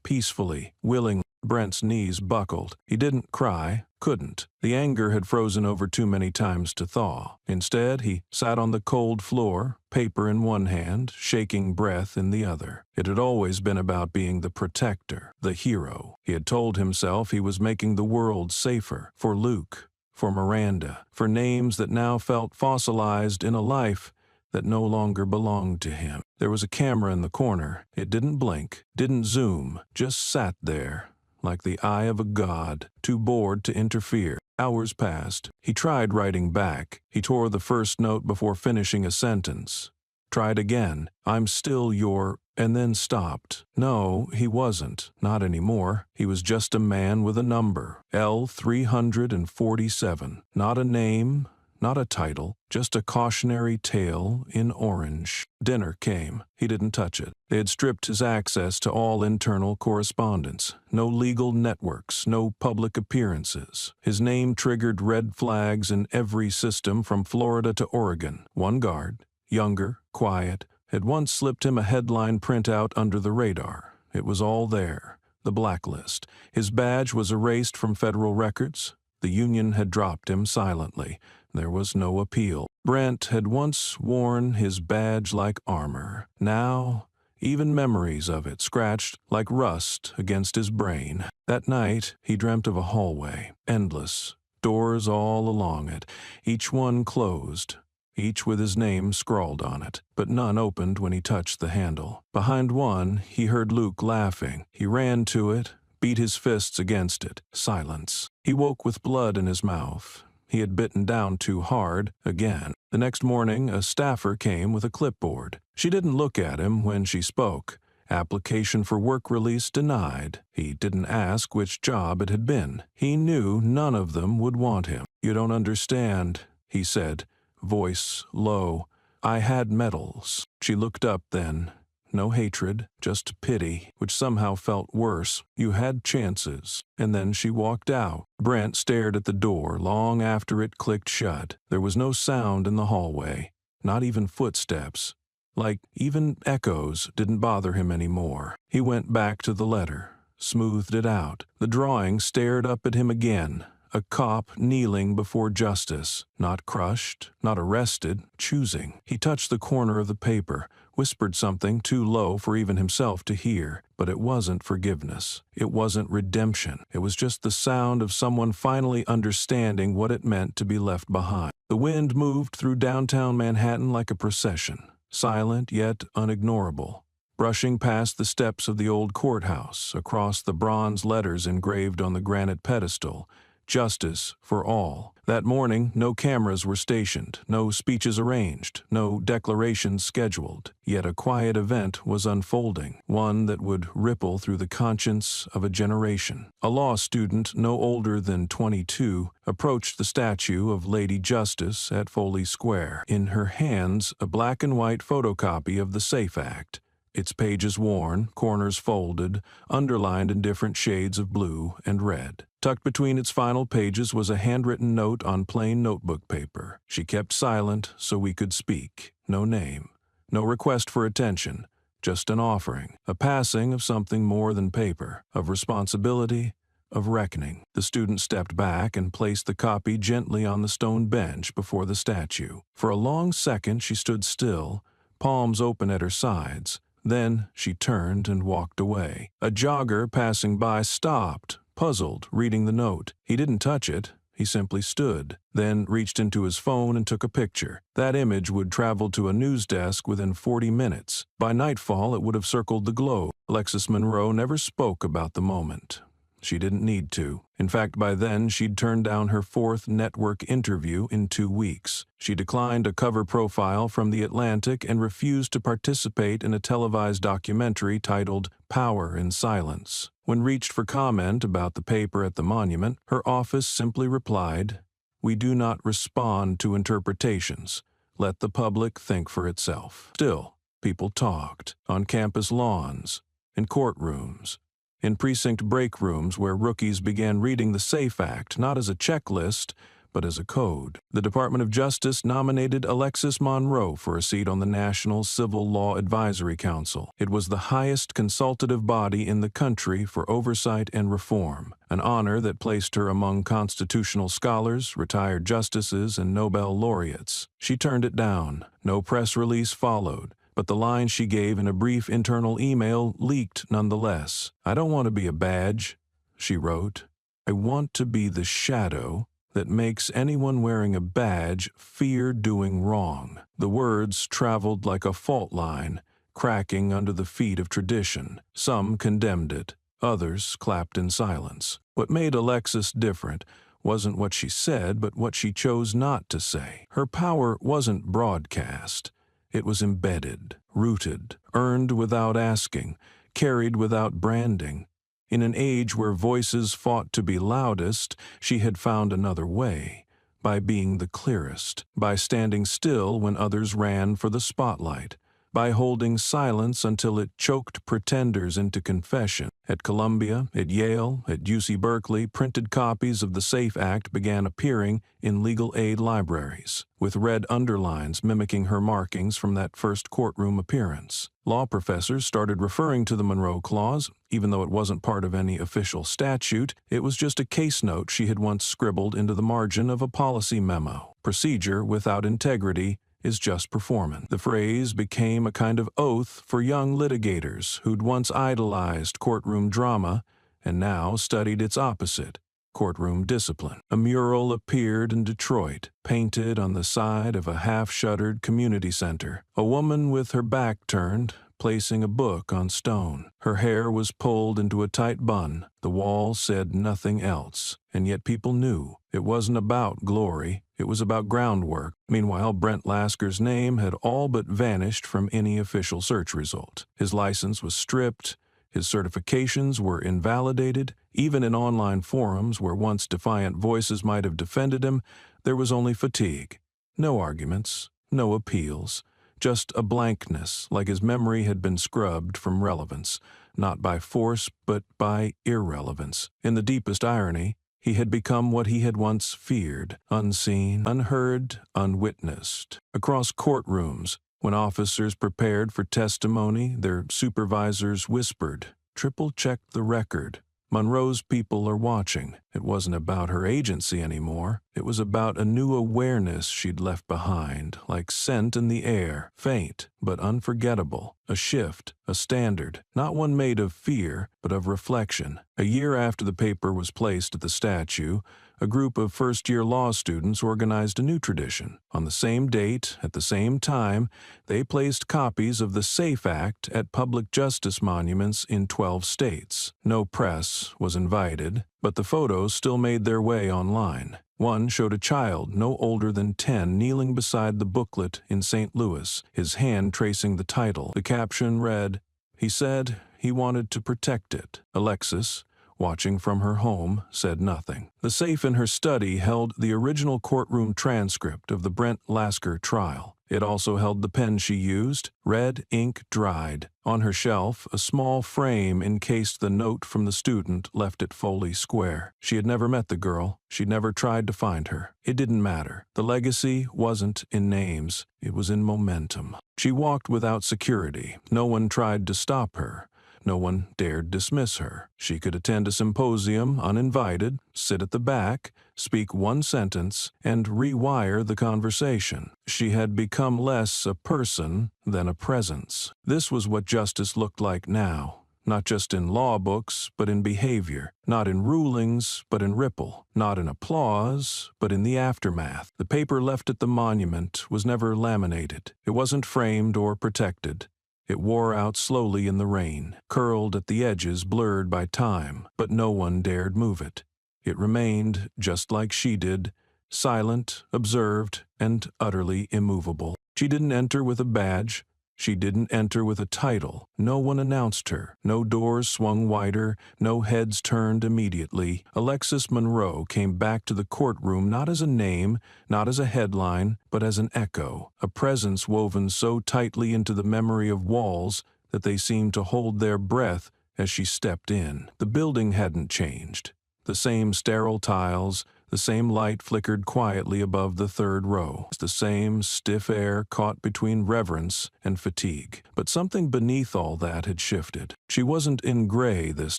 peacefully, willingly. Brent's knees buckled. He didn't cry, couldn't. The anger had frozen over too many times to thaw. Instead, he sat on the cold floor, paper in one hand, shaking breath in the other. It had always been about being the protector, the hero. He had told himself he was making the world safer for Luke, for Miranda, for names that now felt fossilized in a life that no longer belonged to him. There was a camera in the corner. It didn't blink, didn't zoom, just sat there, like the eye of a god, too bored to interfere. Hours passed. He tried writing back. He tore the first note before finishing a sentence. Tried again. "I'm still your," and then stopped. No, he wasn't. Not anymore. He was just a man with a number. L347. Not a name, not a title, just a cautionary tale in orange. Dinner came. He didn't touch it. They had stripped his access to all internal correspondence. No legal networks, no public appearances. His name triggered red flags in every system from Florida to Oregon. One guard, younger, quiet, had once slipped him a headline printout under the radar. It was all there. The blacklist. His badge was erased from federal records. The union had dropped him silently. There was no appeal. Brent had once worn his badge like armor. Now, even memories of it scratched like rust against his brain. That night, he dreamt of a hallway, endless, doors all along it, each one closed, each with his name scrawled on it, but none opened when he touched the handle. Behind one, he heard Luke laughing. He ran to it, beat his fists against it. Silence. He woke with blood in his mouth. He had bitten down too hard, again. The next morning, a staffer came with a clipboard. She didn't look at him when she spoke. Application for work release denied. He didn't ask which job it had been. He knew none of them would want him. "You don't understand," he said, voice low. "I had medals." She looked up then. No hatred, just pity, which somehow felt worse. "You had chances." And then she walked out. Brent stared at the door long after it clicked shut. There was no sound in the hallway, not even footsteps. Like even echoes didn't bother him anymore. He went back to the letter, smoothed it out. The drawing stared up at him again. A cop kneeling before justice, not crushed, not arrested, choosing. He touched the corner of the paper, whispered something too low for even himself to hear, but it wasn't forgiveness. It wasn't redemption. It was just the sound of someone finally understanding what it meant to be left behind. The wind moved through downtown Manhattan like a procession, silent yet unignorable, brushing past the steps of the old courthouse, across the bronze letters engraved on the granite pedestal, "Justice for all." That morning, no cameras were stationed, no speeches arranged, no declarations scheduled. Yet a quiet event was unfolding, one that would ripple through the conscience of a generation. A law student no older than 22 approached the statue of Lady Justice at Foley Square. In her hands, a black and white photocopy of the SAFE Act. Its pages worn, corners folded, underlined in different shades of blue and red. Tucked between its final pages was a handwritten note on plain notebook paper. She kept silent so we could speak. No name, no request for attention, just an offering, a passing of something more than paper, of responsibility, of reckoning. The student stepped back and placed the copy gently on the stone bench before the statue. For a long second she stood still, palms open at her sides. Then she turned and walked away. A jogger passing by stopped, puzzled, reading the note. He didn't touch it. He simply stood, then reached into his phone and took a picture. That image would travel to a news desk within 40 minutes. By nightfall, it would have circled the globe. Alexis Monroe never spoke about the moment. She didn't need to. In fact, by then, she'd turned down her 4th network interview in 2 weeks. She declined a cover profile from The Atlantic and refused to participate in a televised documentary titled Power in Silence. When reached for comment about the paper at the monument, her office simply replied, "We do not respond to interpretations. Let the public think for itself." Still, people talked, on campus lawns, in courtrooms, in precinct break rooms where rookies began reading the SAFE Act not as a checklist, but as a code. The Department of Justice nominated Alexis Monroe for a seat on the National Civil Law Advisory Council. It was the highest consultative body in the country for oversight and reform, an honor that placed her among constitutional scholars, retired justices, and Nobel laureates. She turned it down. No press release followed, but the line she gave in a brief internal email leaked nonetheless. "I don't want to be a badge," she wrote. "I want to be the shadow that makes anyone wearing a badge fear doing wrong." The words traveled like a fault line, cracking under the feet of tradition. Some condemned it. Others clapped in silence. What made Alexis different wasn't what she said, but what she chose not to say. Her power wasn't broadcast. It was embedded, rooted, earned without asking, carried without branding. In an age where voices fought to be loudest, she had found another way, by being the clearest, by standing still when others ran for the spotlight, by holding silence until it choked pretenders into confession. At Columbia, at Yale, at UC Berkeley, printed copies of the SAFE Act began appearing in legal aid libraries, with red underlines mimicking her markings from that first courtroom appearance. Law professors started referring to the Monroe Clause, even though it wasn't part of any official statute. It was just a case note she had once scribbled into the margin of a policy memo. Procedure without integrity is just performance. The phrase became a kind of oath for young litigators who'd once idolized courtroom drama and now studied its opposite, courtroom discipline. A mural appeared in Detroit, painted on the side of a half-shuttered community center. A woman with her back turned, placing a book on stone. Her hair was pulled into a tight bun. The wall said nothing else, and yet people knew. It wasn't about glory. It was about groundwork. Meanwhile, Brent Lasker's name had all but vanished from any official search result. His license was stripped. His certifications were invalidated. Even in online forums where once defiant voices might have defended him, there was only fatigue. No arguments, no appeals. Just a blankness, like his memory had been scrubbed from relevance, not by force, but by irrelevance. In the deepest irony, he had become what he had once feared, unseen, unheard, unwitnessed. Across courtrooms, when officers prepared for testimony, their supervisors whispered, "Triple-check the record. Monroe's people are watching." It wasn't about her agency anymore. It was about a new awareness she'd left behind, like scent in the air, faint but unforgettable. A shift, a standard, not one made of fear, but of reflection. A year after the paper was placed at the statue, a group of first-year law students organized a new tradition. On the same date, at the same time, they placed copies of the SAFE Act at public justice monuments in 12 states. No press was invited, but the photos still made their way online. One showed a child no older than 10 kneeling beside the booklet in St. Louis, his hand tracing the title. The caption read, "He said he wanted to protect it." Alexis, watching from her home, said nothing. The safe in her study held the original courtroom transcript of the Brent Lasker trial. It also held the pen she used, red ink dried. On her shelf, a small frame encased the note from the student left at Foley Square. She had never met the girl. She'd never tried to find her. It didn't matter. The legacy wasn't in names. It was in momentum. She walked without security. No one tried to stop her. No one dared dismiss her. She could attend a symposium uninvited, sit at the back, speak one sentence, and rewire the conversation. She had become less a person than a presence. This was what justice looked like now, not just in law books, but in behavior, not in rulings, but in ripple, not in applause, but in the aftermath. The paper left at the monument was never laminated. It wasn't framed or protected. It wore out slowly in the rain, curled at the edges, blurred by time, but no one dared move it. It remained, just like she did, silent, observed, and utterly immovable. She didn't enter with a badge. She didn't enter with a title. No one announced her. No doors swung wider. No heads turned immediately. Alexis Monroe came back to the courtroom not as a name, not as a headline, but as an echo, a presence woven so tightly into the memory of walls that they seemed to hold their breath as she stepped in. The building hadn't changed. The same sterile tiles, The same light flickered quietly above the third row. The same stiff air caught between reverence and fatigue. But something beneath all that had shifted. She wasn't in gray this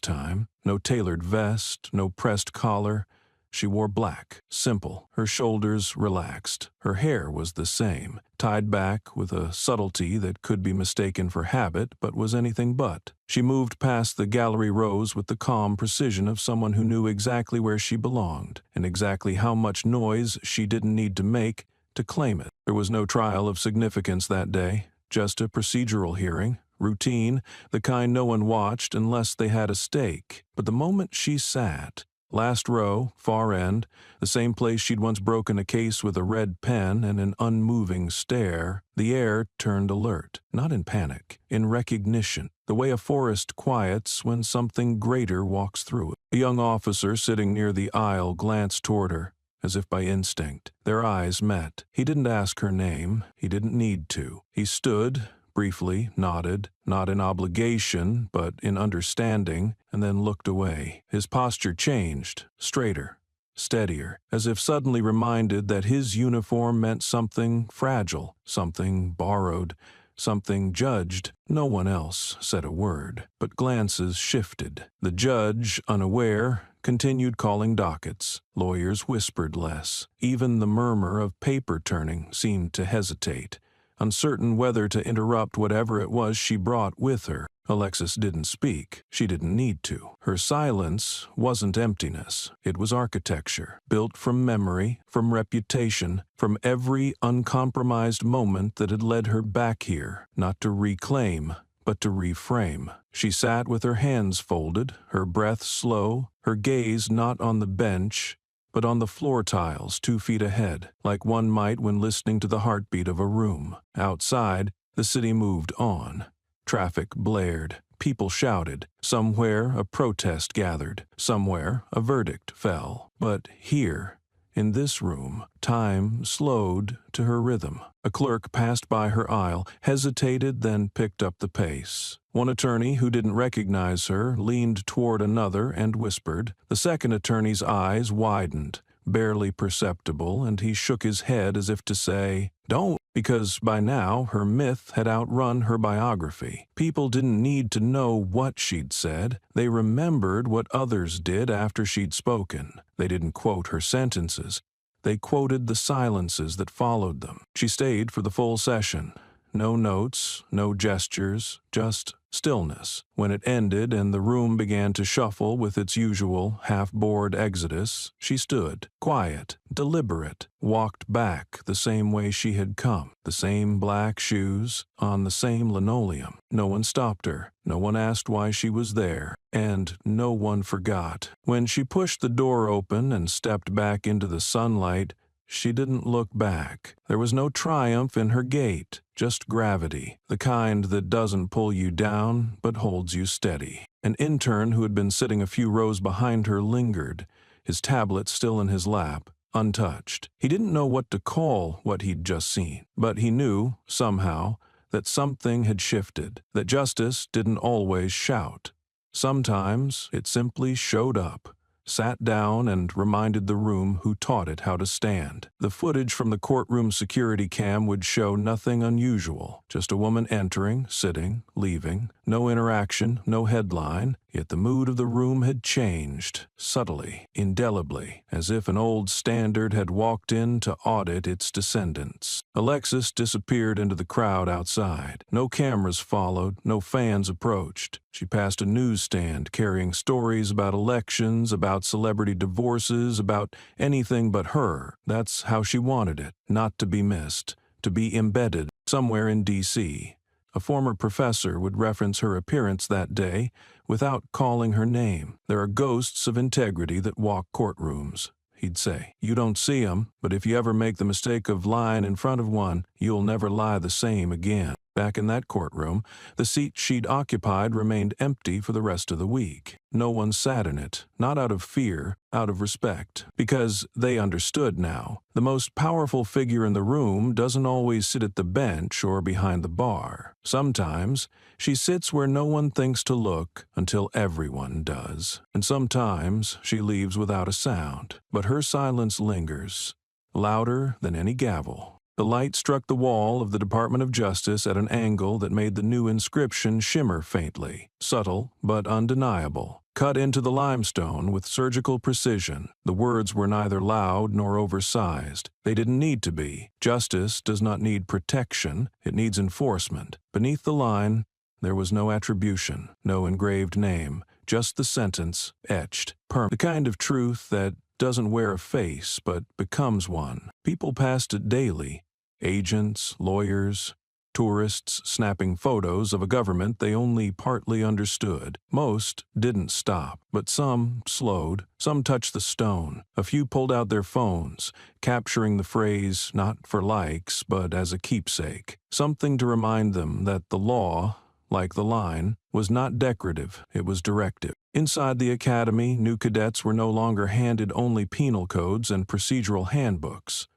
time. No tailored vest, no pressed collar. She wore black, simple, her shoulders relaxed. Her hair was the same, tied back with a subtlety that could be mistaken for habit but was anything but. She moved past the gallery rows with the calm precision of someone who knew exactly where she belonged and exactly how much noise she didn't need to make to claim it. There was no trial of significance that day, just a procedural hearing. Routine, the kind no one watched unless they had a stake. But the moment she sat, last row, far end, the same place she'd once broken a case with a red pen and an unmoving stare, the air turned alert, not in panic, in recognition, the way a forest quiets when something greater walks through it. A young officer sitting near the aisle glanced toward her, as if by instinct. Their eyes met. He didn't ask her name. He didn't need to. He stood, briefly nodded, not in obligation, but in understanding, and then looked away. His posture changed, straighter, steadier, as if suddenly reminded that his uniform meant something fragile, something borrowed, something judged. No one else said a word, but glances shifted. The judge, unaware, continued calling dockets. Lawyers whispered less. Even the murmur of paper turning seemed to hesitate, uncertain whether to interrupt whatever it was she brought with her. Alexis didn't speak. She didn't need to. Her silence wasn't emptiness. It was architecture, built from memory, from reputation, from every uncompromised moment that had led her back here, not to reclaim, but to reframe. She sat with her hands folded, her breath slow, her gaze not on the bench, but on the floor tiles 2 feet ahead, like one might when listening to the heartbeat of a room. Outside, the city moved on. Traffic blared. People shouted. Somewhere a protest gathered. Somewhere a verdict fell. But here, in this room, time slowed to her rhythm. A clerk passed by her aisle, hesitated, then picked up the pace. One attorney who didn't recognize her leaned toward another and whispered. The second attorney's eyes widened, barely perceptible, and he shook his head as if to say, "Don't," because by now her myth had outrun her biography. People didn't need to know what she'd said. They remembered what others did after she'd spoken. They didn't quote her sentences. They quoted the silences that followed them. She stayed for the full session. No notes, no gestures, just stillness. When it ended and the room began to shuffle with its usual half-bored exodus, she stood, quiet, deliberate, walked back the same way she had come, the same black shoes, on the same linoleum. No one stopped her, no one asked why she was there, and no one forgot. When she pushed the door open and stepped back into the sunlight, she didn't look back. There was no triumph in her gait, just gravity, the kind that doesn't pull you down but holds you steady. An intern who had been sitting a few rows behind her lingered, his tablet still in his lap, untouched. He didn't know what to call what he'd just seen, but he knew, somehow, that something had shifted, that justice didn't always shout. Sometimes it simply showed up, sat down, and reminded the room who taught it how to stand. The footage from the courtroom security cam would show nothing unusual, just a woman entering, sitting, leaving, no interaction, no headline, yet the mood of the room had changed, subtly, indelibly, as if an old standard had walked in to audit its descendants. Alexis disappeared into the crowd outside. No cameras followed, no fans approached. She passed a newsstand carrying stories about elections, about celebrity divorces, about anything but her. That's how she wanted it, not to be missed, to be embedded somewhere in D.C. A former professor would reference her appearance that day without calling her name. There are ghosts of integrity that walk courtrooms, he'd say. You don't see 'em, but if you ever make the mistake of lying in front of one, "You'll never lie the same again." Back in that courtroom, the seat she'd occupied remained empty for the rest of the week. No one sat in it, not out of fear, out of respect. Because they understood now, the most powerful figure in the room doesn't always sit at the bench or behind the bar. Sometimes, she sits where no one thinks to look until everyone does. And sometimes, she leaves without a sound. But her silence lingers, louder than any gavel. The light struck the wall of the Department of Justice at an angle that made the new inscription shimmer faintly, subtle but undeniable. Cut into the limestone with surgical precision, the words were neither loud nor oversized. They didn't need to be. Justice does not need protection, it needs enforcement. Beneath the line, there was no attribution, no engraved name, just the sentence, etched, permanent. The kind of truth that doesn't wear a face but becomes one. People passed it daily. Agents, lawyers, tourists snapping photos of a government they only partly understood. Most didn't stop, but some slowed. Some touched the stone. A few pulled out their phones, capturing the phrase not for likes but as a keepsake. Something to remind them that the law, like the line, was not decorative, it was directive. Inside the academy, new cadets were no longer handed only penal codes and procedural handbooks.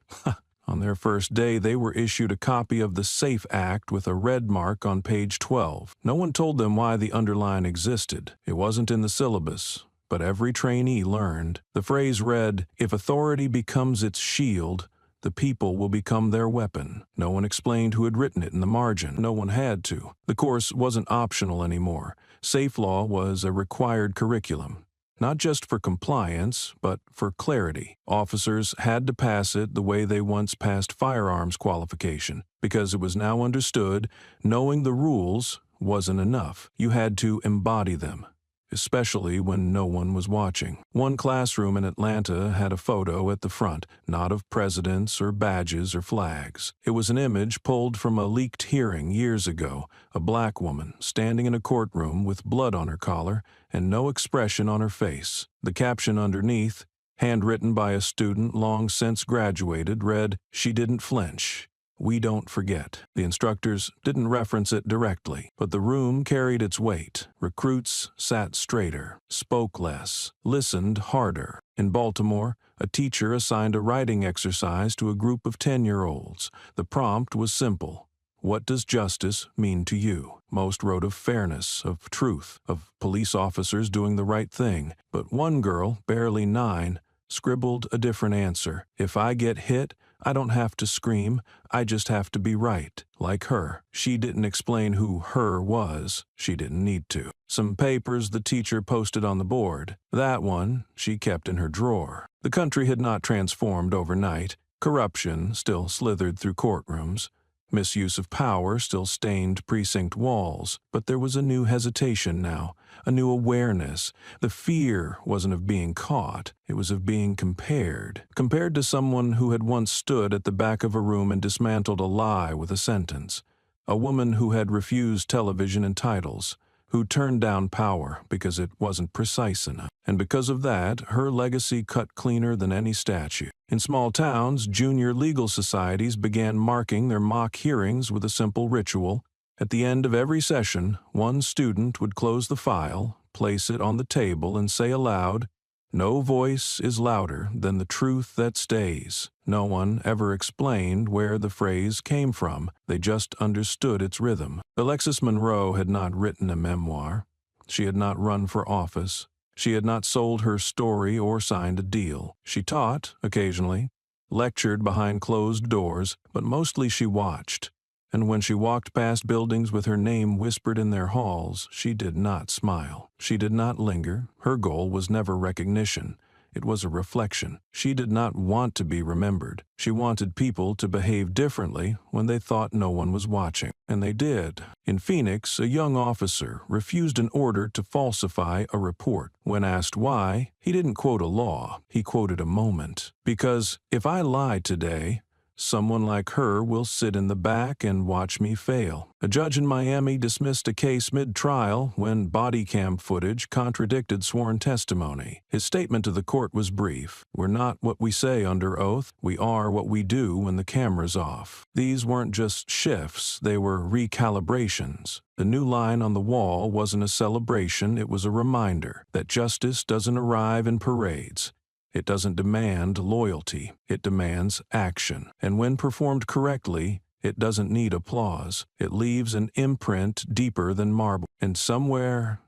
On their first day, they were issued a copy of the SAFE Act with a red mark on page 12. No one told them why the underline existed. It wasn't in the syllabus, but every trainee learned. The phrase read, "If authority becomes its shield, the people will become their weapon." No one explained who had written it in the margin. No one had to. The course wasn't optional anymore. Safe law was a required curriculum. Not just for compliance, but for clarity. Officers had to pass it the way they once passed firearms qualification, because it was now understood knowing the rules wasn't enough. You had to embody them, especially when no one was watching. One classroom in Atlanta had a photo at the front, not of presidents or badges or flags. It was an image pulled from a leaked hearing years ago, a black woman standing in a courtroom with blood on her collar and no expression on her face. The caption underneath, handwritten by a student long since graduated, read, "She didn't flinch. We don't forget." The instructors didn't reference it directly, but the room carried its weight. Recruits sat straighter, spoke less, listened harder. In Baltimore, a teacher assigned a writing exercise to a group of 10-year-olds. The prompt was simple. What does justice mean to you? Most wrote of fairness, of truth, of police officers doing the right thing. But one girl, barely 9, scribbled a different answer. If I get hit, I don't have to scream, I just have to be right. Like her. She didn't explain who her was. She didn't need to. Some papers the teacher posted on the board. That one she kept in her drawer. The country had not transformed overnight. Corruption still slithered through courtrooms. Misuse of power still stained precinct walls, but there was a new hesitation now, a new awareness. The fear wasn't of being caught, it was of being compared to someone who had once stood at the back of a room and dismantled a lie with a sentence, a woman who had refused television and titles, who turned down power because it wasn't precise enough. And because of that, her legacy cut cleaner than any statue. In small towns, junior legal societies began marking their mock hearings with a simple ritual. At the end of every session, one student would close the file, place it on the table, and say aloud, "No voice is louder than the truth that stays." No one ever explained where the phrase came from. They just understood its rhythm. Alexis Monroe had not written a memoir. She had not run for office. She had not sold her story or signed a deal. She taught, occasionally, lectured behind closed doors, but mostly she watched. And when she walked past buildings with her name whispered in their halls, she did not smile. She did not linger. Her goal was never recognition. It was a reflection. She did not want to be remembered. She wanted people to behave differently when they thought no one was watching. And they did. In Phoenix, a young officer refused an order to falsify a report. When asked why, he didn't quote a law. He quoted a moment. "Because if I lie today, someone like her will sit in the back and watch me fail. A judge in Miami dismissed a case mid-trial when body cam footage contradicted sworn testimony. His statement to the court was brief. "We're not what we say under oath. We are what we do when the camera's off." These weren't just shifts, they were recalibrations. The new line on the wall wasn't a celebration, it was a reminder that justice doesn't arrive in parades. It doesn't demand loyalty, it demands action. And when performed correctly, it doesn't need applause. It leaves an imprint deeper than marble. And somewhere,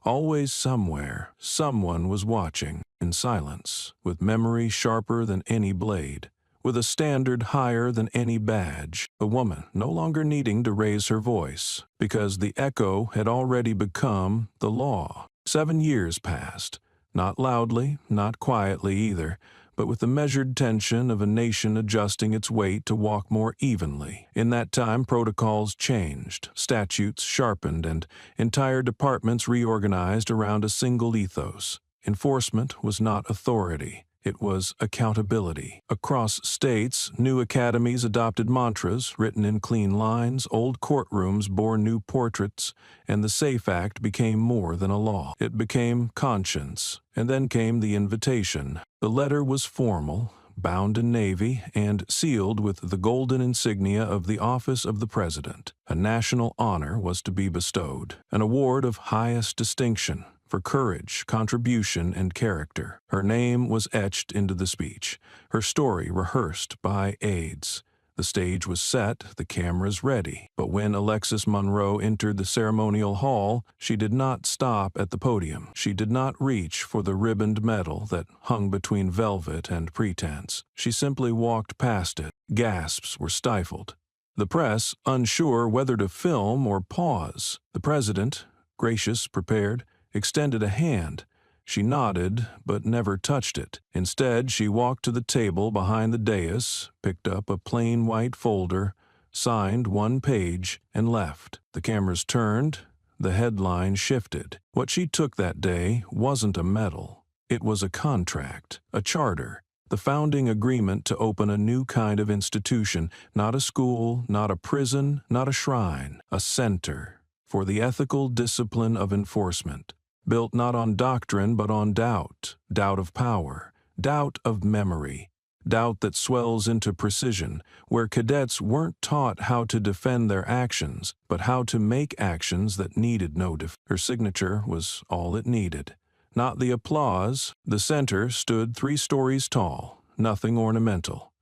always somewhere, someone was watching, in silence, with memory sharper than any blade, with a standard higher than any badge, a woman no longer needing to raise her voice, because the echo had already become the law. 7 years passed. Not loudly, not quietly either, but with the measured tension of a nation adjusting its weight to walk more evenly. In that time, protocols changed, statutes sharpened, and entire departments reorganized around a single ethos. Enforcement was not authority. It was accountability. Across states, new academies adopted mantras written in clean lines, old courtrooms bore new portraits, and the SAFE Act became more than a law. It became conscience. And then came the invitation. The letter was formal, bound in navy, and sealed with the golden insignia of the office of the president. A national honor was to be bestowed, an award of highest distinction, for courage, contribution, and character. Her name was etched into the speech, her story rehearsed by aides. The stage was set, the cameras ready. But when Alexis Monroe entered the ceremonial hall, she did not stop at the podium. She did not reach for the ribboned medal that hung between velvet and pretense. She simply walked past it. Gasps were stifled. The press, unsure whether to film or pause. The president, gracious, prepared, extended a hand. She nodded, but never touched it. Instead, she walked to the table behind the dais, picked up a plain white folder, signed one page, and left. The cameras turned, the headline shifted. What she took that day wasn't a medal. It was a contract, a charter, the founding agreement to open a new kind of institution, not a school, not a prison, not a shrine, a center for the ethical discipline of enforcement. Built not on doctrine but on doubt, doubt of power, doubt of memory, doubt that swells into precision, where cadets weren't taught how to defend their actions, but how to make actions that needed no defense. Her signature was all it needed. Not the applause. The center stood 3 stories tall, nothing ornamental.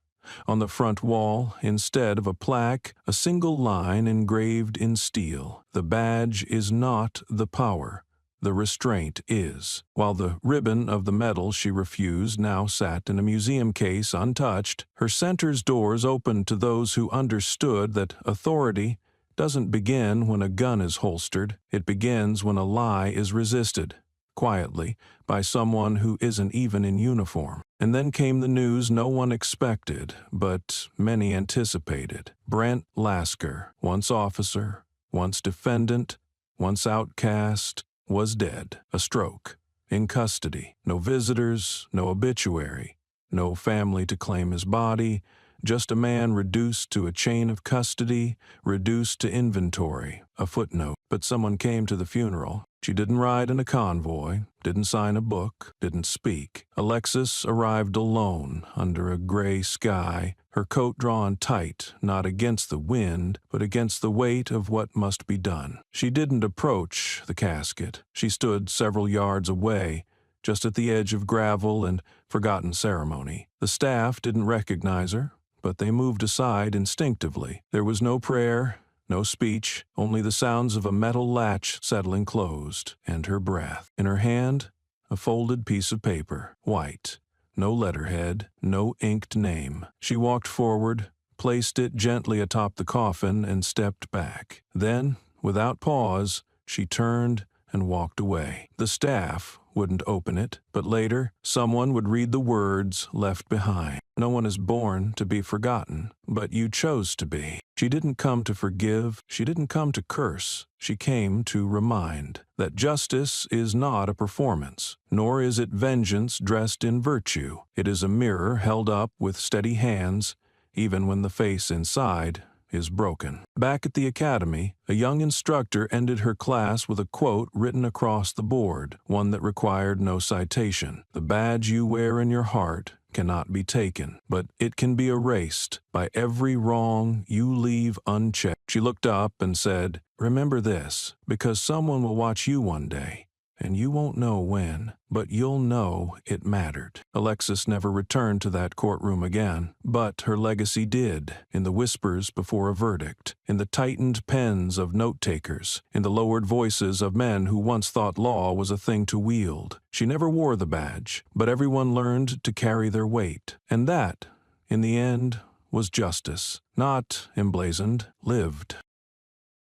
On the front wall, instead of a plaque, a single line engraved in steel. The badge is not the power. The restraint is. While the ribbon of the medal she refused now sat in a museum case untouched, her center's doors opened to those who understood that authority doesn't begin when a gun is holstered. It begins when a lie is resisted, quietly, by someone who isn't even in uniform. And then came the news no one expected, but many anticipated. Brent Lasker, once officer, once defendant, once outcast, was dead, a stroke, in custody. No visitors, no obituary, no family to claim his body, just a man reduced to a chain of custody, reduced to inventory, a footnote. But someone came to the funeral. She didn't ride in a convoy, didn't sign a book, didn't speak. Alexis arrived alone under a gray sky, her coat drawn tight, not against the wind, but against the weight of what must be done. She didn't approach the casket. She stood several yards away, just at the edge of gravel and forgotten ceremony. The staff didn't recognize her, but they moved aside instinctively. There was no prayer, no speech, only the sounds of a metal latch settling closed, and her breath. In her hand, a folded piece of paper, white, no letterhead, no inked name. She walked forward, placed it gently atop the coffin, and stepped back. Then, without pause, she turned and walked away. The staff wouldn't open it, but later, someone would read the words left behind. No one is born to be forgotten, but you chose to be. She didn't come to forgive, she didn't come to curse, she came to remind that justice is not a performance, nor is it vengeance dressed in virtue. It is a mirror held up with steady hands, even when the face inside is broken. Back at the academy, a young instructor ended her class with a quote written across the board, one that required no citation. "The badge you wear in your heart cannot be taken, but it can be erased by every wrong you leave unchecked." She looked up and said, "Remember this, because someone will watch you one day, and you won't know when, but you'll know it mattered." Alexis never returned to that courtroom again, but her legacy did, in the whispers before a verdict, in the tightened pens of note-takers, in the lowered voices of men who once thought law was a thing to wield. She never wore the badge, but everyone learned to carry their weight, and that, in the end, was justice, not emblazoned, lived.